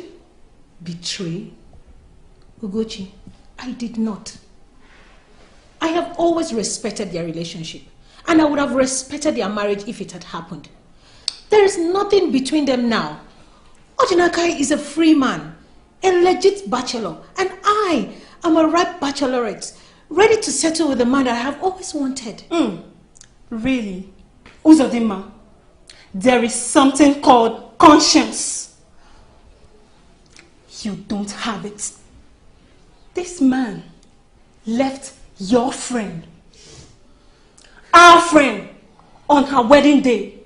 Betray? Ugochi, I did not. I have always respected their relationship, and I would have respected their marriage if it had happened. There is nothing between them now. Odinaka is a free man, a legit bachelor, and I am a ripe bachelorette, ready to settle with the man that I have always wanted. Really? Uzodima, there is something called conscience. You don't have it. This man left your friend, our friend, on her wedding day.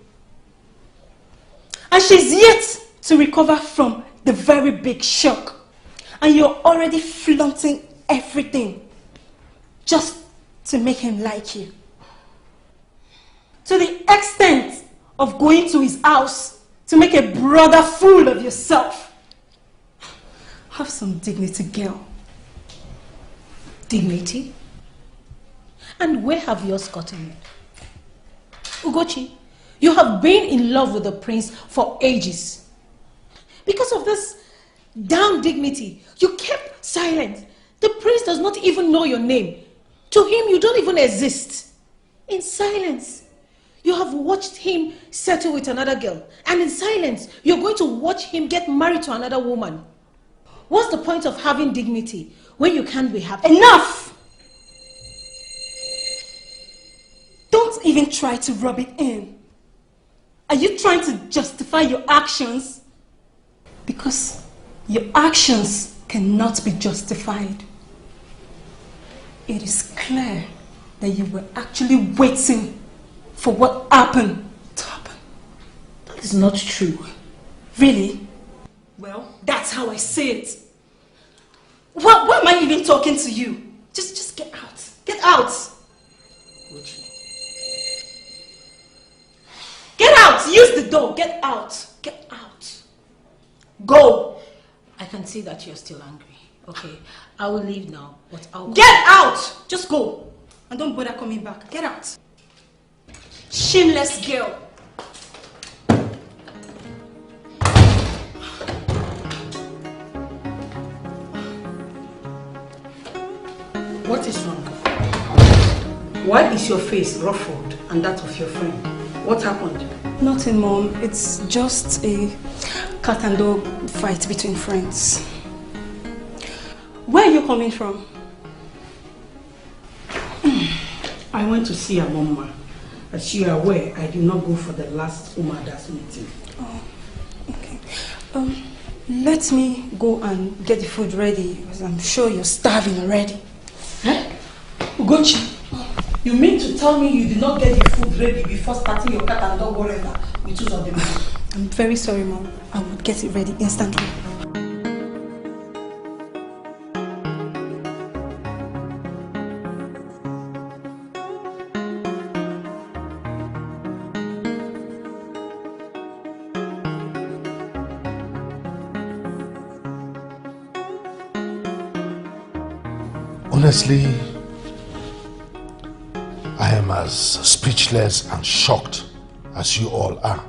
And she's yet to recover from the very big shock. And you're already flaunting everything just to make him like you. To the extent of going to his house to make a brother fool of yourself. Have some dignity, girl. Dignity? And where have yours gotten it? Ugochi, you have been in love with the prince for ages. Because of this damn dignity, you kept silent. The prince does not even know your name. To him, you don't even exist. In silence, you have watched him settle with another girl. And in silence, you're going to watch him get married to another woman. What's the point of having dignity when you can't be happy? Enough! Don't even try to rub it in. Are you trying to justify your actions? Because your actions cannot be justified. It is clear that you were actually waiting for what happened to happen. That is not true. Really? Well, that's how I see it. Why am I even talking to you? Just get out. Get out. Get out. Use the door. Get out. Get out. Go. I can see that you're still angry. Okay, I will leave now, but I'll... Get out! Just go. And don't bother coming back. Get out. Shameless girl. What is wrong? Why is your face ruffled and that of your friend? What happened? Nothing, Mom. It's just a cat and dog fight between friends. Where are you coming from? I went to see a mama. As you are aware, I did not go for the last Umadas meeting. Oh, okay. Let me go and get the food ready, because I'm sure you're starving already. Huh? Ugochi, you mean to tell me you did not get the food ready before starting your cat and dog whatever with two of them? I'm very sorry, Mom. I will get it ready instantly. Honestly, I am as speechless and shocked as you all are,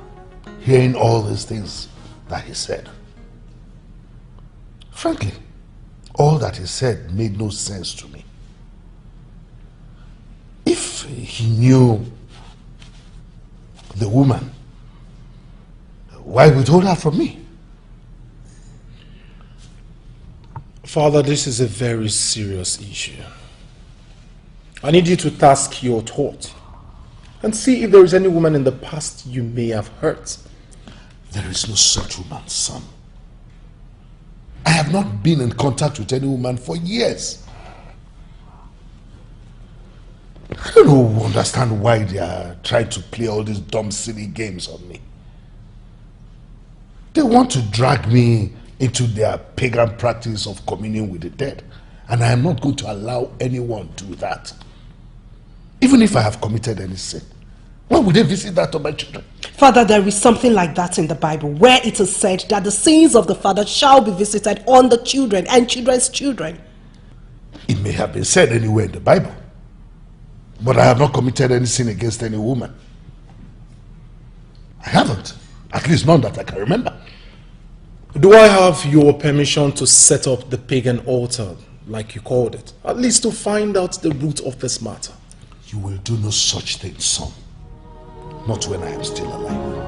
hearing all these things that he said. Frankly, all that he said made no sense to me. If he knew the woman, why withhold her from me? Father, this is a very serious issue. I need you to task your thought and see if there is any woman in the past you may have hurt. There is no such woman, son. I have not been in contact with any woman for years. I don't understand why they are trying to play all these dumb, silly games on me. They want to drag me into their pagan practice of communing with the dead. And I am not going to allow anyone to do that. Even if I have committed any sin. Why would they visit that on my children? Father, there is something like that in the Bible where it is said that the sins of the father shall be visited on the children and children's children. It may have been said anywhere in the Bible. But I have not committed any sin against any woman. I haven't. At least none that I can remember. Do I have your permission to set up the pagan altar, like you called it? At least to find out the root of this matter. You will do no such thing, son. Not when I am still alive.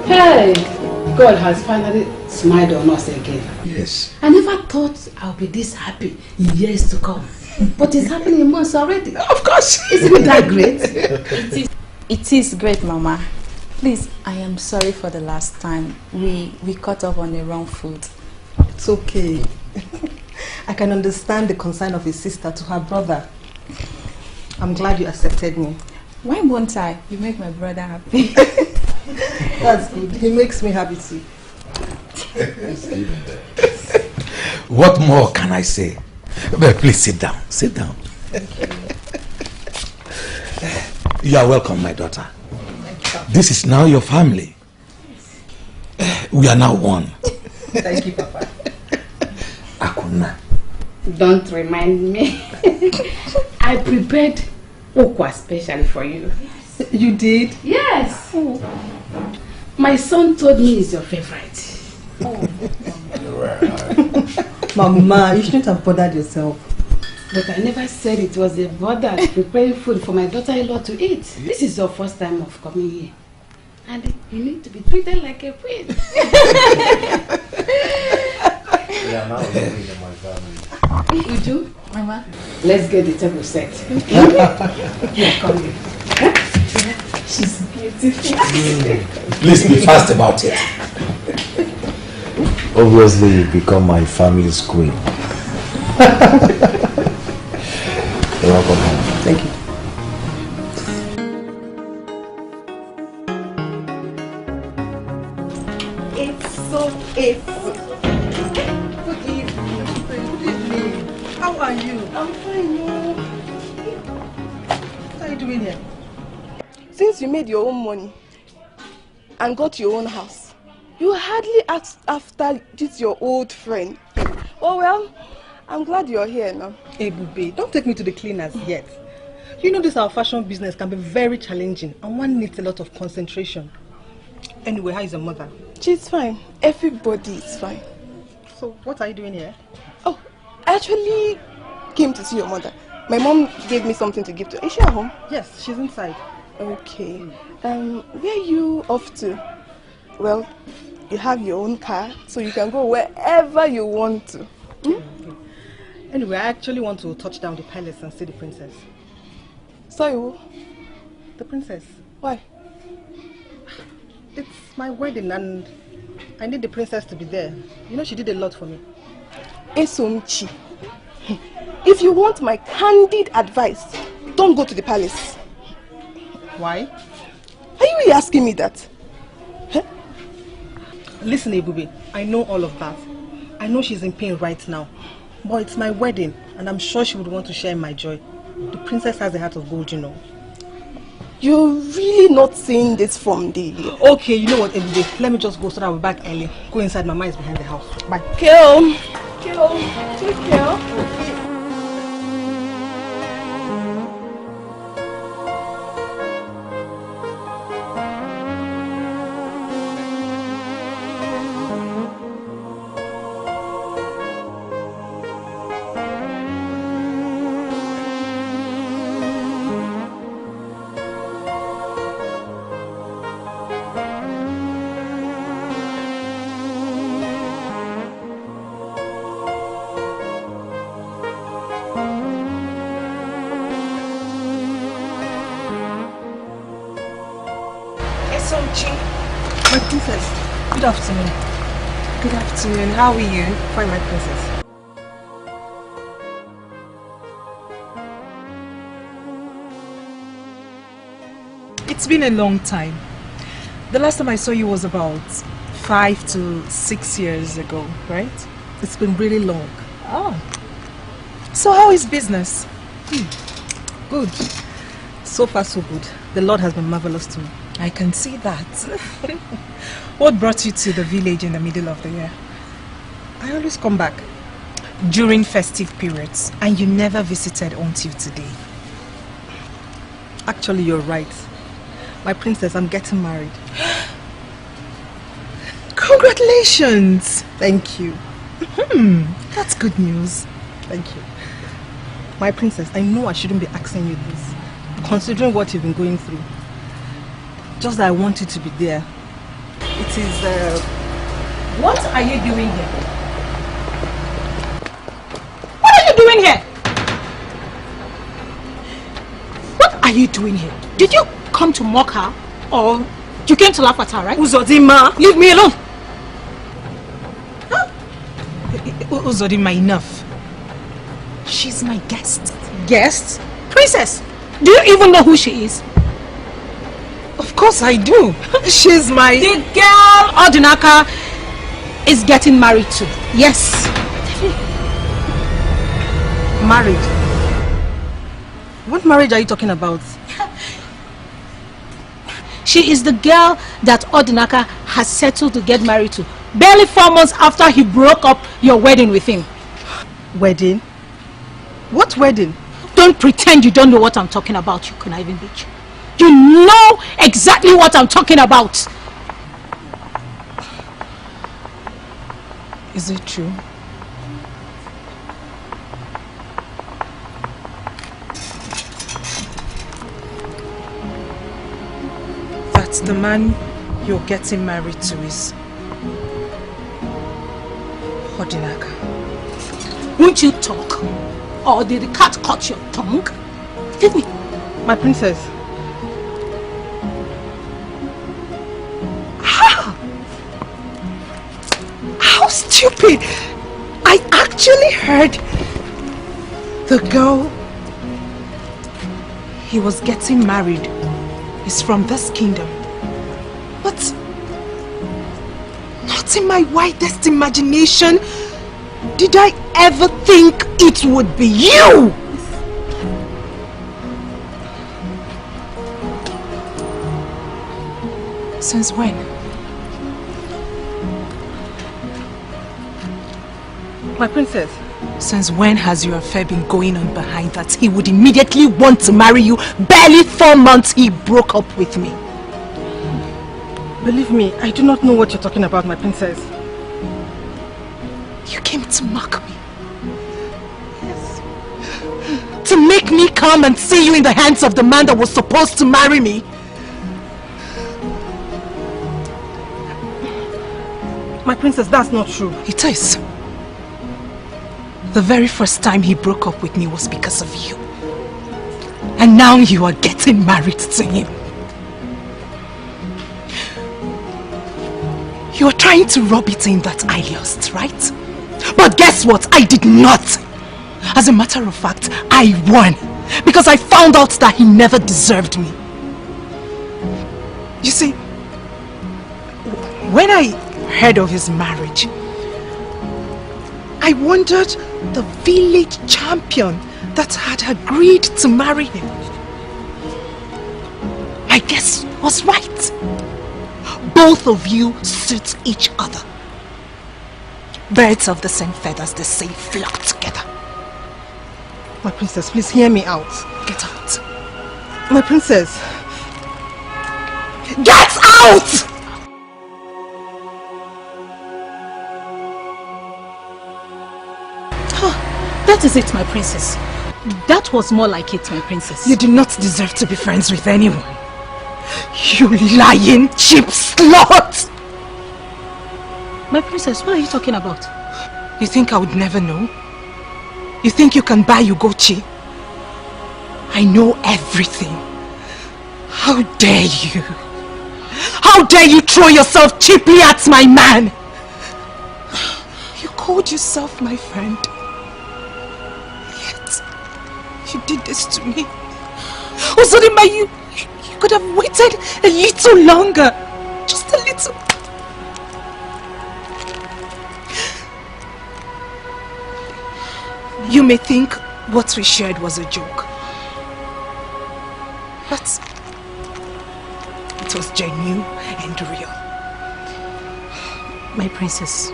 Hey! God has finally smiled on us again. Yes. I never thought I'll be this happy in years to come. But it's happening in months already. Of course. Isn't it that great? It is great, Mama. Please, I am sorry for the last time. We caught up on the wrong foot. It's okay. I can understand the concern of his sister to her brother. I'm glad you accepted me. Why won't I? You make my brother happy. That's good. He makes me happy too. What more can I say? Well, please sit down. Sit down. You are welcome, my daughter. This is now your family. We are now one. Thank you, Papa. Akuna. Don't remind me. I prepared okwa specially for you. Yes. You did? Yes. Oh. My son told me it's your favorite. Oh. Mama, you shouldn't have bothered yourself. But I never said it was a bother preparing food for my daughter-in-law to eat. This is your first time of coming here. And you need to be treated like a queen. Yeah, now living in my family. Uju, Mama, let's get the table set. Yeah, come here. Please be fast about it. Obviously, you've become my family's queen. You're welcome home. Thank you. It's so awful. Good evening. Good evening. How are you? I'm fine. What are you doing here? Since you made your own money and got your own house, you hardly asked after this your old friend. Oh well, I'm glad you're here now. Hey, Bube, don't take me to the cleaners yet. You know this our fashion business can be very challenging and one needs a lot of concentration. Anyway, how is your mother? She's fine. Everybody is fine. So what are you doing here? Oh, I actually came to see your mother. My mom gave me something to give to her. Is she at home? Yes, she's inside. Okay. Where are you off to? Well, you have your own car, so you can go wherever you want to. Okay. Anyway, I actually want to touch down the palace and see the princess. Sorry, who? The princess. Why? It's my wedding and I need the princess to be there. You know she did a lot for me. Esomchi, if you want my candid advice, don't go to the palace. Why? Are you really asking me that? Huh? Listen, Ebube, I know all of that. I know she's in pain right now. But it's my wedding and I'm sure she would want to share my joy. The princess has a heart of gold, you know. You're really not saying this from the... Okay, you know what, Ebube? Let me just go so that we're back early. Go inside, Mama is behind the house. Bye. Kill, take care. My princess, good afternoon. Good afternoon, how are you? Fine, my princess. It's been a long time. The last time I saw you was about 5 to 6 years ago, right? It's been really long. Oh. So how is business? Good. So far so good. The Lord has been marvelous to me. I can see that. What brought you to the village in the middle of the year? I always come back during festive periods and you never visited until today. Actually, you're right. My princess, I'm getting married. Congratulations! Thank you. That's good news. Thank you. My princess, I know I shouldn't be asking you this, considering what you've been going through. Just that I want you to be there. It is, What are you doing here? What are you doing here? What are you doing here? Did you come to mock her or you came to laugh at her, right? Uzodima! Leave me alone! Huh? Uzodima, enough. She's my guest. Guest? Princess! Do you even know who she is? Of course I do. She's my... The girl Odinaka is getting married to. Yes. Married? What marriage are you talking about? She is the girl that Odinaka has settled to get married to. Barely 4 months after he broke up your wedding with him. Wedding? What wedding? Don't pretend you don't know what I'm talking about, you conniving bitch. You know exactly what I'm talking about. Is it true? That the man you're getting married to is Odinaka. Won't you talk? Or did the cat cut your tongue? Give me. My princess, stupid. I actually heard the girl he was getting married is from this kingdom. But not in my widest imagination did I ever think it would be you. Since when? My princess. Since when has your affair been going on behind that he would immediately want to marry you? Barely 4 months he broke up with me. Believe me, I do not know what you're talking about, my princess. You came to mock me. Yes. To make me come and see you in the hands of the man that was supposed to marry me. My princess, that's not true. It is. The very first time he broke up with me was because of you. And now you are getting married to him. You are trying to rub it in that I lost, right? But guess what? I did not. As a matter of fact, I won. Because I found out that he never deserved me. You see, when I heard of his marriage, I wondered the village champion that had agreed to marry him. My guess was right. Both of you suit each other. Birds of the same feathers, they say, flock together. My princess, please hear me out. Get out. My princess. Get out! That is it, my princess. That was more like it, my princess. You do not deserve to be friends with anyone. You lying, cheap slut! My princess, what are you talking about? You think I would never know? You think you can buy Ugochi? I know everything. How dare you? How dare you throw yourself cheaply at my man? You called yourself my friend. Yet, you did this to me. Uzodimma, you could have waited a little longer. Just a little. You may think what we shared was a joke. But it was genuine and real. My princess,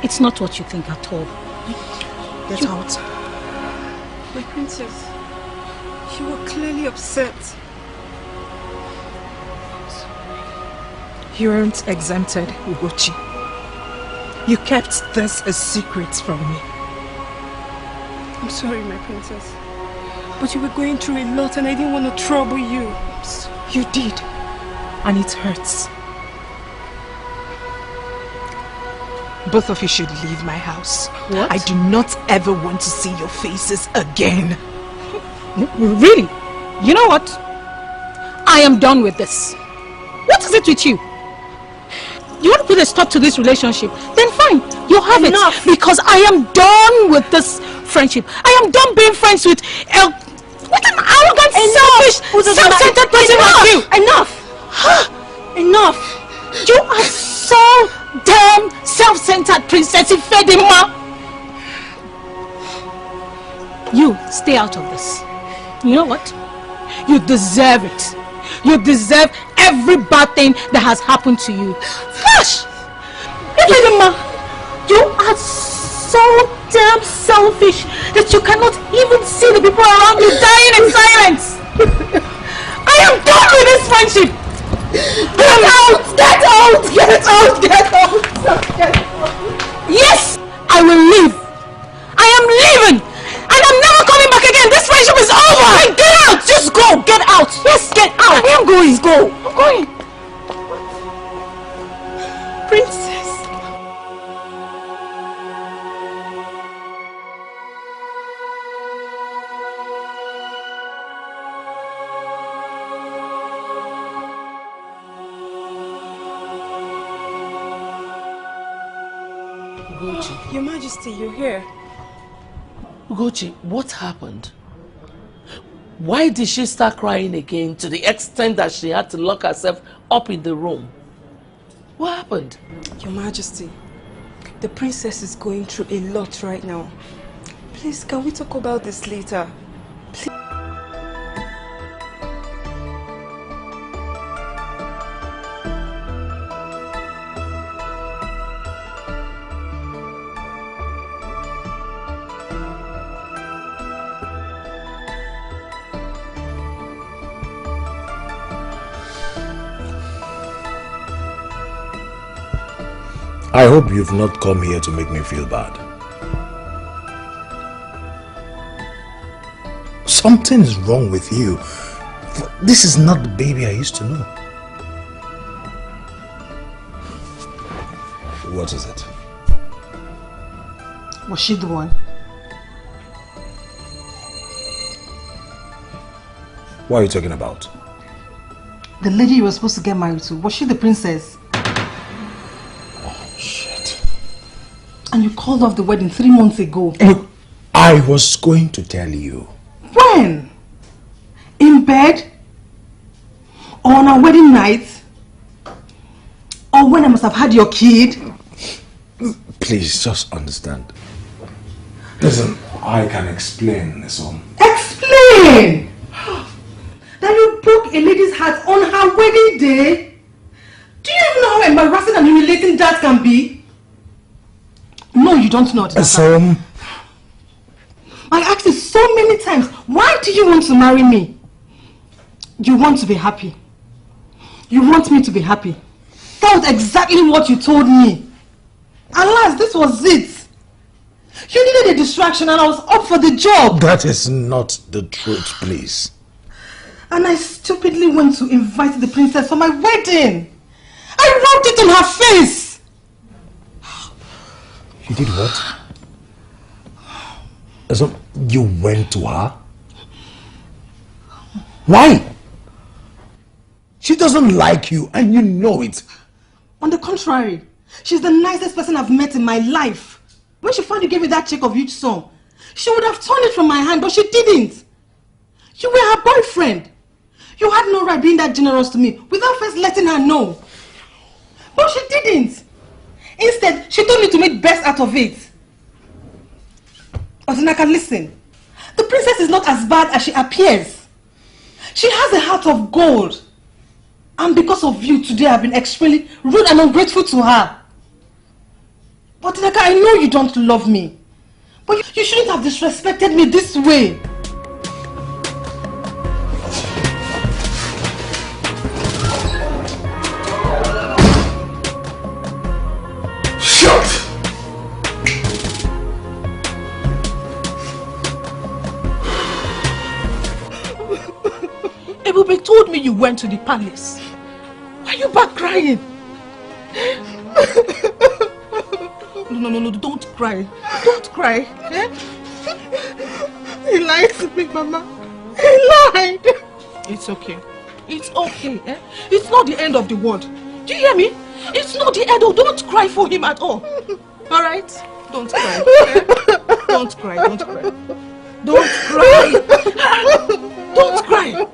it's not what you think at all. Get out. My princess, you were clearly upset. You weren't exempted, Ugochi. You kept this a secret from me. I'm sorry, my princess. But you were going through a lot and I didn't want to trouble you. You did. And it hurts. Both of you should leave my house. What? I do not ever want to see your faces again. Really? You know what? I am done with this. What is it with you? You want to put a stop to this relationship? Then fine, you have Enough. it. Because I am done with this friendship. I am done being friends with an arrogant, selfish, self-centered person like you. Enough! Enough! You are so damn self-centered, Princess Ifedima. You stay out of this. You know what? You deserve it. You deserve every bad thing that has happened to you. Gosh! Ifedima, you are so damn selfish that you cannot even see the people around you dying in silence. I am done with this friendship. Get out! Get out! Get out! Get out! Get out! Yes, I will leave. I am leaving, and I'm never coming back again. This friendship is over. Hey, get out! Just go. Get out. Yes, get out. I am going. Go. I'm going. Princess. Ugochi. Your Majesty, you're here. Ugochi, what happened? Why did she start crying again to the extent that she had to lock herself up in the room? What happened? Your Majesty, the princess is going through a lot right now. Please, can we talk about this later? Please. I hope you've not come here to make me feel bad. Something's wrong with you. This is not the baby I used to know. What is it? Was she the one? What are you talking about? The lady you were supposed to get married to, was she the princess? Oh, shit. And you called off the wedding 3 months ago. Look, I was going to tell you. When? In bed? Or on our wedding night? Or when I must have had your kid? Please, just understand. Listen, I can explain this one. Explain! That you broke a lady's heart on her wedding day? Do you even know how embarrassing and humiliating that can be? No, you don't know that. I asked you so many times, why do you want to marry me? You want to be happy. You want me to be happy. That was exactly what you told me. Alas, this was it. You needed a distraction and I was up for the job. That is not the truth, please. And I stupidly went to invite the princess for my wedding. I rubbed it in her face. You did what? So you went to her? Why? She doesn't like you and you know it. On the contrary, she's the nicest person I've met in my life. When she finally gave me that check of huge sum, she would have torn it from my hand, but she didn't. You were her boyfriend. You had no right being that generous to me without first letting her know. But she didn't. Instead, she told me to make best out of it. Odinaka, listen. The princess is not as bad as she appears. She has a heart of gold. And because of you today, I've been extremely rude and ungrateful to her. But Odinaka, I know you don't love me. But you shouldn't have disrespected me this way. Ebube told me you went to the palace. Why are you back crying? No, don't cry. Don't cry. Eh? He lied to me, Mama. He lied. It's okay. It's okay. Eh? It's not the end of the world. Do you hear me? It's not the end. Don't cry for him at all. Alright? Don't cry. Eh? Don't cry. Don't cry. Don't cry. Don't cry.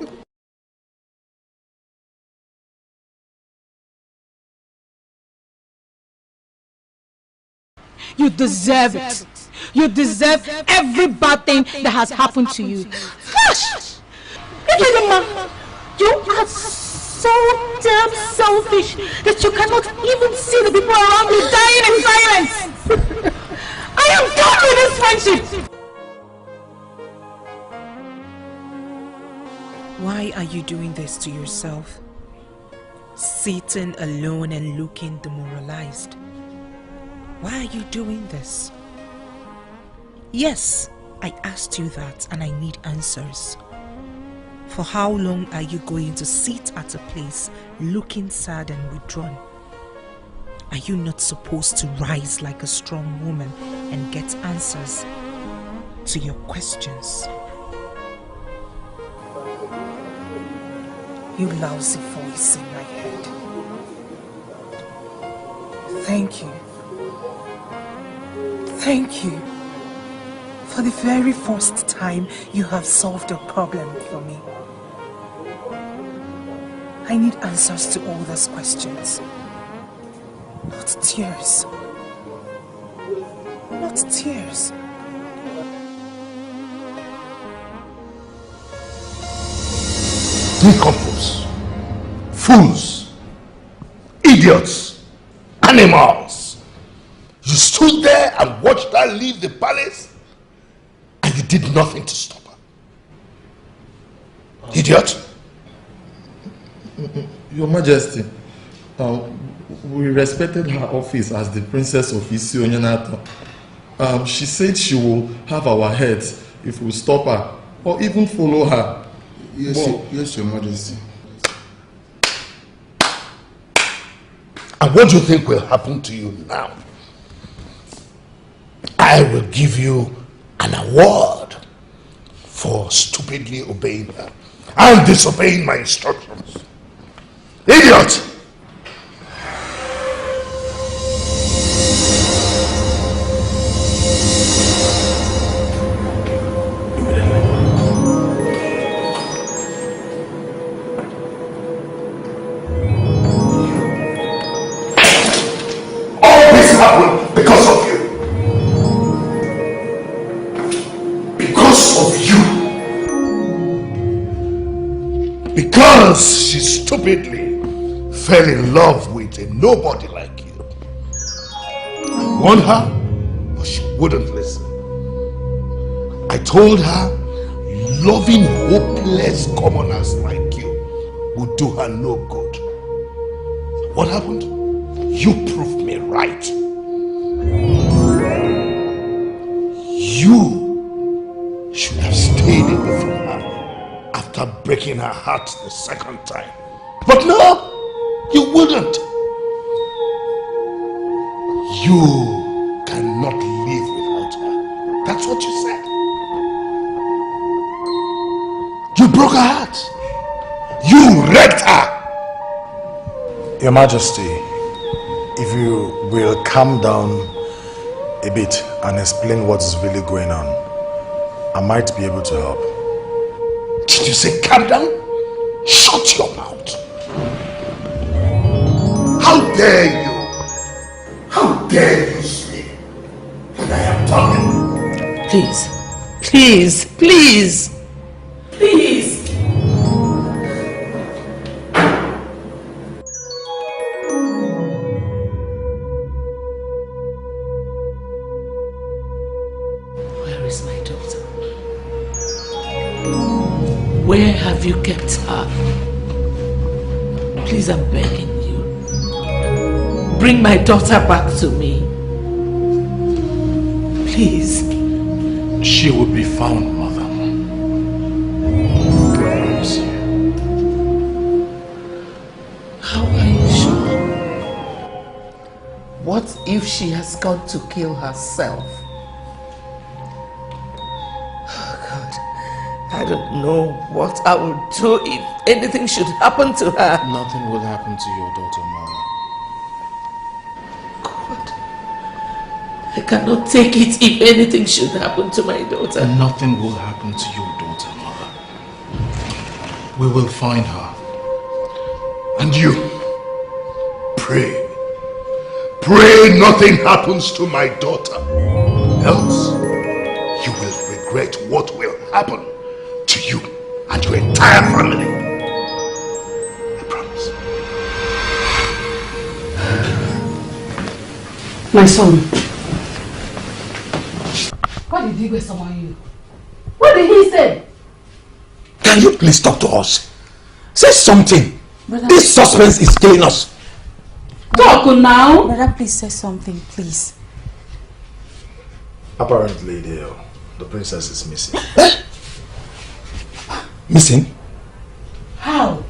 You deserve it. You deserve every bad thing that has happened to you. Gosh! You are so damn selfish that you cannot even see the people around you dying in silence. I am done with this friendship. Why are you doing this to yourself? Sitting alone and looking demoralized. Why are you doing this? Yes, I asked you that and I need answers. For how long are you going to sit at a place looking sad and withdrawn? Are you not supposed to rise like a strong woman and get answers to your questions? You lousy voice in my head. Thank you. Thank you. For the very first time, you have solved a problem for me. I need answers to all those questions. Not tears. Not tears. Decomposed, fools, idiots, animals. You stood there and watched her leave the palace and you did nothing to stop her. Idiot. Your Majesty, we respected her office as the Princess of Isi-Onyenata. She said she will have our heads if we stop her or even follow her. Yes, Your Majesty. And what do you think will happen to you now? I will give you an award for stupidly obeying her and disobeying my instructions. Idiot! All this happened because of you. Because of you. Because she stupidly fell in love with a nobody like you. I warned her, but she wouldn't listen. I told her loving hopeless commoners like you would do her no good. What happened? You proved me right. You should have stayed away from her after breaking her heart the second time. But no! You wouldn't. You cannot live without her. That's what you said. You broke her heart. You wrecked her. Your Majesty, if you will calm down a bit and explain what's really going on, I might be able to help. Did you say calm down? Shut your mouth. How dare you? How dare you speak when I am talking? Please, please, please, please. Where is my daughter? Where have you kept her? Please, I'm begging. Bring my daughter back to me. Please. She will be found, Mother. I promise you. How are you sure? What if she has gone to kill herself? Oh God, I don't know what I will do if anything should happen to her. Nothing will happen to your daughter, Mother. I cannot take it if anything should happen to my daughter. Nothing will happen to your daughter, Mother. We will find her. And you, pray. Pray nothing happens to my daughter. Else, you will regret what will happen to you and your entire family. I promise. My son. What did Igwe summon you? What did he say? Can you please talk to us? Say something. Brother, This suspense is killing us. Talk now. Brother, please say something, please. Apparently, the princess is missing. Missing? How?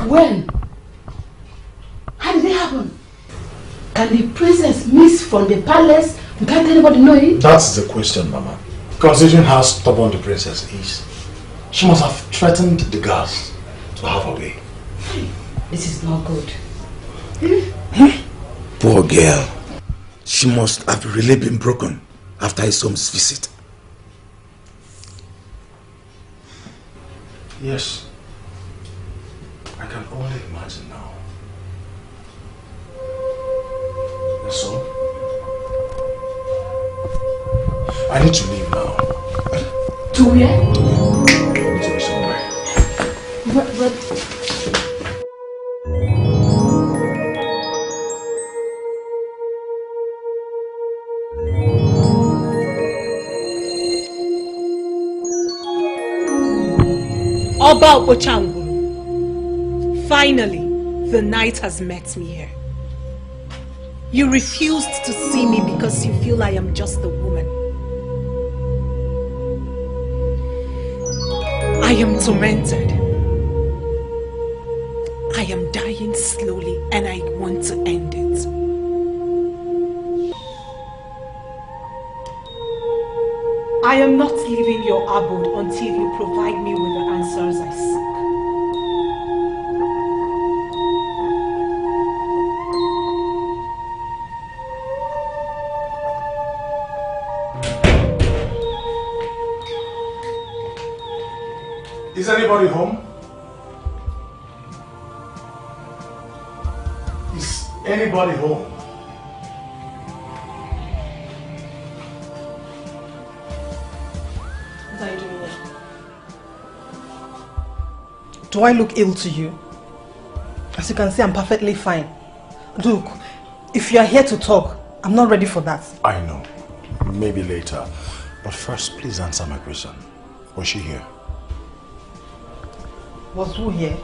When? How did it happen? Can the princess miss from the palace without anybody knowing? That's the question, Mama. Considering how stubborn the princess is, she must have threatened the guards to have her way. This is not good. Poor girl. She must have really been broken after Isome's visit. Yes. I can only imagine now. So, I need to leave now. To where? I need to be somewhere. But... Oba Ochanguru, finally, the night has met me here. You refused to see me because you feel I am just a woman. I am tormented. I am dying slowly and I want to end it. I am not leaving your abode until you provide me with the answers I seek. Is anybody home? Is anybody home? What are you doing here? Do I look ill to you? As you can see, I'm perfectly fine. Look, if you are here to talk, I'm not ready for that. I know. Maybe later. But first, please answer my question. Was she here? Was who here?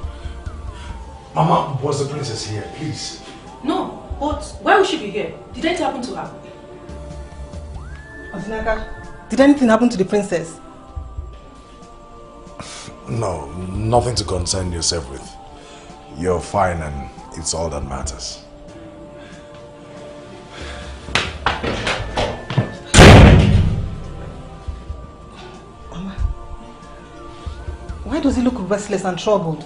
Mama, was the princess here? Please. No, but why would she be here? Did anything happen to her? Odinaka, did anything happen to the princess? No, nothing to concern yourself with. You're fine and it's all that matters. Why does he look restless and troubled?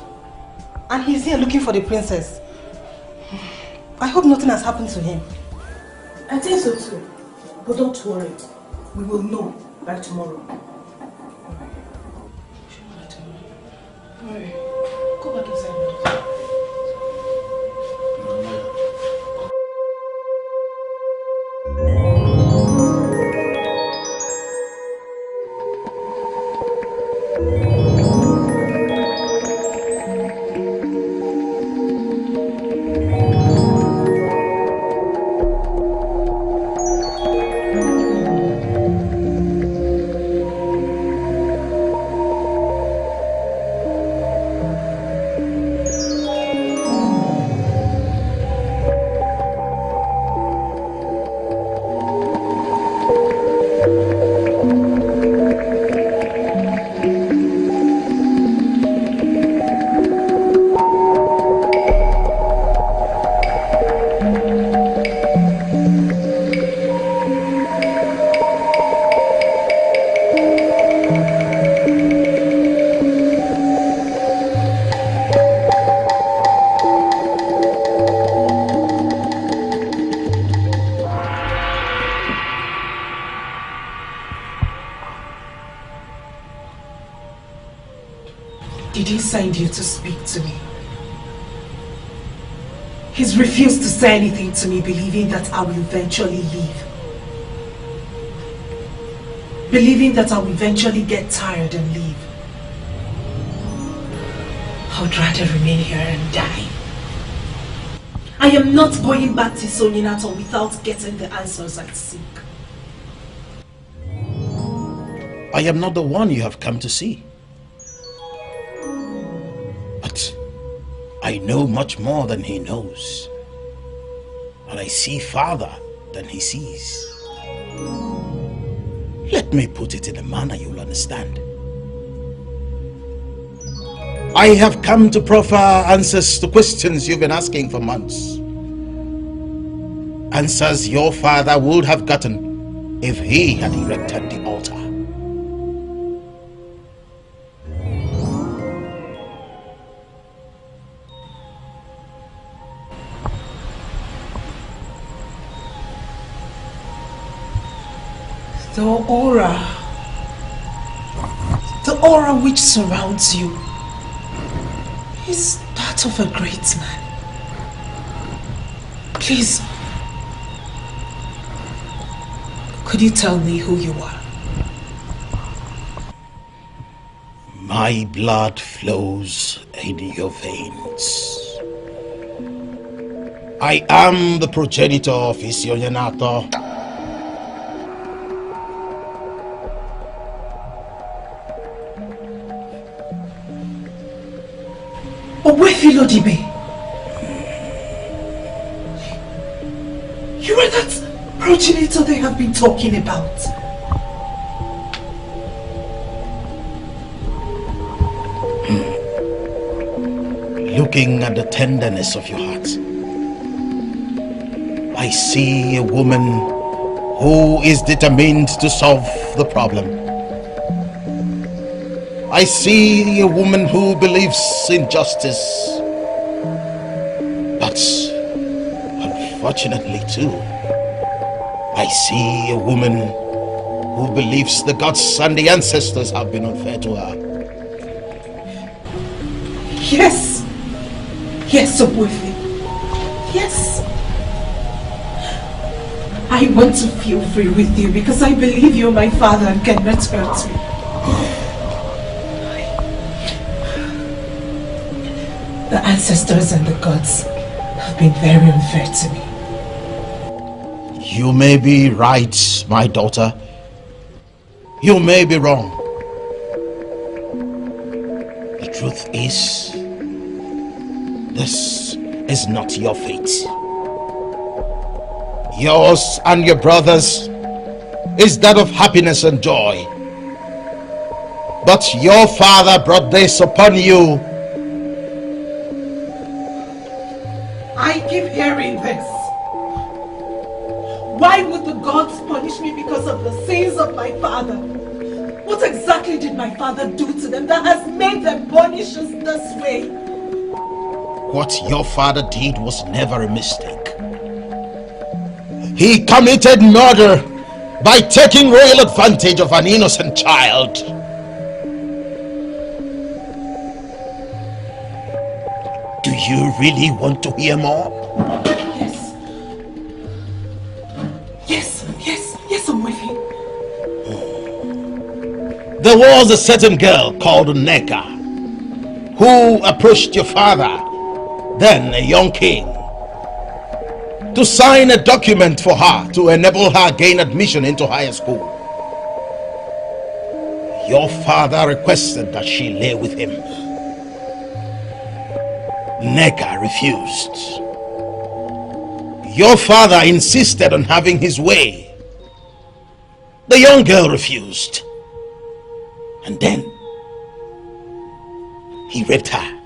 And he's here looking for the princess. I hope nothing has happened to him. I think so too. But don't worry. We will know by tomorrow. Alright. Go back inside. Did he send you to speak to me? He's refused to say anything to me, believing that I will eventually leave. Believing that I will eventually get tired and leave. I would rather remain here and die. I am not going back to Soninato without getting the answers I seek. I am not the one you have come to see. But I know much more than he knows. And I see farther than he sees. Let me put it in a manner you'll understand. I have come to proffer answers to questions you've been asking for months. Answers your father would have gotten if he had erected the altar. The aura which surrounds you is that of a great man. Please, could you tell me who you are? My blood flows in your veins. I am the progenitor of Onyenato. Owefilodibe, you are that progenitor they have been talking about. Looking at the tenderness of your heart, I see a woman who is determined to solve the problem. I see a woman who believes in justice. But unfortunately too, I see a woman who believes the gods and the ancestors have been unfair to her. Yes. Yes, Obuefi. Yes. I want to feel free with you because I believe you're my father and cannot hurt me. The ancestors and the gods have been very unfair to me. You may be right, my daughter. You may be wrong. The truth is, this is not your fate. Yours and your brothers is that of happiness and joy. But your father brought this upon you. I keep hearing this. Why would the gods punish me because of the sins of my father? What exactly did my father do to them that has made them punish us this way? What your father did was never a mistake. He committed murder by taking royal advantage of an innocent child. Do you really want to hear more? Yes, I'm with you. There was a certain girl called Odinaka who approached your father, then a young king, to sign a document for her to enable her gain admission into higher school. Your father requested that she lay with him. Neka refused. Your father insisted on having his way. The young girl refused. And then he raped her.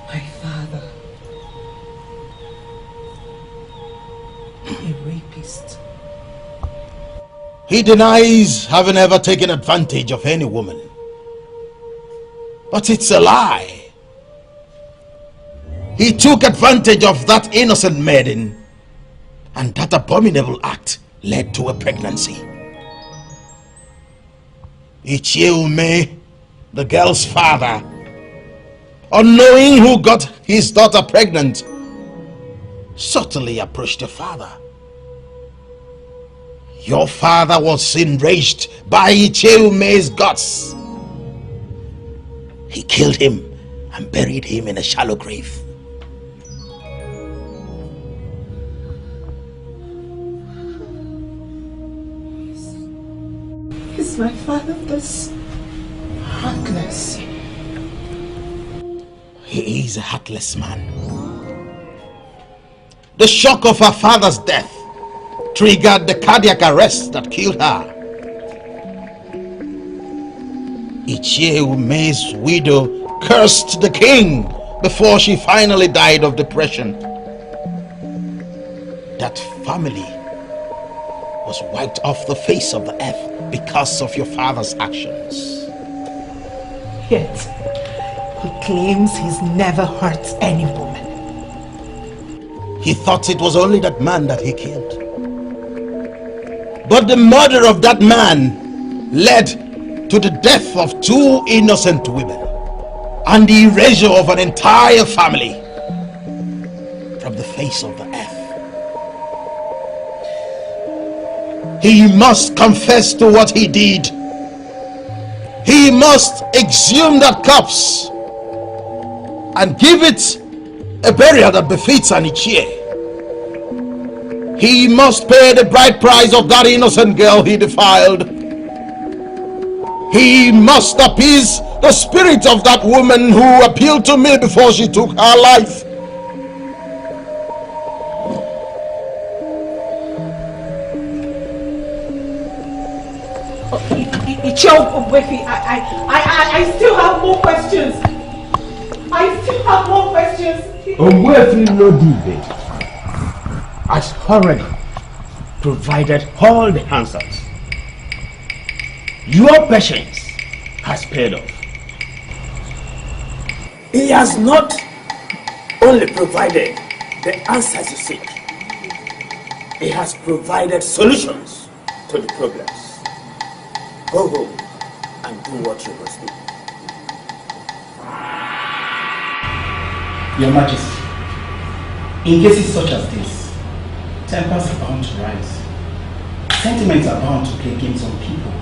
My father, a rapist. He denies having ever taken advantage of any woman. But it's a lie. He took advantage of that innocent maiden, and that abominable act led to a pregnancy. Icheume, the girl's father, unknowing who got his daughter pregnant, subtly approached your father. Your father was enraged by Icheume's guts. He killed him and buried him in a shallow grave. Is my father this heartless? He is a heartless man. The shock of her father's death triggered the cardiac arrest that killed her. Icheume's widow cursed the king before she finally died of depression. That family was wiped off the face of the earth because of your father's actions. He claims he's never hurt any woman. He thought it was only that man that he killed. But the murder of that man led to the death of 2 innocent women and the erasure of an entire family from the face of the earth. He must confess to what he did. He must exhume that corpse and give it a burial that befits an Ichie. He must pay the bride price of that innocent girl he defiled. He must appease the spirit of that woman who appealed to me before she took her life. I still have more questions. Omwefi no Dibe has already provided all the answers. Your patience has paid off. He has not only provided the answers you seek, he has provided solutions to the problems. Go home and do what you must do. Your Majesty, in cases such as this, tempers are bound to rise. Sentiments are bound to play games on people.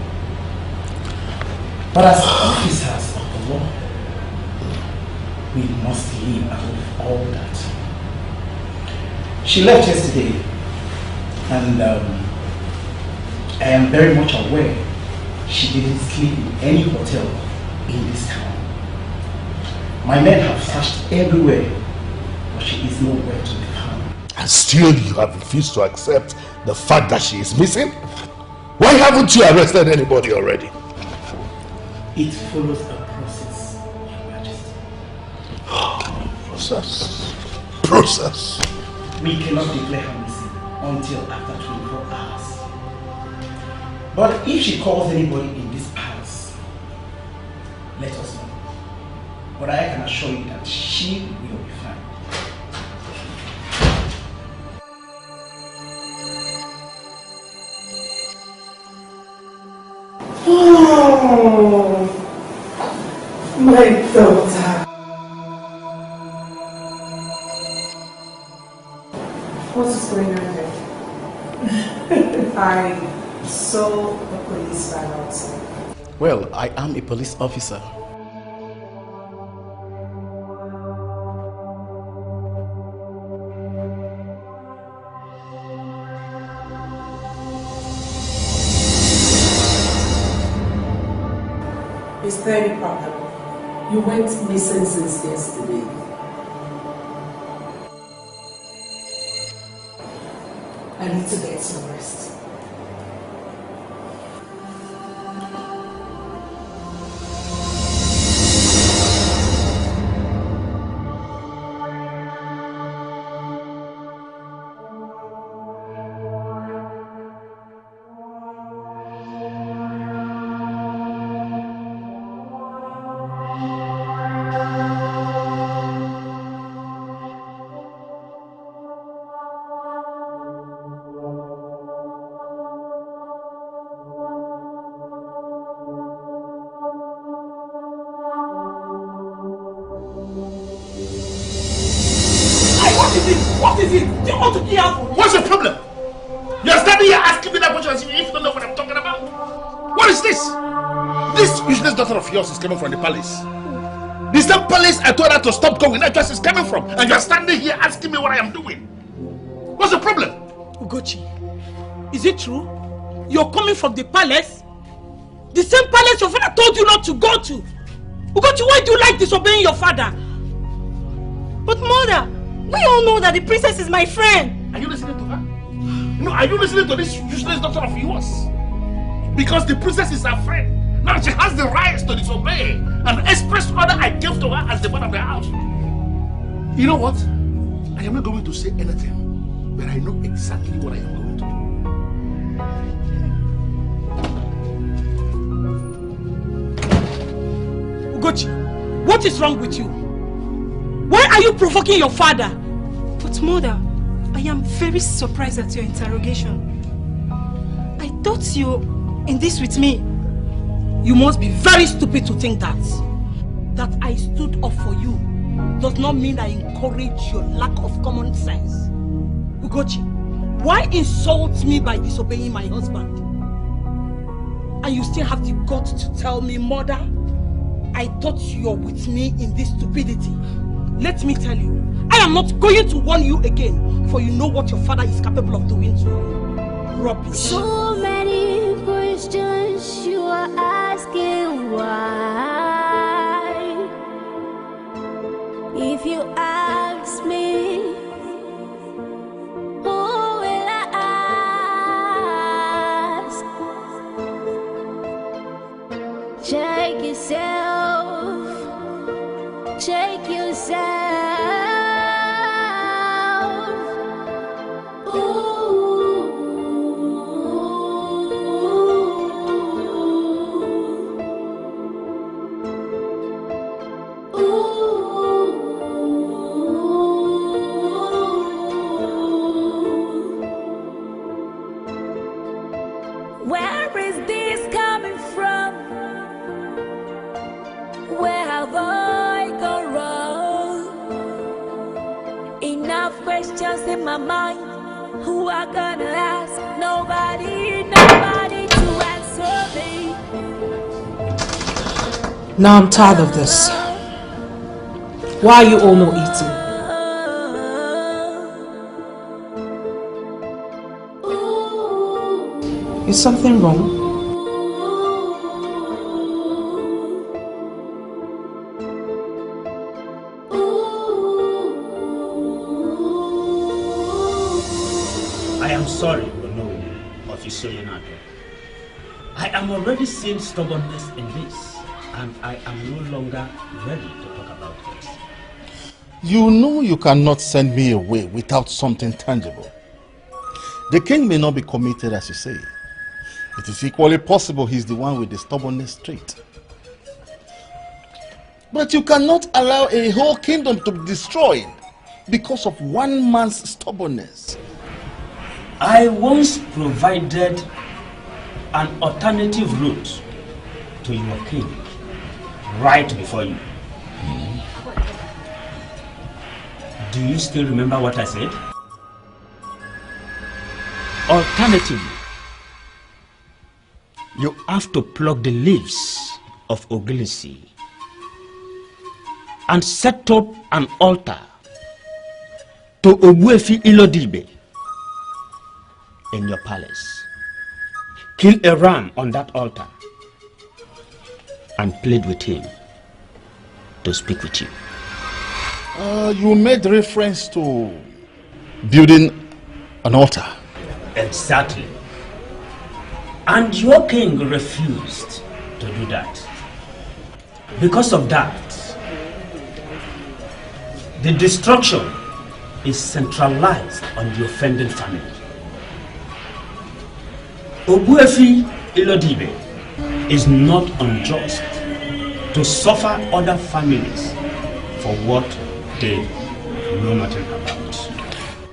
But as officers of the law, we must live above all that. She left yesterday, and I am very much aware she didn't sleep in any hotel in this town. My men have searched everywhere, but she is nowhere to be found. And still you have refused to accept the fact that she is missing? Why haven't you arrested anybody already? It follows a process, Your Majesty. Process? We cannot declare her missing until after 24 hours. But if she calls anybody in this palace, let us know. But I can assure you that she will be fine. Oh, my daughter. What is going on here? I saw a policeman outside. Well, I am a police officer. Is there any problem? You went missing since yesterday. I need to get some rest. What is it? Do you want to kill her? What's your problem? You're standing here asking me that question as if you don't know what I'm talking about. What is this? This useless daughter of yours is coming from the palace. The same palace I told her to stop going, that's where she's coming from. And you're standing here asking me what I am doing. What's the problem? Ugochi, is it true? You're coming from the palace? The same palace your father told you not to go to. Ugochi, why do you like disobeying your father? But mother, we all know that the princess is my friend. Are you listening to her? No, are you listening to this useless daughter of yours? Because the princess is her friend. Now she has the rights to disobey an express order I gave to her as the man of the house. You know what? I am not going to say anything, but I know exactly what I am going to do. Ugochi, What is wrong with you? Why are you provoking your father? But mother, I am very surprised at your interrogation. I thought you in this with me. You must be very stupid to think that. That I stood up for you does not mean I encourage your lack of common sense. Ugochi, why insult me by disobeying my husband? And you still have the guts to tell me, mother, I thought you're with me in this stupidity. Let me tell you, I am not going to warn you again, for you know what your father is capable of doing to you. Rubbish. So many questions you are asking why. If you ask me, who will I ask? Check yourself. Check yourself. Where is this coming from? Where have I gone wrong? Enough questions in my mind. Who I gonna ask? Nobody to answer me. Now I'm tired of this. Why are you all not eating? Is something wrong? I am sorry, Officer Yonado. I am already seeing stubbornness in this, and I am no longer ready to talk about this. You know you cannot send me away without something tangible. The king may not be committed as you say. It is equally possible he's the one with the stubbornness trait. But you cannot allow a whole kingdom to be destroyed because of one man's stubbornness. I once provided an alternative route to your king right before you. Do you still remember what I said? Alternatively, you have to pluck the leaves of Ogilisi and set up an altar to Ogbuefi Ilodibe in your palace. Kill a ram on that altar and plead with him to speak with you. You made reference to building an altar. Exactly. And your king refused to do that. Because of that, the destruction is centralized on the offending family. Ogbuefi Ilodibe is not unjust to suffer other families for what they know nothing about.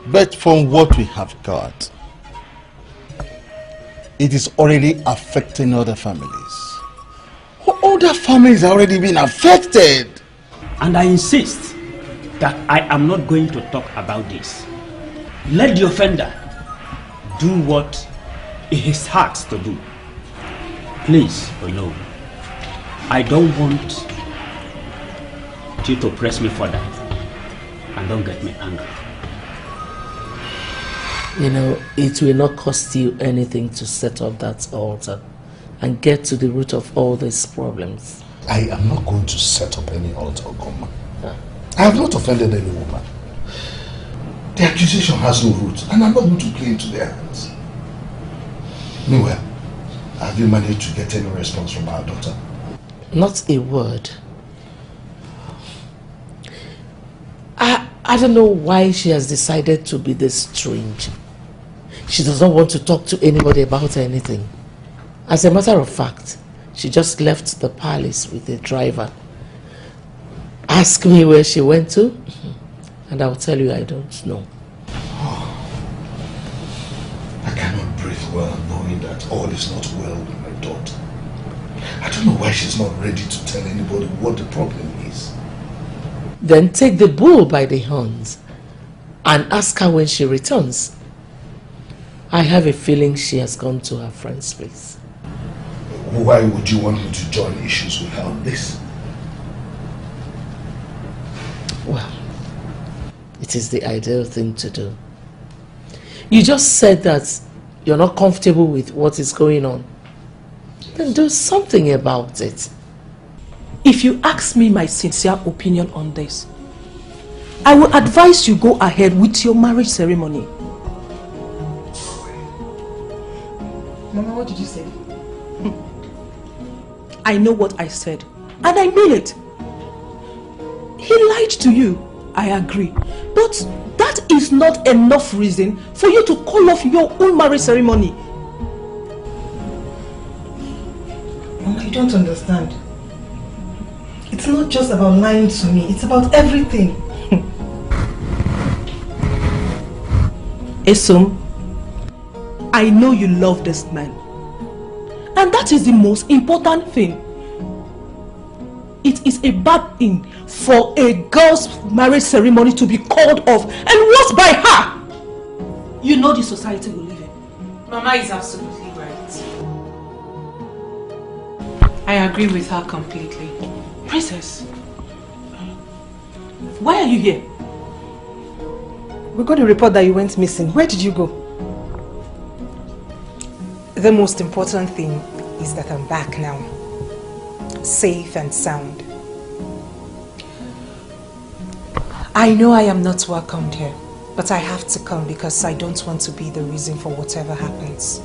But from what we have got, it is already affecting other families. Other families have already been affected. And I insist that I am not going to talk about this. Let the offender do what it is hard to do. Please, Olo, I don't want you to press me further, and don't get me angry. You know, it will not cost you anything to set up that altar and get to the root of all these problems. I am not going to set up any altar, Ogoma. I have not offended any woman. The accusation has no root, and I'm not going to play into their hands. Meanwhile, have you managed to get any response from our daughter? Not a word. I don't know why she has decided to be this strange. She does not want to talk to anybody about anything. As a matter of fact, she just left the palace with a driver. Ask me where she went to, and I'll tell you I don't know. I cannot breathe well knowing that all is not well with my daughter. I don't know why she's not ready to tell anybody what the problem is. Then take the bull by the horns and ask her when she returns. I have a feeling she has gone to her friend's place. Why would you want me to join issues with her on this? Well, it is the ideal thing to do. You just said that you're not comfortable with what is going on. Then do something about it. If you ask me my sincere opinion on this, I will advise you go ahead with your marriage ceremony. Mama, what did you say? I know what I said, and I mean it. He lied to you, I agree. But that is not enough reason for you to call off your own marriage ceremony. Mama, you don't understand. It's not just about lying to me, it's about everything. Esum, I know you love this man. And that is the most important thing. It is a bad thing for a girl's marriage ceremony to be called off, and worse by her. You know the society we live in. Mama is absolutely right. I agree with her completely. Princess, why are you here? We got a report that you went missing. Where did you go? The most important thing is that I'm back now. Safe and sound. I know I am not welcomed here, but I have to come because I don't want to be the reason for whatever happens.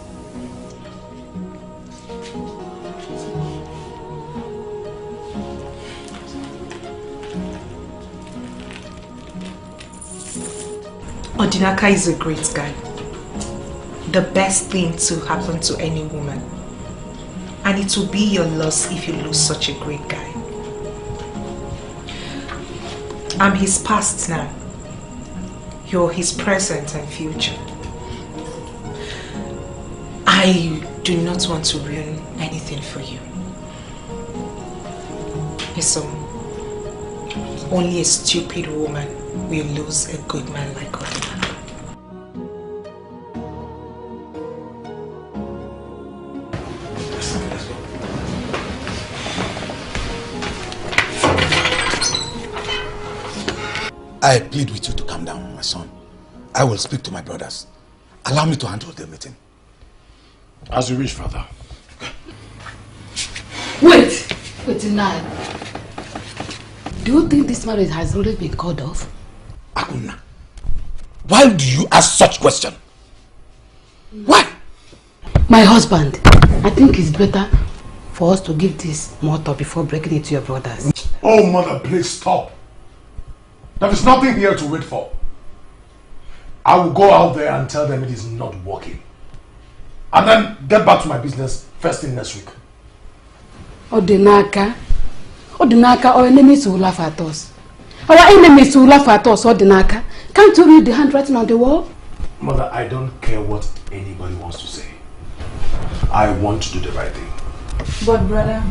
Odinaka is a great guy. The best thing to happen to any woman. And it will be your loss if you lose such a great guy. I'm his past now. You're his present and future. I do not want to ruin anything for you. So, only a stupid woman will lose a good man like Odinaka. I plead with you to calm down, my son. I will speak to my brothers. Allow me to handle the meeting. As you wish, father. Wait now. Do you think this marriage has already been called off? Akuna, why do you ask such question? Why? My husband, I think it's better for us to give this more thought before breaking it to your brothers. Oh, mother, please stop. There is nothing here to wait for. I will go out there and tell them it is not working. And then get back to my business first thing next week. Odinaka, our enemies will laugh at us. Our enemies will laugh at us, Odinaka. Can't you read the handwriting on the wall? Mother, I don't care what anybody wants to say. I want to do the right thing. But brother,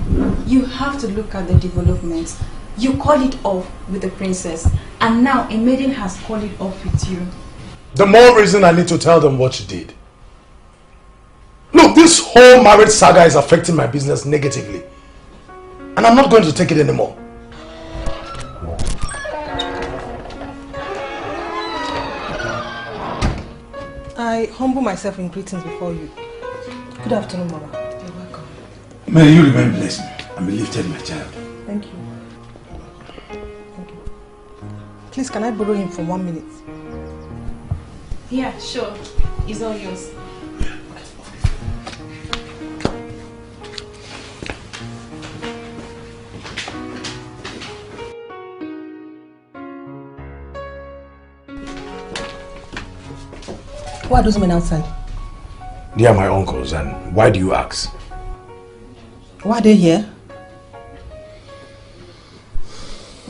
you have to look at the developments. You call it off with the princess, and now a maiden has called it off with you. The more reason I need to tell them what she did. Look, this whole marriage saga is affecting my business negatively. And I'm not going to take it anymore. I humble myself in greetings before you. Good afternoon, Mama. You're welcome. May you remain blessed and be lifted, my child. Thank you. Please, can I borrow him for 1 minute? Yeah, sure. It's all yours. Why are those men outside? They are my uncles, and why do you ask? Why are they here?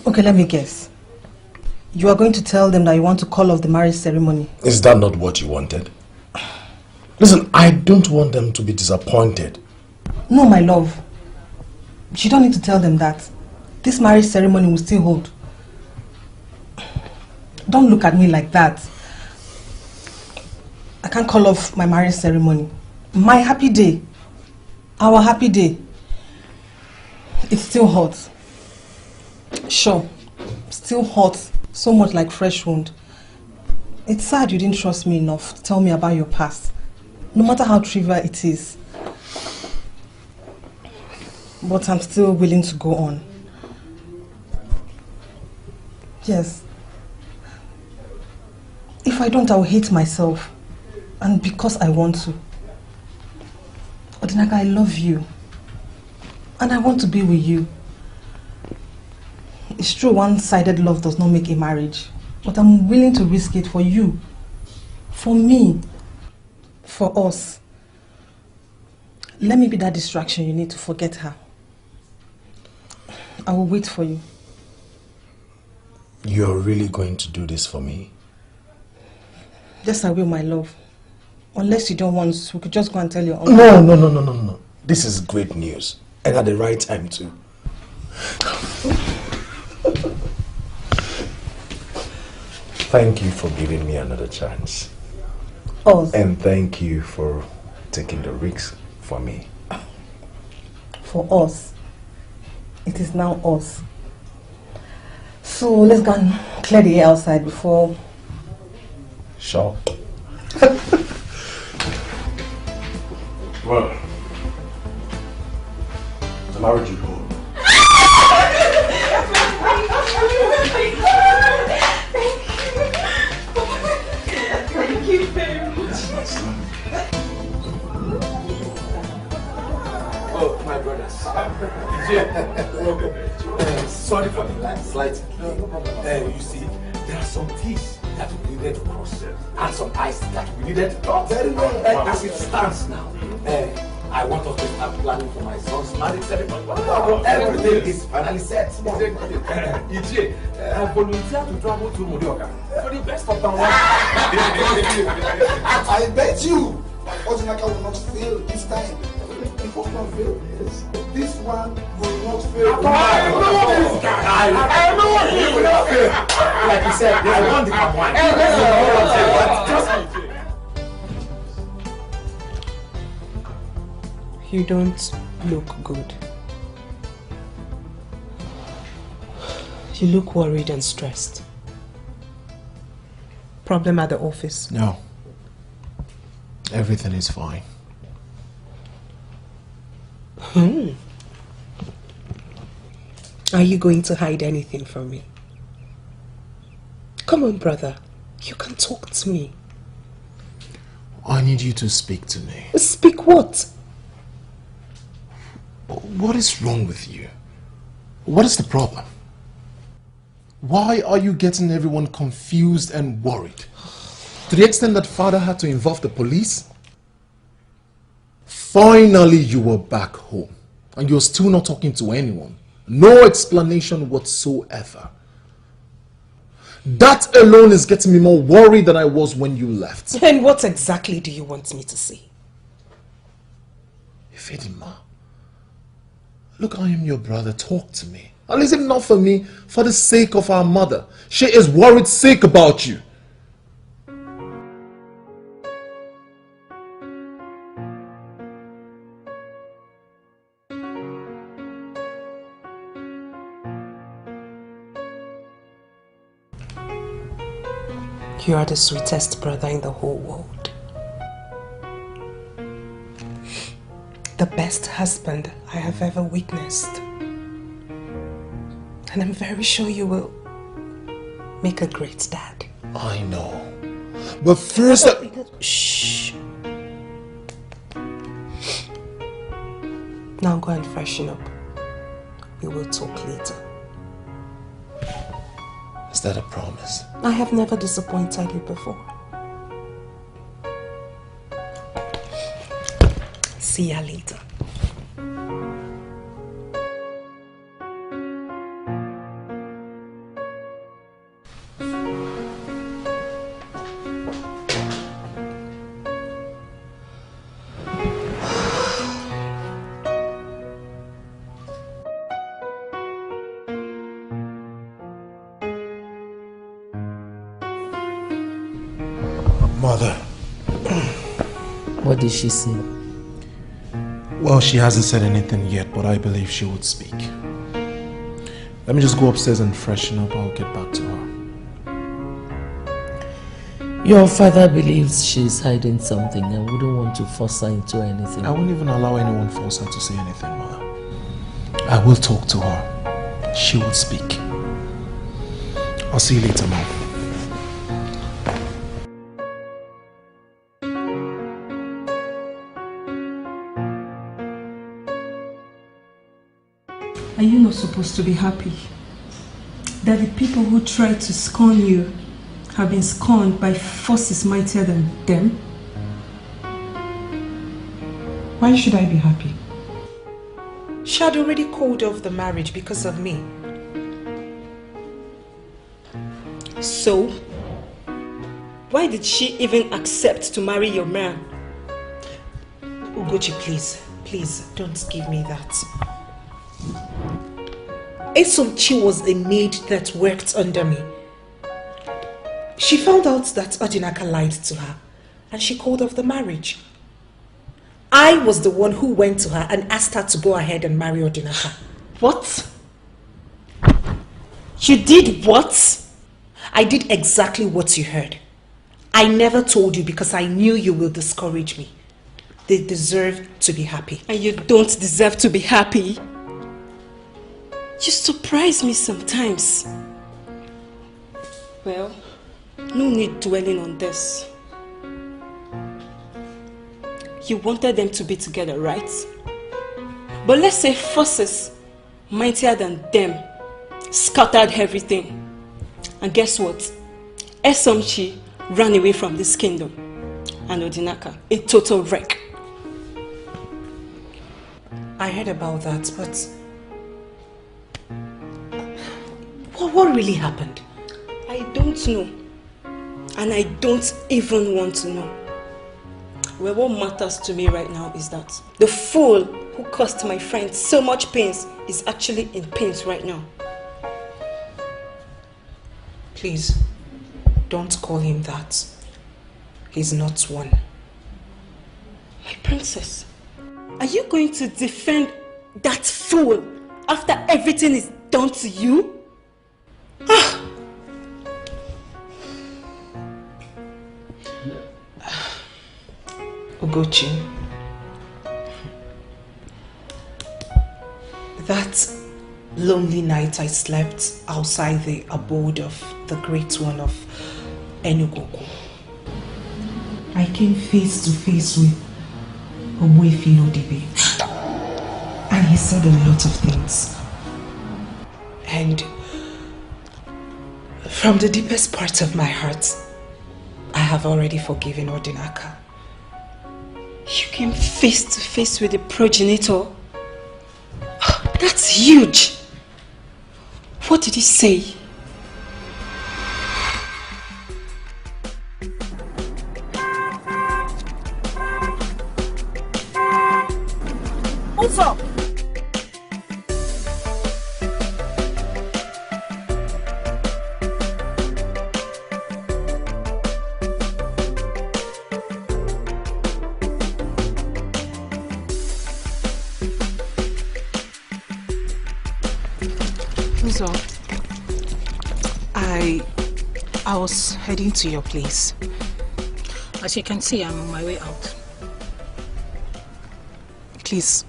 Okay, let me guess. You are going to tell them that you want to call off the marriage ceremony. Is that not what you wanted? Listen, I don't want them to be disappointed. No, my love. You don't need to tell them that. This marriage ceremony will still hold. Don't look at me like that. I can't call off my marriage ceremony. My happy day. Our happy day. It's still hot. Sure. Still hot. So much like fresh wound. It's sad you didn't trust me enough to tell me about your past. No matter how trivial it is. But I'm still willing to go on. Yes. If I don't, I will hate myself. And because I want to. Odinaka, I love you. And I want to be with you. It's true, one-sided love does not make a marriage. But I'm willing to risk it for you. For me. For us. Let me be that distraction you need to forget her. I will wait for you. You're really going to do this for me? Yes, I will, my love. Unless you don't want to, we could just go and tell your uncle. No. This is great news. And at the right time too. Thank you for giving me another chance. Oh. And thank you for taking the risk for me. For us. It is now us. So let's go and clear the air outside before... Sure. Well, the marriage you home. Thank you very much. Oh, my brother. Sorry for the slight. You see, there are some things that we needed to cross and some ice that we needed to talk. As it stands now, I want us to start planning for my son's marriage ceremony. Everything is finally set. EJ, I volunteer to travel to Morioka for the best of our life. I bet you Odinaka will not fail this time. If will not fail, this one will not fail. I know this guy. I know he will not fail. Like you said, I want the palm wine. Trust me. You don't look good. You look worried and stressed. Problem at the office? No. Everything is fine. Are you going to hide anything from me? Come on, brother. You can talk to me. I need you to speak to me. Speak what? What is wrong with you? What is the problem? Why are you getting everyone confused and worried? To the extent that father had to involve the police? Finally, you were back home. And you're still not talking to anyone. No explanation whatsoever. That alone is getting me more worried than I was when you left. And what exactly do you want me to say? Ifedima, look, I am your brother. Talk to me. And is it not for me, for the sake of our mother? She is worried sick about you. You are the sweetest brother in the whole world. The best husband I have ever witnessed. And I'm very sure you will make a great dad. I know. But first... Shh. Now go and freshen up. We will talk later. Is that a promise? I have never disappointed you before. See ya later. did she say? Well, she hasn't said anything yet, but I believe she would speak. Let me just go upstairs and freshen up. I'll get back to her. Your father believes she's hiding something and wouldn't want to force her into anything. I won't even allow anyone force her to say anything, Mother. I will talk to her. She will speak. I'll see you later, Mom. Are you not supposed to be happy that the people who tried to scorn you have been scorned by forces mightier than them? Why should I be happy? She had already called off the marriage because of me. So, why did she even accept to marry your man? Ugochi, please, don't give me that. Esomchi was a maid that worked under me. She found out that Odinaka lied to her and she called off the marriage. I was the one who went to her and asked her to go ahead and marry Odinaka. What? You did what? I did exactly what you heard. I never told you because I knew you will discourage me. They deserve to be happy. And you don't deserve to be happy. You surprise me sometimes. Well, no need dwelling on this. You wanted them to be together, right? But let's say forces mightier than them scattered everything. And guess what? Esomchi ran away from this kingdom. And Odinaka, a total wreck. I heard about that, but what really happened? I don't know. And I don't even want to know. Well, what matters to me right now is that the fool who caused my friend so much pains is actually in pains right now. Please, don't call him that. He's not one. My princess, are you going to defend that fool after everything is done to you? Ah! Ugochi, that lonely night I slept outside the abode of the great one of Enugogo. I came face to face with Omwefilodibe, and he said a lot of things. And from the deepest part of my heart, I have already forgiven Odinaka. You came face to face with the progenitor? That's huge! What did he say? What's up? I was heading to your place. As you can see, I'm on my way out. Please,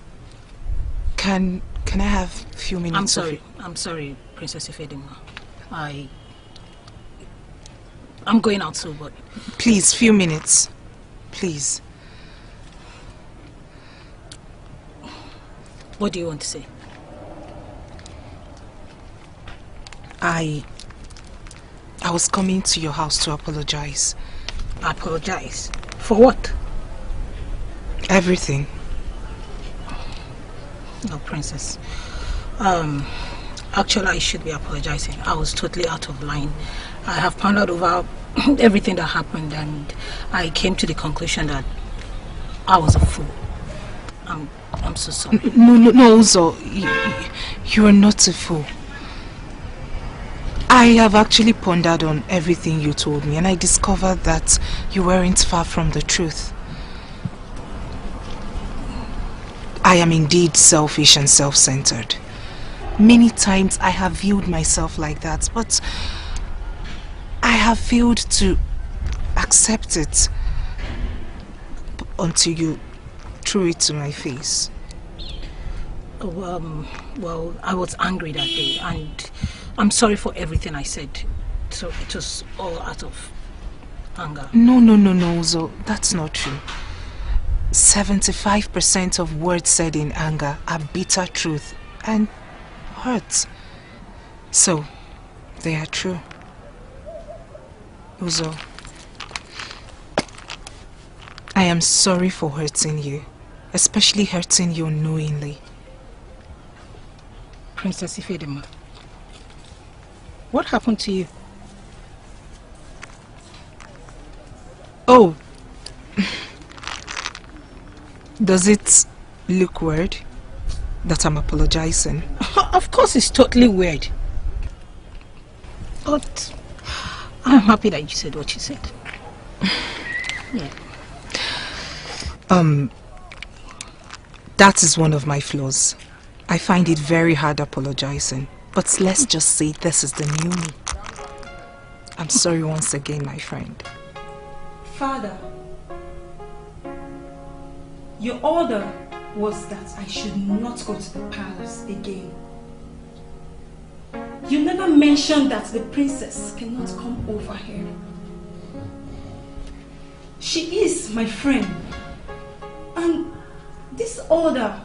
can I have a few minutes? I'm sorry, Princess Ifedima. I'm going out soon, but... Please, few minutes. Please. What do you want to say? I was coming to your house to apologize. Apologize? For what? Everything. No, Princess. Actually, I should be apologizing. I was totally out of line. I have pondered over everything that happened, and I came to the conclusion that I was a fool. I'm so sorry. No, Uzo. You are not a fool. I have actually pondered on everything you told me, and I discovered that you weren't far from the truth. I am indeed selfish and self-centered. Many times I have viewed myself like that, but I have failed to accept it until you threw it to my face. Oh, well, I was angry that day, and I'm sorry for everything I said. So it was all out of anger. No, Uzo, that's not true. 75% of words said in anger are bitter truth and hurt. So, they are true. Uzo, I am sorry for hurting you, especially hurting you unknowingly. Princess Ifedima, what happened to you? Oh, does it look weird that I'm apologizing? Of course it's totally weird. But I'm happy that you said what you said. Yeah. That is one of my flaws. I find it very hard apologizing. But let's just say this is the new me. I'm sorry once again, my friend. Father, your order was that I should not go to the palace again. You never mentioned that the princess cannot come over here. She is my friend. And this order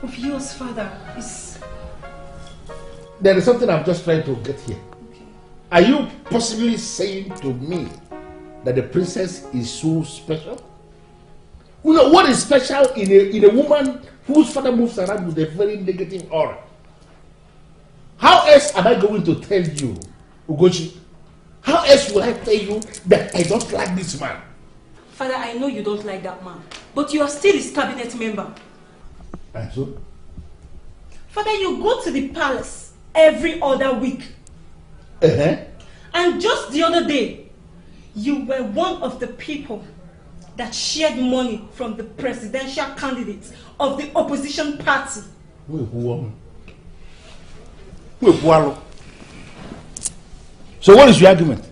of yours, Father, is... There is something I'm just trying to get here. Okay. Are you possibly saying to me that the princess is so special? You know, what is special in a woman whose father moves around with a very negative aura? How else am I going to tell you, Ugochi? How else will I tell you that I don't like this man? Father, I know you don't like that man, but you are still his cabinet member. And so? Father, you go to the palace every other week. And just the other day, you were one of the people that shared money from the presidential candidates of the opposition party. So what is your argument?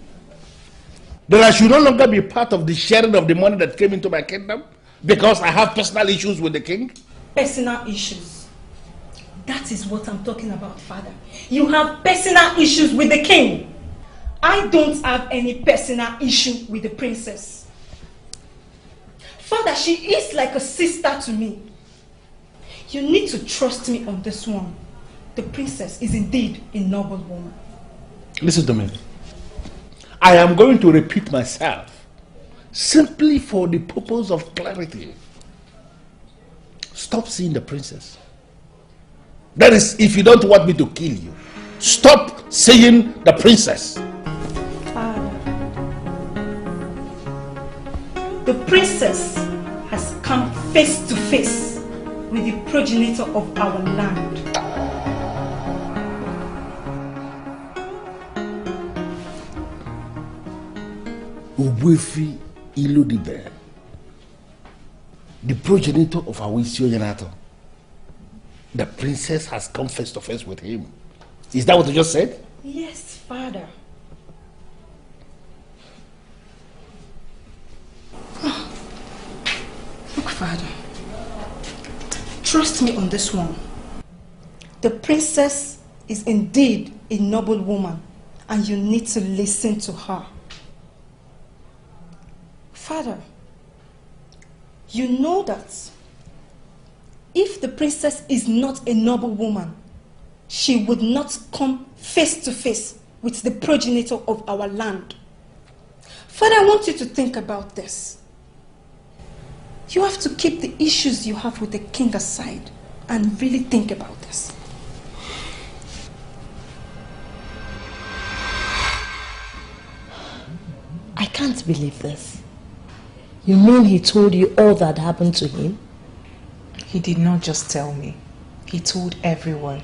That I should no longer be part of the sharing of the money that came into my kingdom because I have personal issues with the king? Personal issues. That is what I'm talking about, Father. You have personal issues with the king. I don't have any personal issue with the princess. Father, she is like a sister to me. You need to trust me on this one. The princess is indeed a noble woman. Listen to me. I am going to repeat myself simply for the purpose of clarity. Stop seeing the princess. That is, if you don't want me to kill you, stop seeing the princess. The princess has come face to face with the progenitor of our land. Ubuefi Ilodibe, the progenitor of our Yanato. The princess has come face to face with him. Is that what you just said? Yes, Father. Look, Father. Trust me on this one. The princess is indeed a noble woman, and you need to listen to her. Father, you know that if the princess is not a noble woman, she would not come face to face with the progenitor of our land. Father, I want you to think about this. You have to keep the issues you have with the king aside and really think about this. I can't believe this. You mean he told you all that happened to him? He did not just tell me. He told everyone.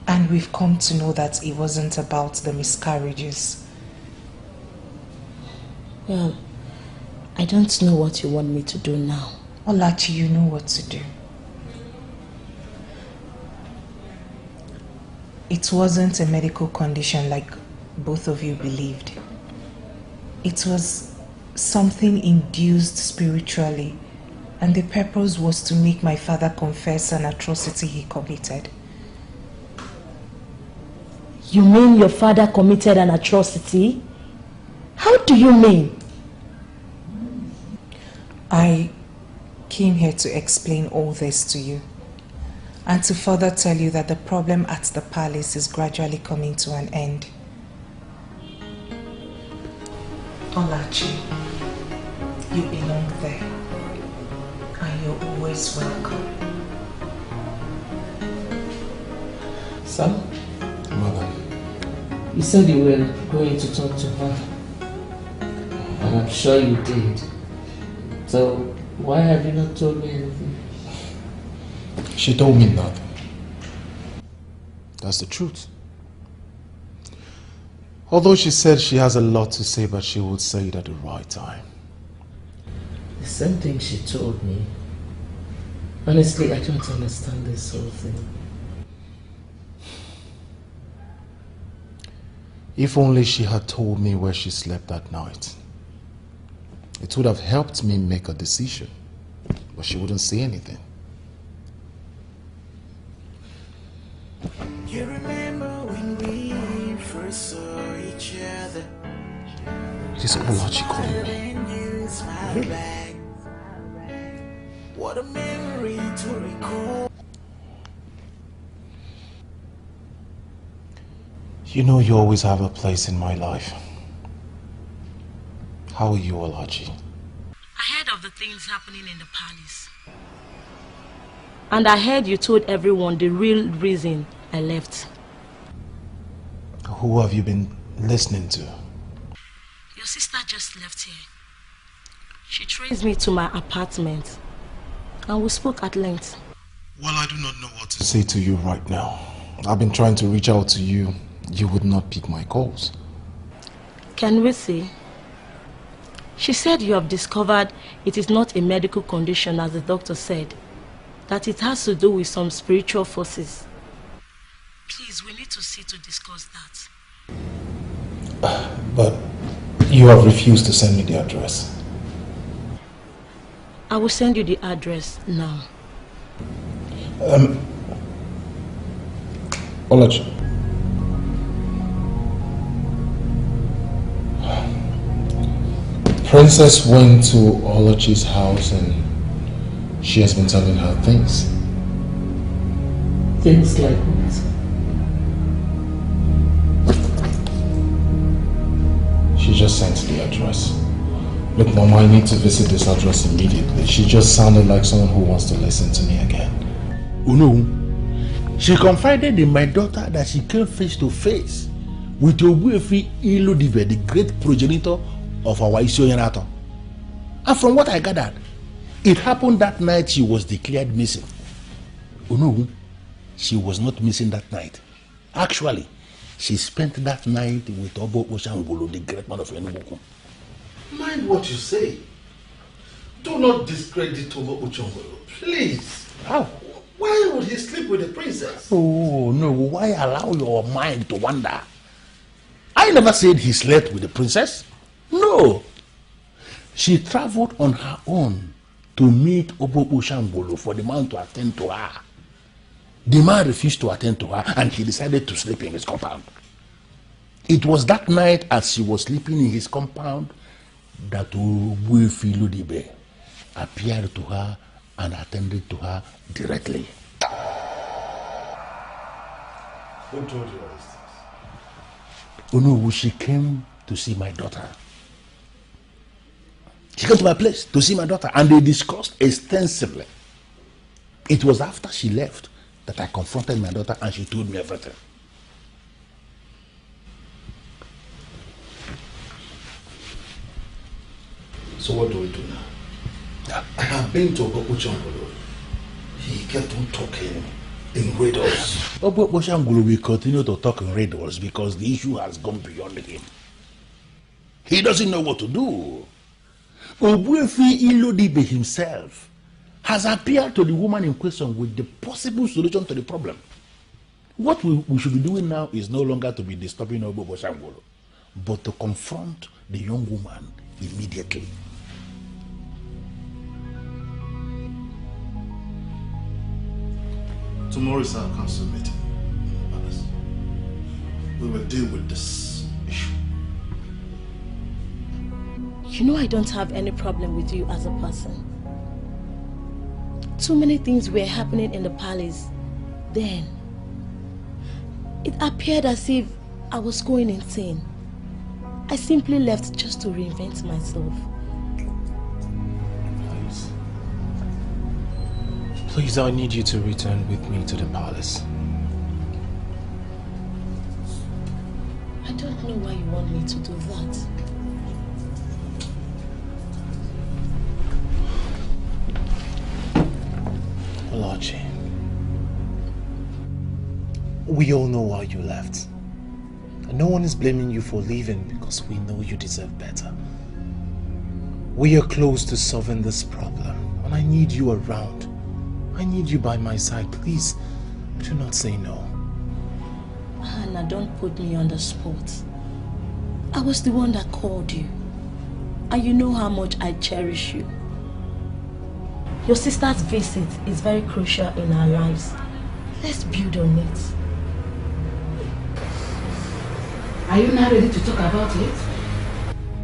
And we've come to know that it wasn't about the miscarriages. Well, I don't know what you want me to do now. Olachi, you know what to do. It wasn't a medical condition like both of you believed. It was something induced spiritually, and the purpose was to make my father confess an atrocity he committed. You mean your father committed an atrocity? How do you mean? I came here to explain all this to you, and to further tell you that the problem at the palace is gradually coming to an end. Olachi, you belong there, and you're always welcome. Sam? Mother. You said you were going to talk to her, and I'm sure you did. So, why have you not told me anything? She told me nothing. That's the truth. Although she said she has a lot to say, but she would say it at the right time. The same thing she told me. Honestly, I don't understand this whole thing. If only she had told me where she slept that night. It would have helped me make a decision, but she wouldn't say anything. You remember when we first saw each other? It is Olachi calling me. What a memory to recall. You know you always have a place in my life. How are you, Olachi? I heard of the things happening in the palace. And I heard you told everyone the real reason I left. Who have you been listening to? Your sister just left here. She traced me to my apartment and we spoke at length. Well, I do not know what to say to you right now. I've been trying to reach out to you. You would not pick my calls. Can we see? She said you have discovered it is not a medical condition, as the doctor said, that it has to do with some spiritual forces. Please, we need to sit to discuss that. But you have refused to send me the address. I will send you the address now. Olachi. Princess went to Olachi's house and she has been telling her things. Things like what? She just sent the address. Look, Mom, I need to visit this address immediately. She just sounded like someone who wants to listen to me again. Uno, she confided in my daughter that she came face to face with Ogbuefi Ilodive, the great progenitor of our Isioyanato. And from what I gathered, it happened that night she was declared missing. Uno, she was not missing that night. Actually, she spent that night with Obo Oshangolo, the great man of Enugu. Mind what you say. Do not discredit Obo Oshangolo, please. How? Why would he sleep with the princess? Oh, no. Why allow your mind to wander? I never said he slept with the princess. No. She traveled on her own to meet Obo Oshangolo for the man to attend to her. The man refused to attend to her and he decided to sleep in his compound. It was that night as she was sleeping in his compound that Ogbuefi Ilodive appeared to her and attended to her directly. Who told you all these things? Oh no, she came to see my daughter. She came to my place to see my daughter and they discussed extensively. It was after she left that I confronted my daughter and she told me everything. So what do we do now? I have been to Obo Oshangolo. He kept on talking in riddles. Obo Oshangolo will continue to talk in riddles because the issue has gone beyond him. He doesn't know what to do. Ogbuefi Ilodive himself has appeared to the woman in question with the possible solution to the problem. What we should be doing now is no longer to be disturbing Obobo Shangolo, but to confront the young woman immediately. Tomorrow is our council meeting. We will deal with this issue. You know I don't have any problem with you as a person. Too many things were happening in the palace then. It appeared as if I was going insane. I simply left just to reinvent myself. Please, I need you to return with me to the palace. I don't know why you want me to do that. Olachi, we all know why you left. And no one is blaming you for leaving because we know you deserve better. We are close to solving this problem and I need you around. I need you by my side. Please, do not say no. Hannah, don't put me on the spot. I was the one that called you. And you know how much I cherish you. Your sister's visit is very crucial in our lives. Let's build on it. Are you not ready to talk about it?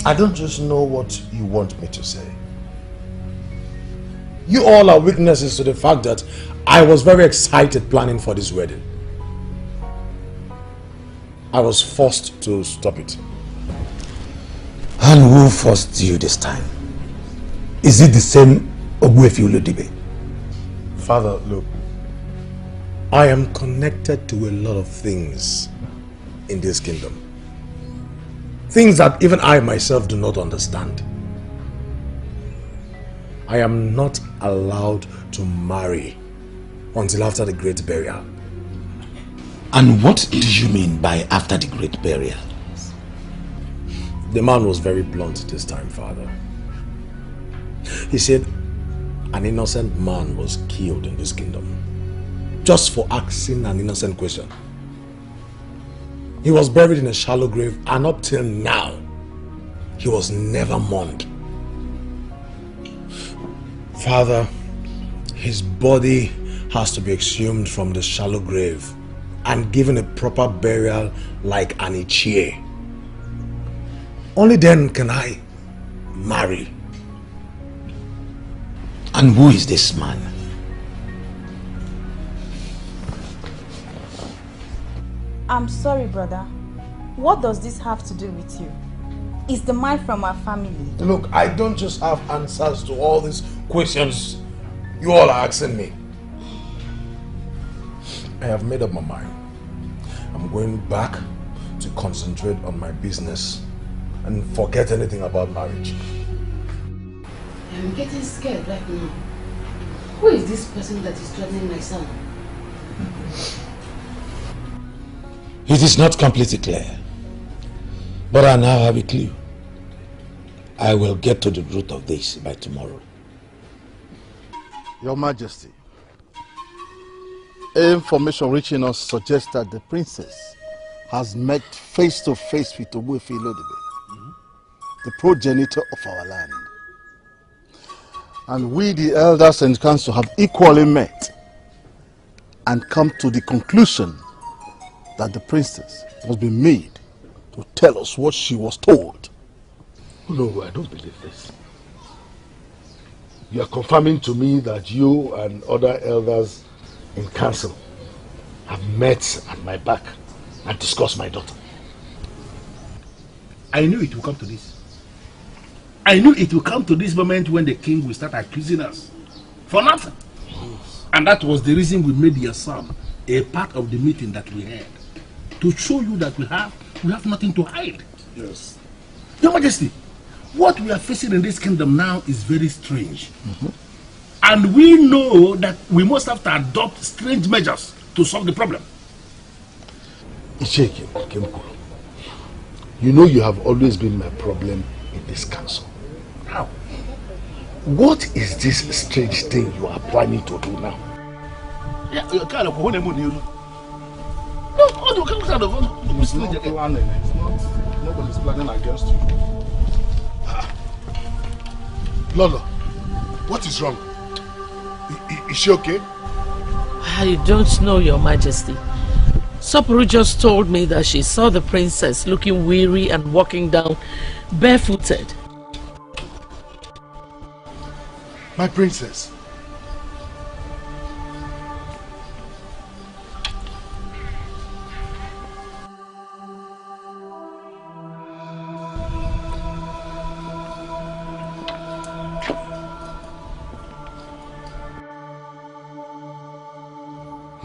I don't just know what you want me to say. You all are witnesses to the fact that I was very excited planning for this wedding. I was forced to stop it. And who forced you this time? Is it the same Ogbuefi Olodibe? Father, look, I am connected to a lot of things in this kingdom. Things that even I myself do not understand. I am not allowed to marry until after the great burial. And what do you mean by after the great burial? The man was very blunt this time, Father. He said an innocent man was killed in this kingdom just for asking an innocent question. He was buried in a shallow grave and up till now, he was never mourned. Father, his body has to be exhumed from the shallow grave and given a proper burial like an Ichie. Only then can I marry. And who is this man? I'm sorry, brother. What does this have to do with you? It's the man from our family. Look, I don't just have answers to all these questions you all are asking me. I have made up my mind. I'm going back to concentrate on my business and forget anything about marriage. I'm getting scared right now. Who is this person that is threatening my son? It is not completely clear, but I now have a clue. I will get to the root of this by tomorrow. Your Majesty, information reaching us suggests that the princess has met face to face with Ogbuefi Olodibe, the progenitor of our land. And we, the elders and council, have equally met and come to the conclusion that the princess must be made to tell us what she was told. No, I don't believe this. You are confirming to me that you and other elders in council have met at my back and discussed my daughter. I knew it would come to this. I knew it would come to this moment when the king will start accusing us for nothing. And that was the reason we made your son a part of the meeting that we had, to show you that we have nothing to hide. Yes. Your Majesty, what we are facing in this kingdom now is very strange. And we know that we must have to adopt strange measures to solve the problem. You know you have always been my problem in this council. How? What is this strange thing you are planning to do now? What kind of It's not planning. Nobody's planning against you. Lolo, what is wrong? Is she okay? I don't know, Your Majesty. Sopuru just told me that she saw the princess looking weary and walking down barefooted. My princess.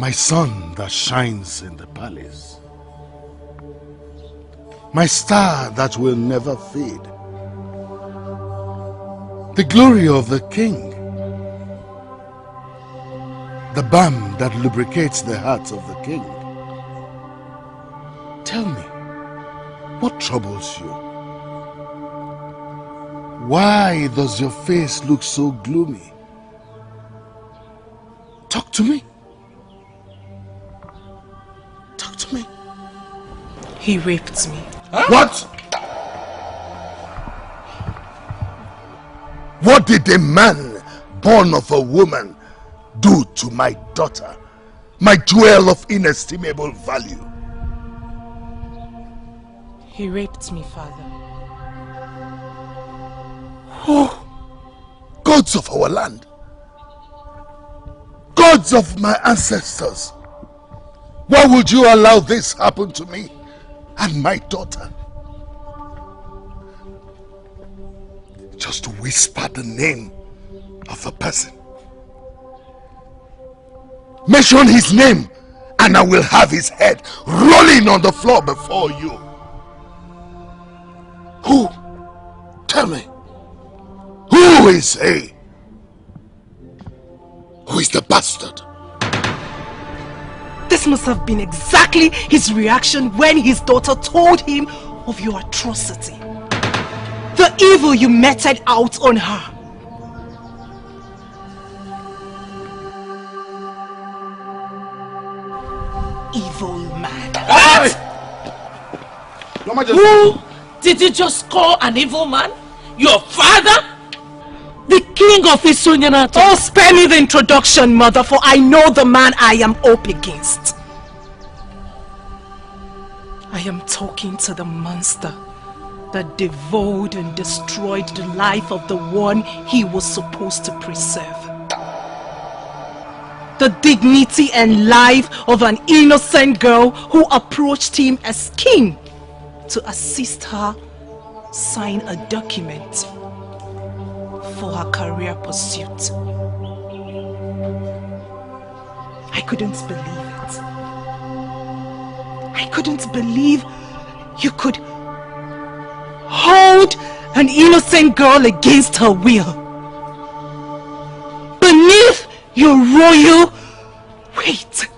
My sun that shines in the palace. My star that will never fade. The glory of the king. The balm that lubricates the heart of the king. Tell me, what troubles you? Why does your face look so gloomy? Talk to me. Talk to me. He raped me. Huh? What? What did a man born of a woman do to my daughter, my jewel of inestimable value? He raped me, father. Oh, gods of our land, gods of my ancestors, why would you allow this happen to me and my daughter? Just to whisper the name of a person. Mention his name and I will have his head rolling on the floor before you. Who? Tell me. Who is he? Who is the bastard? This must have been exactly his reaction when his daughter told him of your atrocity. The evil you meted out on her. Evil man. What? Who did you just call an evil man? Your father? The king of Isunyana. Oh, spare me the introduction, mother, for I know the man I am up against. I am talking to the monster that devoured and destroyed the life of the one he was supposed to preserve. The dignity and life of an innocent girl who approached him as king to assist her sign a document for her career pursuit. I couldn't believe it. I couldn't believe you could hold an innocent girl against her will. Beneath your royal weight.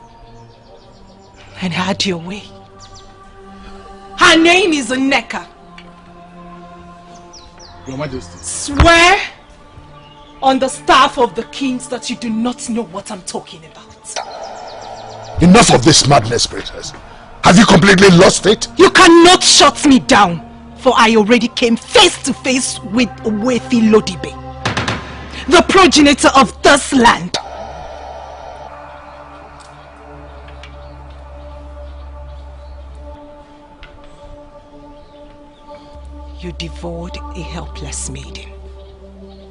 And had your way. Her name is Oneka. Your Majesty. Swear on the staff of the kings that you do not know what I'm talking about. Enough of this madness, princess. Have you completely lost it? You cannot shut me down, for I already came face to face with Wefi Lodibe, the progenitor of this land. You devoured a helpless maiden.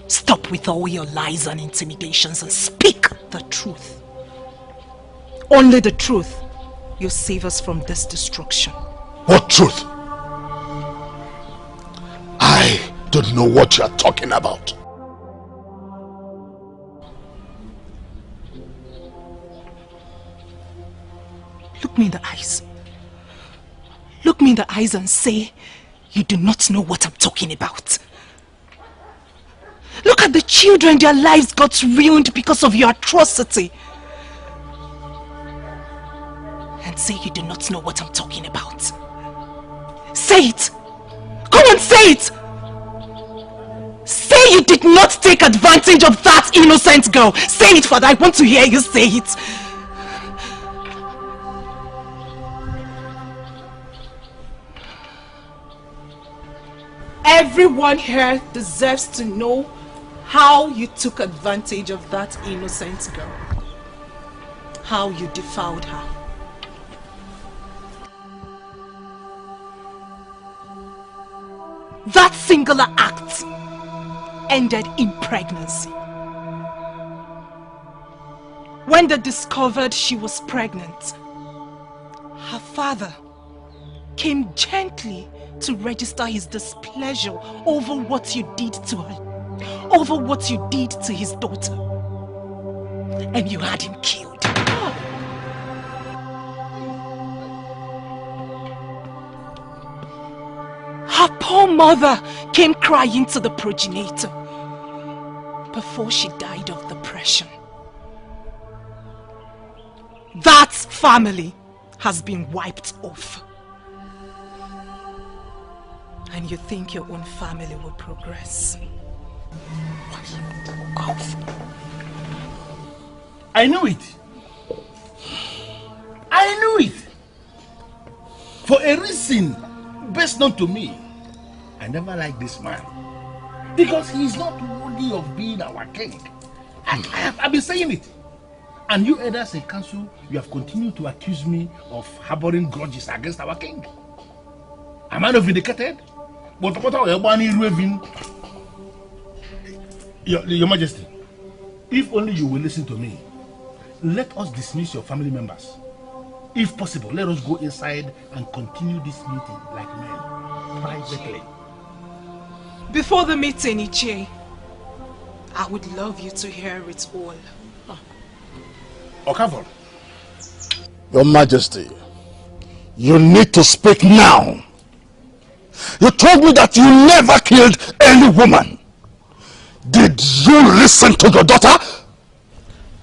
Stop with all your lies and intimidations and speak the truth. Only the truth will save us from this destruction. What truth? I don't know what you are talking about. Look me in the eyes. Look me in the eyes and say, you do not know what I'm talking about. Look at the children, their lives got ruined because of your atrocity. And say you do not know what I'm talking about. Say it! Go and say it! Say you did not take advantage of that innocent girl. Say it, Father, I want to hear you say it. Everyone here deserves to know how you took advantage of that innocent girl. How you defiled her. That singular act ended in pregnancy. When they discovered she was pregnant, her father came gently to register his displeasure over what you did to her, over what you did to his daughter. And you had him killed. Her poor mother came crying to the progenitor before she died of depression. That family has been wiped off. And you think your own family will progress. I knew it. I knew it. For a reason best known to me, I never liked this man. Because he is not worthy of being our king. I've been saying it. And you elders in council, you have continued to accuse me of harboring grudges against our king. Am I not vindicated? But Your Majesty, if only you will listen to me, let us dismiss your family members. If possible, let us go inside and continue this meeting like men, privately. Before the meeting, Ichie, I would love you to hear it all. Okafo. Your Majesty, you need to speak now. You told me that you never killed any woman. Did you listen to your daughter?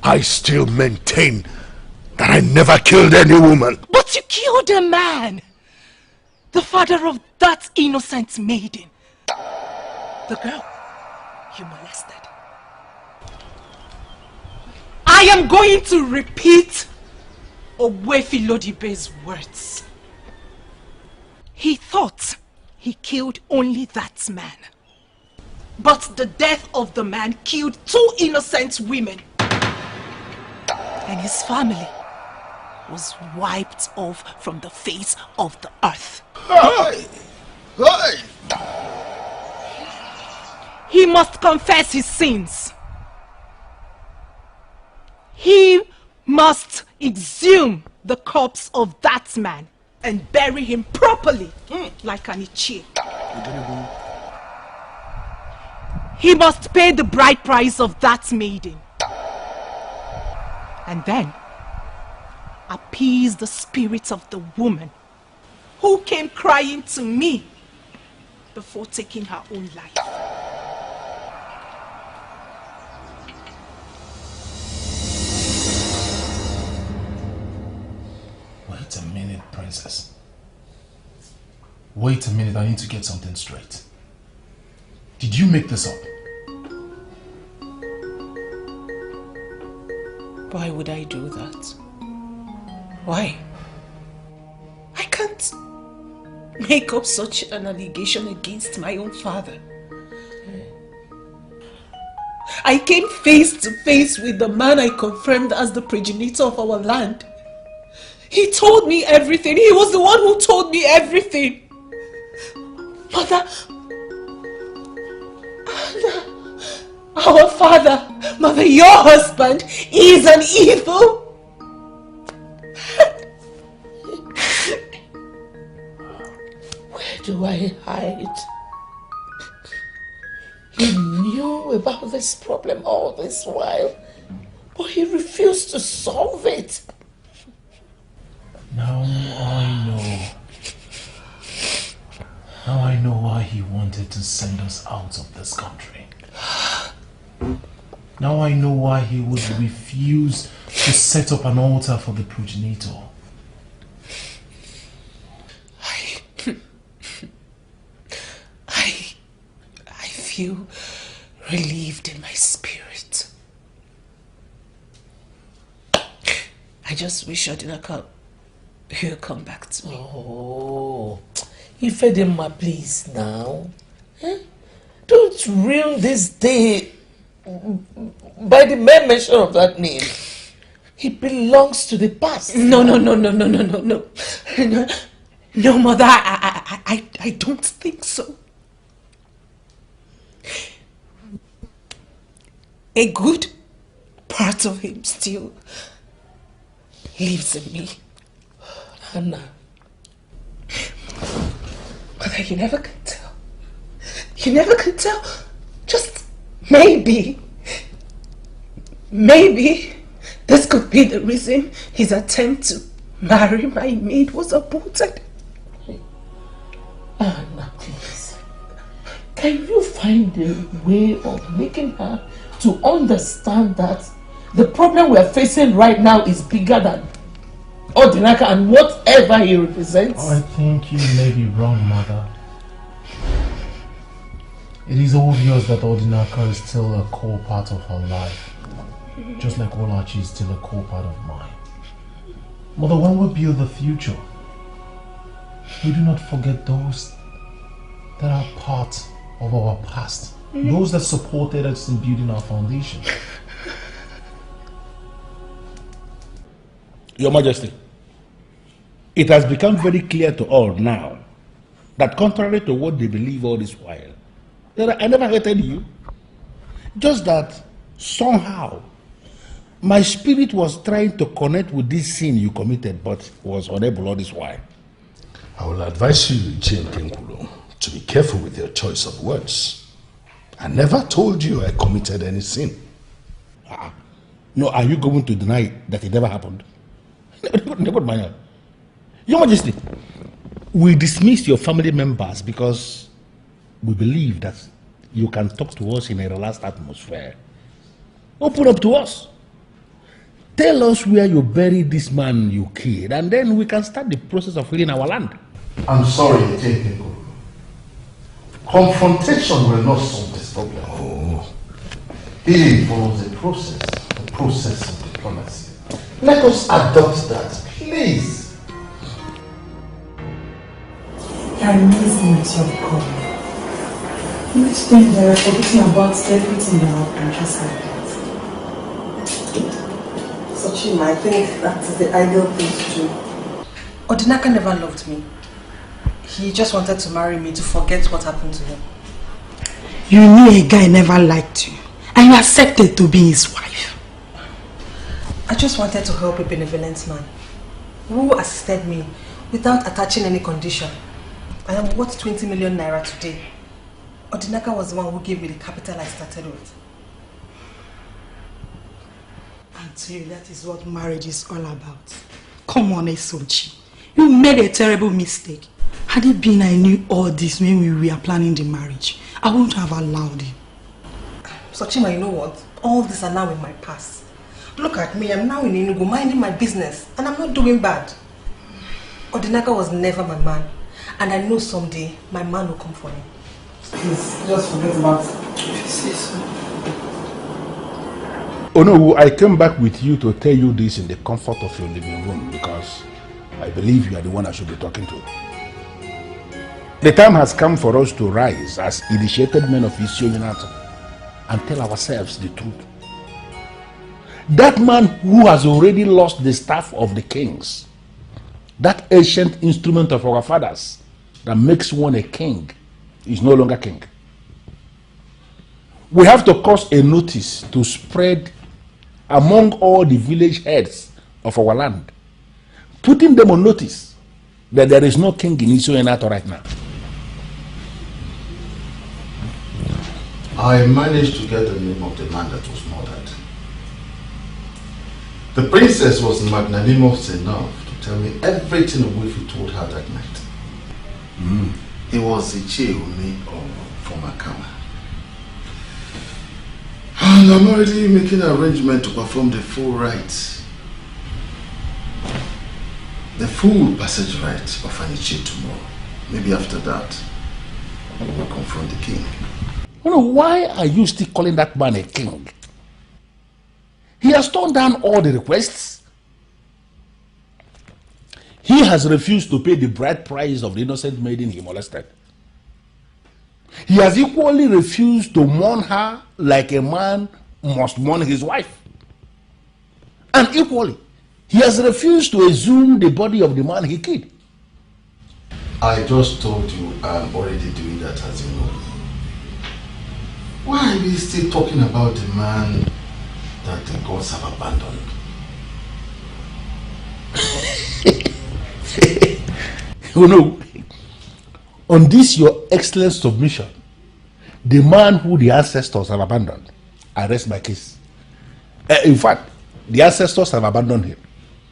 I still maintain that I never killed any woman. But you killed a man! The father of that innocent maiden. The girl you molested. I am going to repeat Owefi Lodibe's words. He thought he killed only that man. But the death of the man killed 2 innocent women. And his family was wiped off from the face of the earth. He must confess his sins. He must exhume the corpse of that man and bury him properly, like an Ichie. He must pay the bride price of that maiden. And then appease the spirit of the woman who came crying to me before taking her own life. Wait a minute, Princess. Wait a minute, I need to get something straight. Did you make this up? Why would I do that? Why? I can't make up such an allegation against my own father. I came face to face with the man I confirmed as the progenitor of our land. He told me everything. He was the one who told me everything. Mother, our father, Mother, your husband is an evil. Where do I hide? He knew about this problem all this while, but he refused to solve it. Now I know. Now I know why he wanted to send us out of this country. Now I know why he would refuse to set up an altar for the progenitor. I feel relieved in my spirit. I just wish Odinaka will come back to me. Oh, Ifedema, please now. don't ruin this day by the mere mention of that name. He belongs to the past. No, Mother, I don't think so. A good part of him still lives in me. Anna. Mother, you never can tell. You never can tell. Just maybe this could be the reason his attempt to marry my maid was aborted. Anna, please. Can you find a way of making her to understand that the problem we are facing right now is bigger than Odinaka and whatever he represents? I think you may be wrong, Mother. It is obvious that Odinaka is still a core part of her life, just like Olachi is still a core part of mine. Mother, when we build the future, we do not forget those that are part of our past, those that supported us in building our foundation. Your Majesty, it has become very clear to all now that contrary to what they believe all this while, I never hated you. Just that somehow my spirit was trying to connect with this sin you committed but was unable all this while. I will advise you, J.Ugezu, to be careful with your choice of words. I never told you I committed any sin. No, are you going to deny that it never happened? Never mind. Your Majesty, we dismiss your family members because we believe that you can talk to us in a relaxed atmosphere. Open up to us. Tell us where you buried this man you killed, and then we can start the process of healing our land. I'm sorry, J.Ugezu. Confrontation will not solve this problem. Oh. It involves a process of diplomacy. Let us adopt that, please. I miss you with your God. Each thing they are forgetting about everything that happened just like that. So Chima, I think that is the ideal thing to do. Odinaka never loved me. He just wanted to marry me to forget what happened to him. You knew a guy never liked you, and you accepted to be his wife. I just wanted to help a benevolent man who assisted me without attaching any condition. I am worth 20 million naira today. Odinaka was the one who gave me the capital I started with. Auntie, that is what marriage is all about. Come on, Esochi. You made a terrible mistake. Had it been I knew all this when we were planning the marriage, I wouldn't have allowed it. Sochima, you know what? All these are now in my past. Look at me, I'm now in Enugu minding my business and I'm not doing bad. Odinaka was never my man, and I know someday my man will come for me. Please, just forget about it. Oh no, I came back with you to tell you this in the comfort of your living room because I believe you are the one I should be talking to. The time has come for us to rise as initiated men of Ugezu and tell ourselves the truth. That man who has already lost the staff of the kings, that ancient instrument of our fathers that makes one a king, is no longer king. We have to cause a notice to spread among all the village heads of our land, putting them on notice that there is no king in Ugezu right now. I managed to get the name of the man that was murdered. The princess was magnanimous enough to tell me everything of which we told her that night. It was Icheumi from Akama. And I'm already making an arrangement to perform the full rites. The full passage rite of Aniche tomorrow. Maybe after that, we will confront the king. Why are you still calling that man a king? He has turned down all the requests. He has refused to pay the bride price of the innocent maiden he molested. He has equally refused to mourn her like a man must mourn his wife. And equally, he has refused to exhume the body of the man he killed. I just told you I'm already doing that, as you know. Why are we still talking about the man that the gods have abandoned? You know, on this your excellent submission, the man who the ancestors have abandoned, I rest my case. In fact, the ancestors have abandoned him,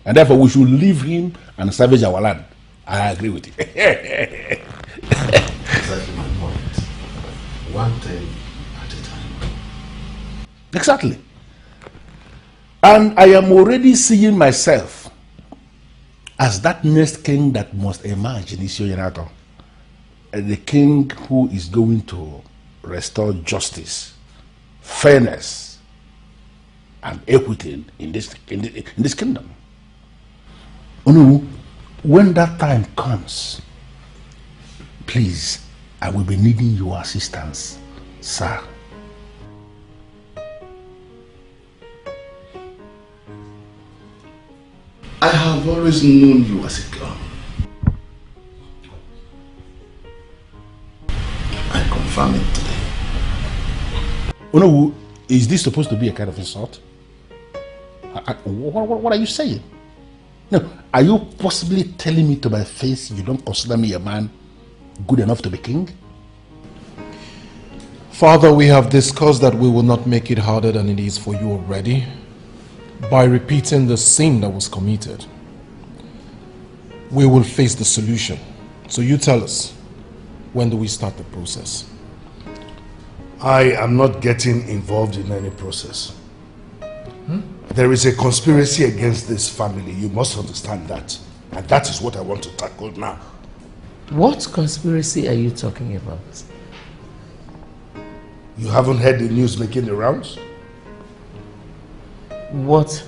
and therefore we should leave him and salvage our land. I agree with you. Exactly my point. One thing at a time. Exactly. And I am already seeing myself as that next king that must emerge in Isioyenato. The king who is going to restore justice, fairness, and equity in this kingdom. When that time comes, please, I will be needing your assistance, sir. I have always known you as a girl. I confirm it today. Is this supposed to be a kind of insult? What are you saying? No, are you possibly telling me to my face you don't consider me a man good enough to be king? Father, we have discussed that we will not make it harder than it is for you already by repeating the sin that was committed. We will face the solution. So you tell us, when do we start the process? I am not getting involved in any process. There is a conspiracy against this family. You must understand that. And that is what I want to tackle now. What conspiracy are you talking about? You haven't heard the news making the rounds? What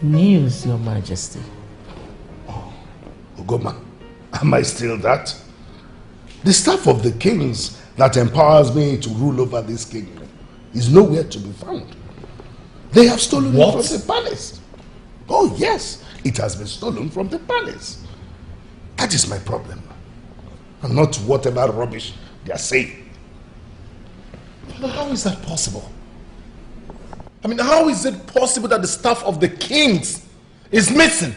news, Your Majesty? Oh, Ugoma, am I still that? The staff of the kings that empowers me to rule over this kingdom is nowhere to be found. They have stolen it from the palace. Oh yes, it has been stolen from the palace. That is my problem. And not whatever rubbish they are saying. But how is that possible? I mean, how is it possible that the staff of the kings is missing?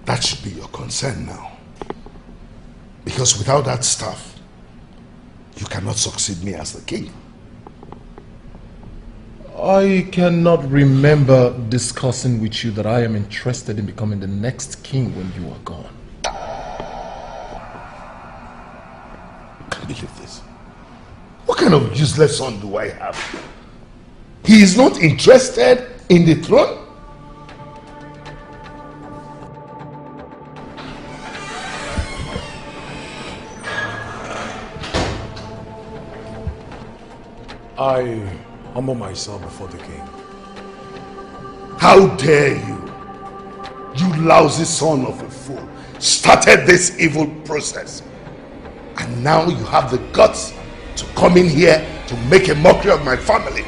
That should be your concern now. Because without that staff, you cannot succeed me as the king. I cannot remember discussing with you that I am interested in becoming the next king when you are gone. I can't believe this. What kind of useless son do I have? He is not interested in the throne? I humble myself before the king. How dare you? You lousy son of a fool started this evil process. And now you have the guts to come in here to make a mockery of my family.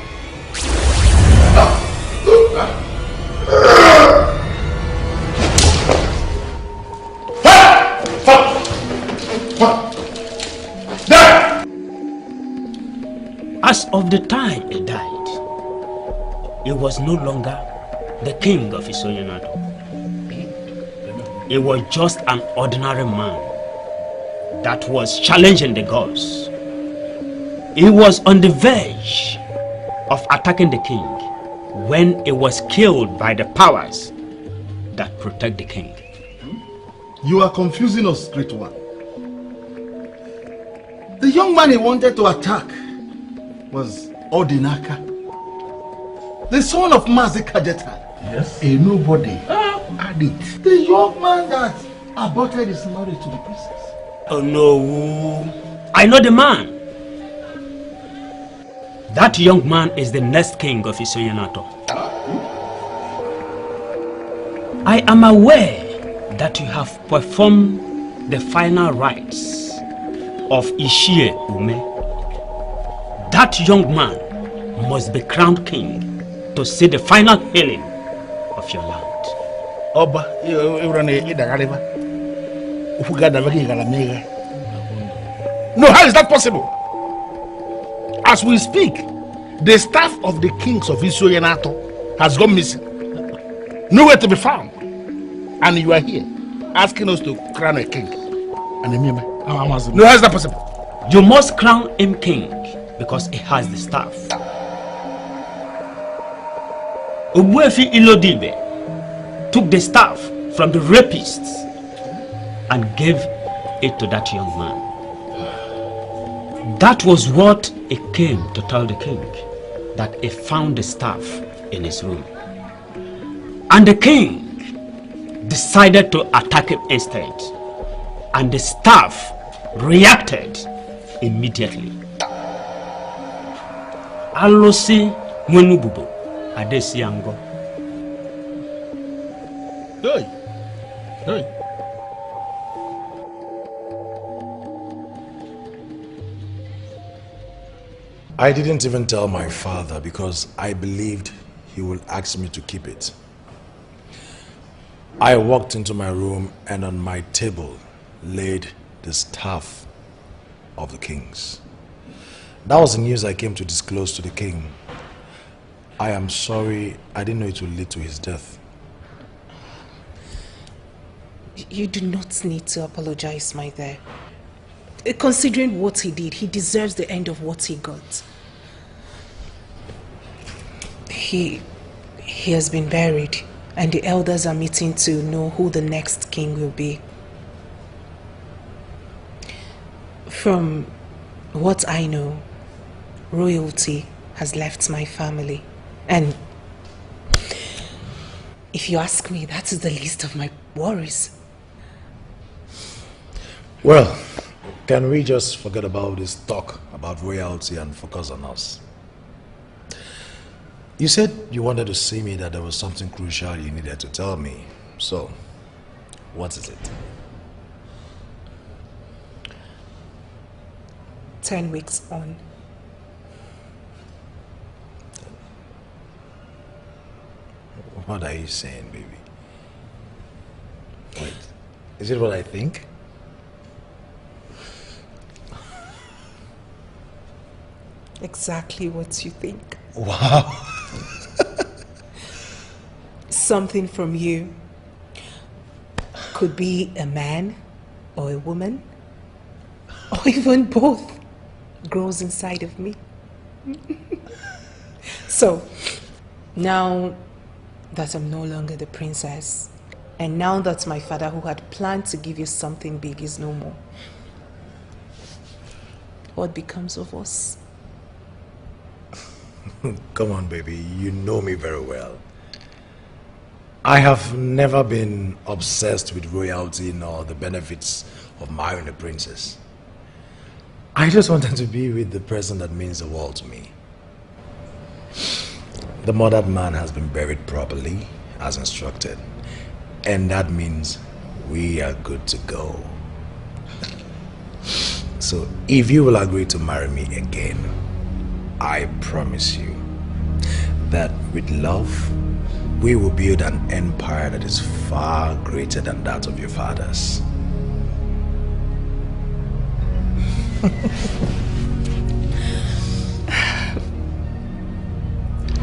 As of the time he died, he was no longer the king of Isoyenado. He was just an ordinary man that was challenging the gods. He was on the verge of attacking the king when he was killed by the powers that protect the king. You are confusing us, great one. The young man he wanted to attack was Odinaka, the son of Mazi Kajetan. Yes. A nobody. Addict. The young man that aborted his marriage to the princess. Oh no, I know the man. That young man is the next king of Isoyenato. I am aware that you have performed the final rites of Ishie Ume, that young man must be crowned king to see the final healing of your land. Oba, no, how is that possible? As we speak, the staff of the kings of Isoyenato has gone missing. Nowhere to be found. And you are here asking us to crown a king. No, how is that possible? You must crown him king because he has the staff. Ogbuefi Ilodibe took the staff from the rapists and gave it to that young man. That was what he came to tell the king, that he found the staff in his room. And the king decided to attack him instead. And the staff reacted immediately. Alosi Mwenububu Adesiango. Hey. Hey. I didn't even tell my father because I believed he would ask me to keep it. I walked into my room and on my table laid the staff of the kings. That was the news I came to disclose to the king. I am sorry, I didn't know it would lead to his death. You do not need to apologize, my dear. Considering what he did, he deserves the end of what he got. He has been buried, and the elders are meeting to know who the next king will be. From what I know, royalty has left my family. And if you ask me, that is the least of my worries. Well, can we just forget about this talk about royalty and focus on us? You said you wanted to see me, that there was something crucial you needed to tell me. So, what is it? 10 weeks on. What are you saying, baby? Wait, is it what I think? Exactly what you think. Wow. Something from you. Could be a man or a woman, or even both, grows inside of me. So, now that I'm no longer the princess, and now that my father, who had planned to give you something big, is no more, what becomes of us? Come on, baby, you know me very well. I have never been obsessed with royalty nor the benefits of marrying a princess. I just wanted to be with the person that means the world to me. The murdered man has been buried properly, as instructed. And that means we are good to go. So if you will agree to marry me again, I promise you that with love, we will build an empire that is far greater than that of your fathers.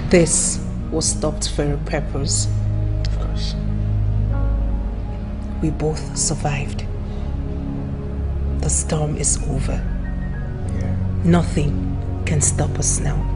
This was stopped for a purpose. Of course. We both survived. The storm is over. Yeah. Nothing can stop us now.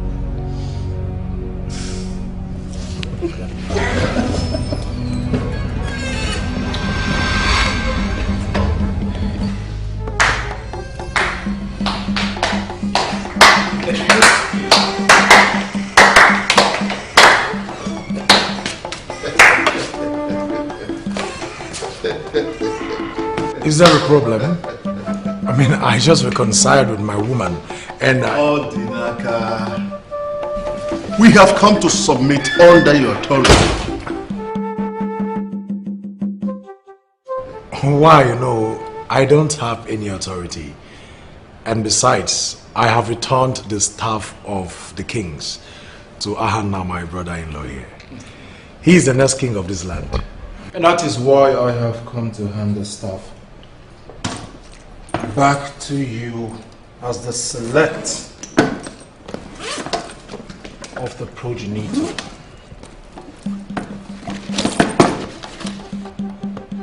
Is there a problem? I mean, I just reconciled with my woman and Odinaka, we have come to submit under your authority. Why? You know, I don't have any authority. And besides, I have returned the staff of the kings to Ahana, my brother-in-law here. He is the next king of this land. And that is why I have come to hand the staff back to you as the select of the progenitor.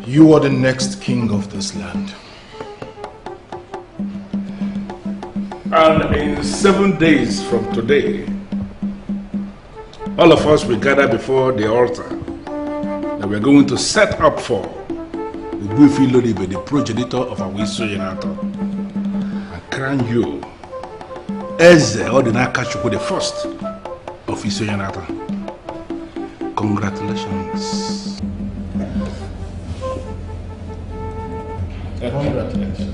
You are the next king of this land. And in 7 days from today, all of us will gather before the altar that we're going to set up for Ugezu J.Ugezu, the progenitor of our Isuyenato, and crown you as Odinaka the first of Isuyenato. Congratulations. Congratulations.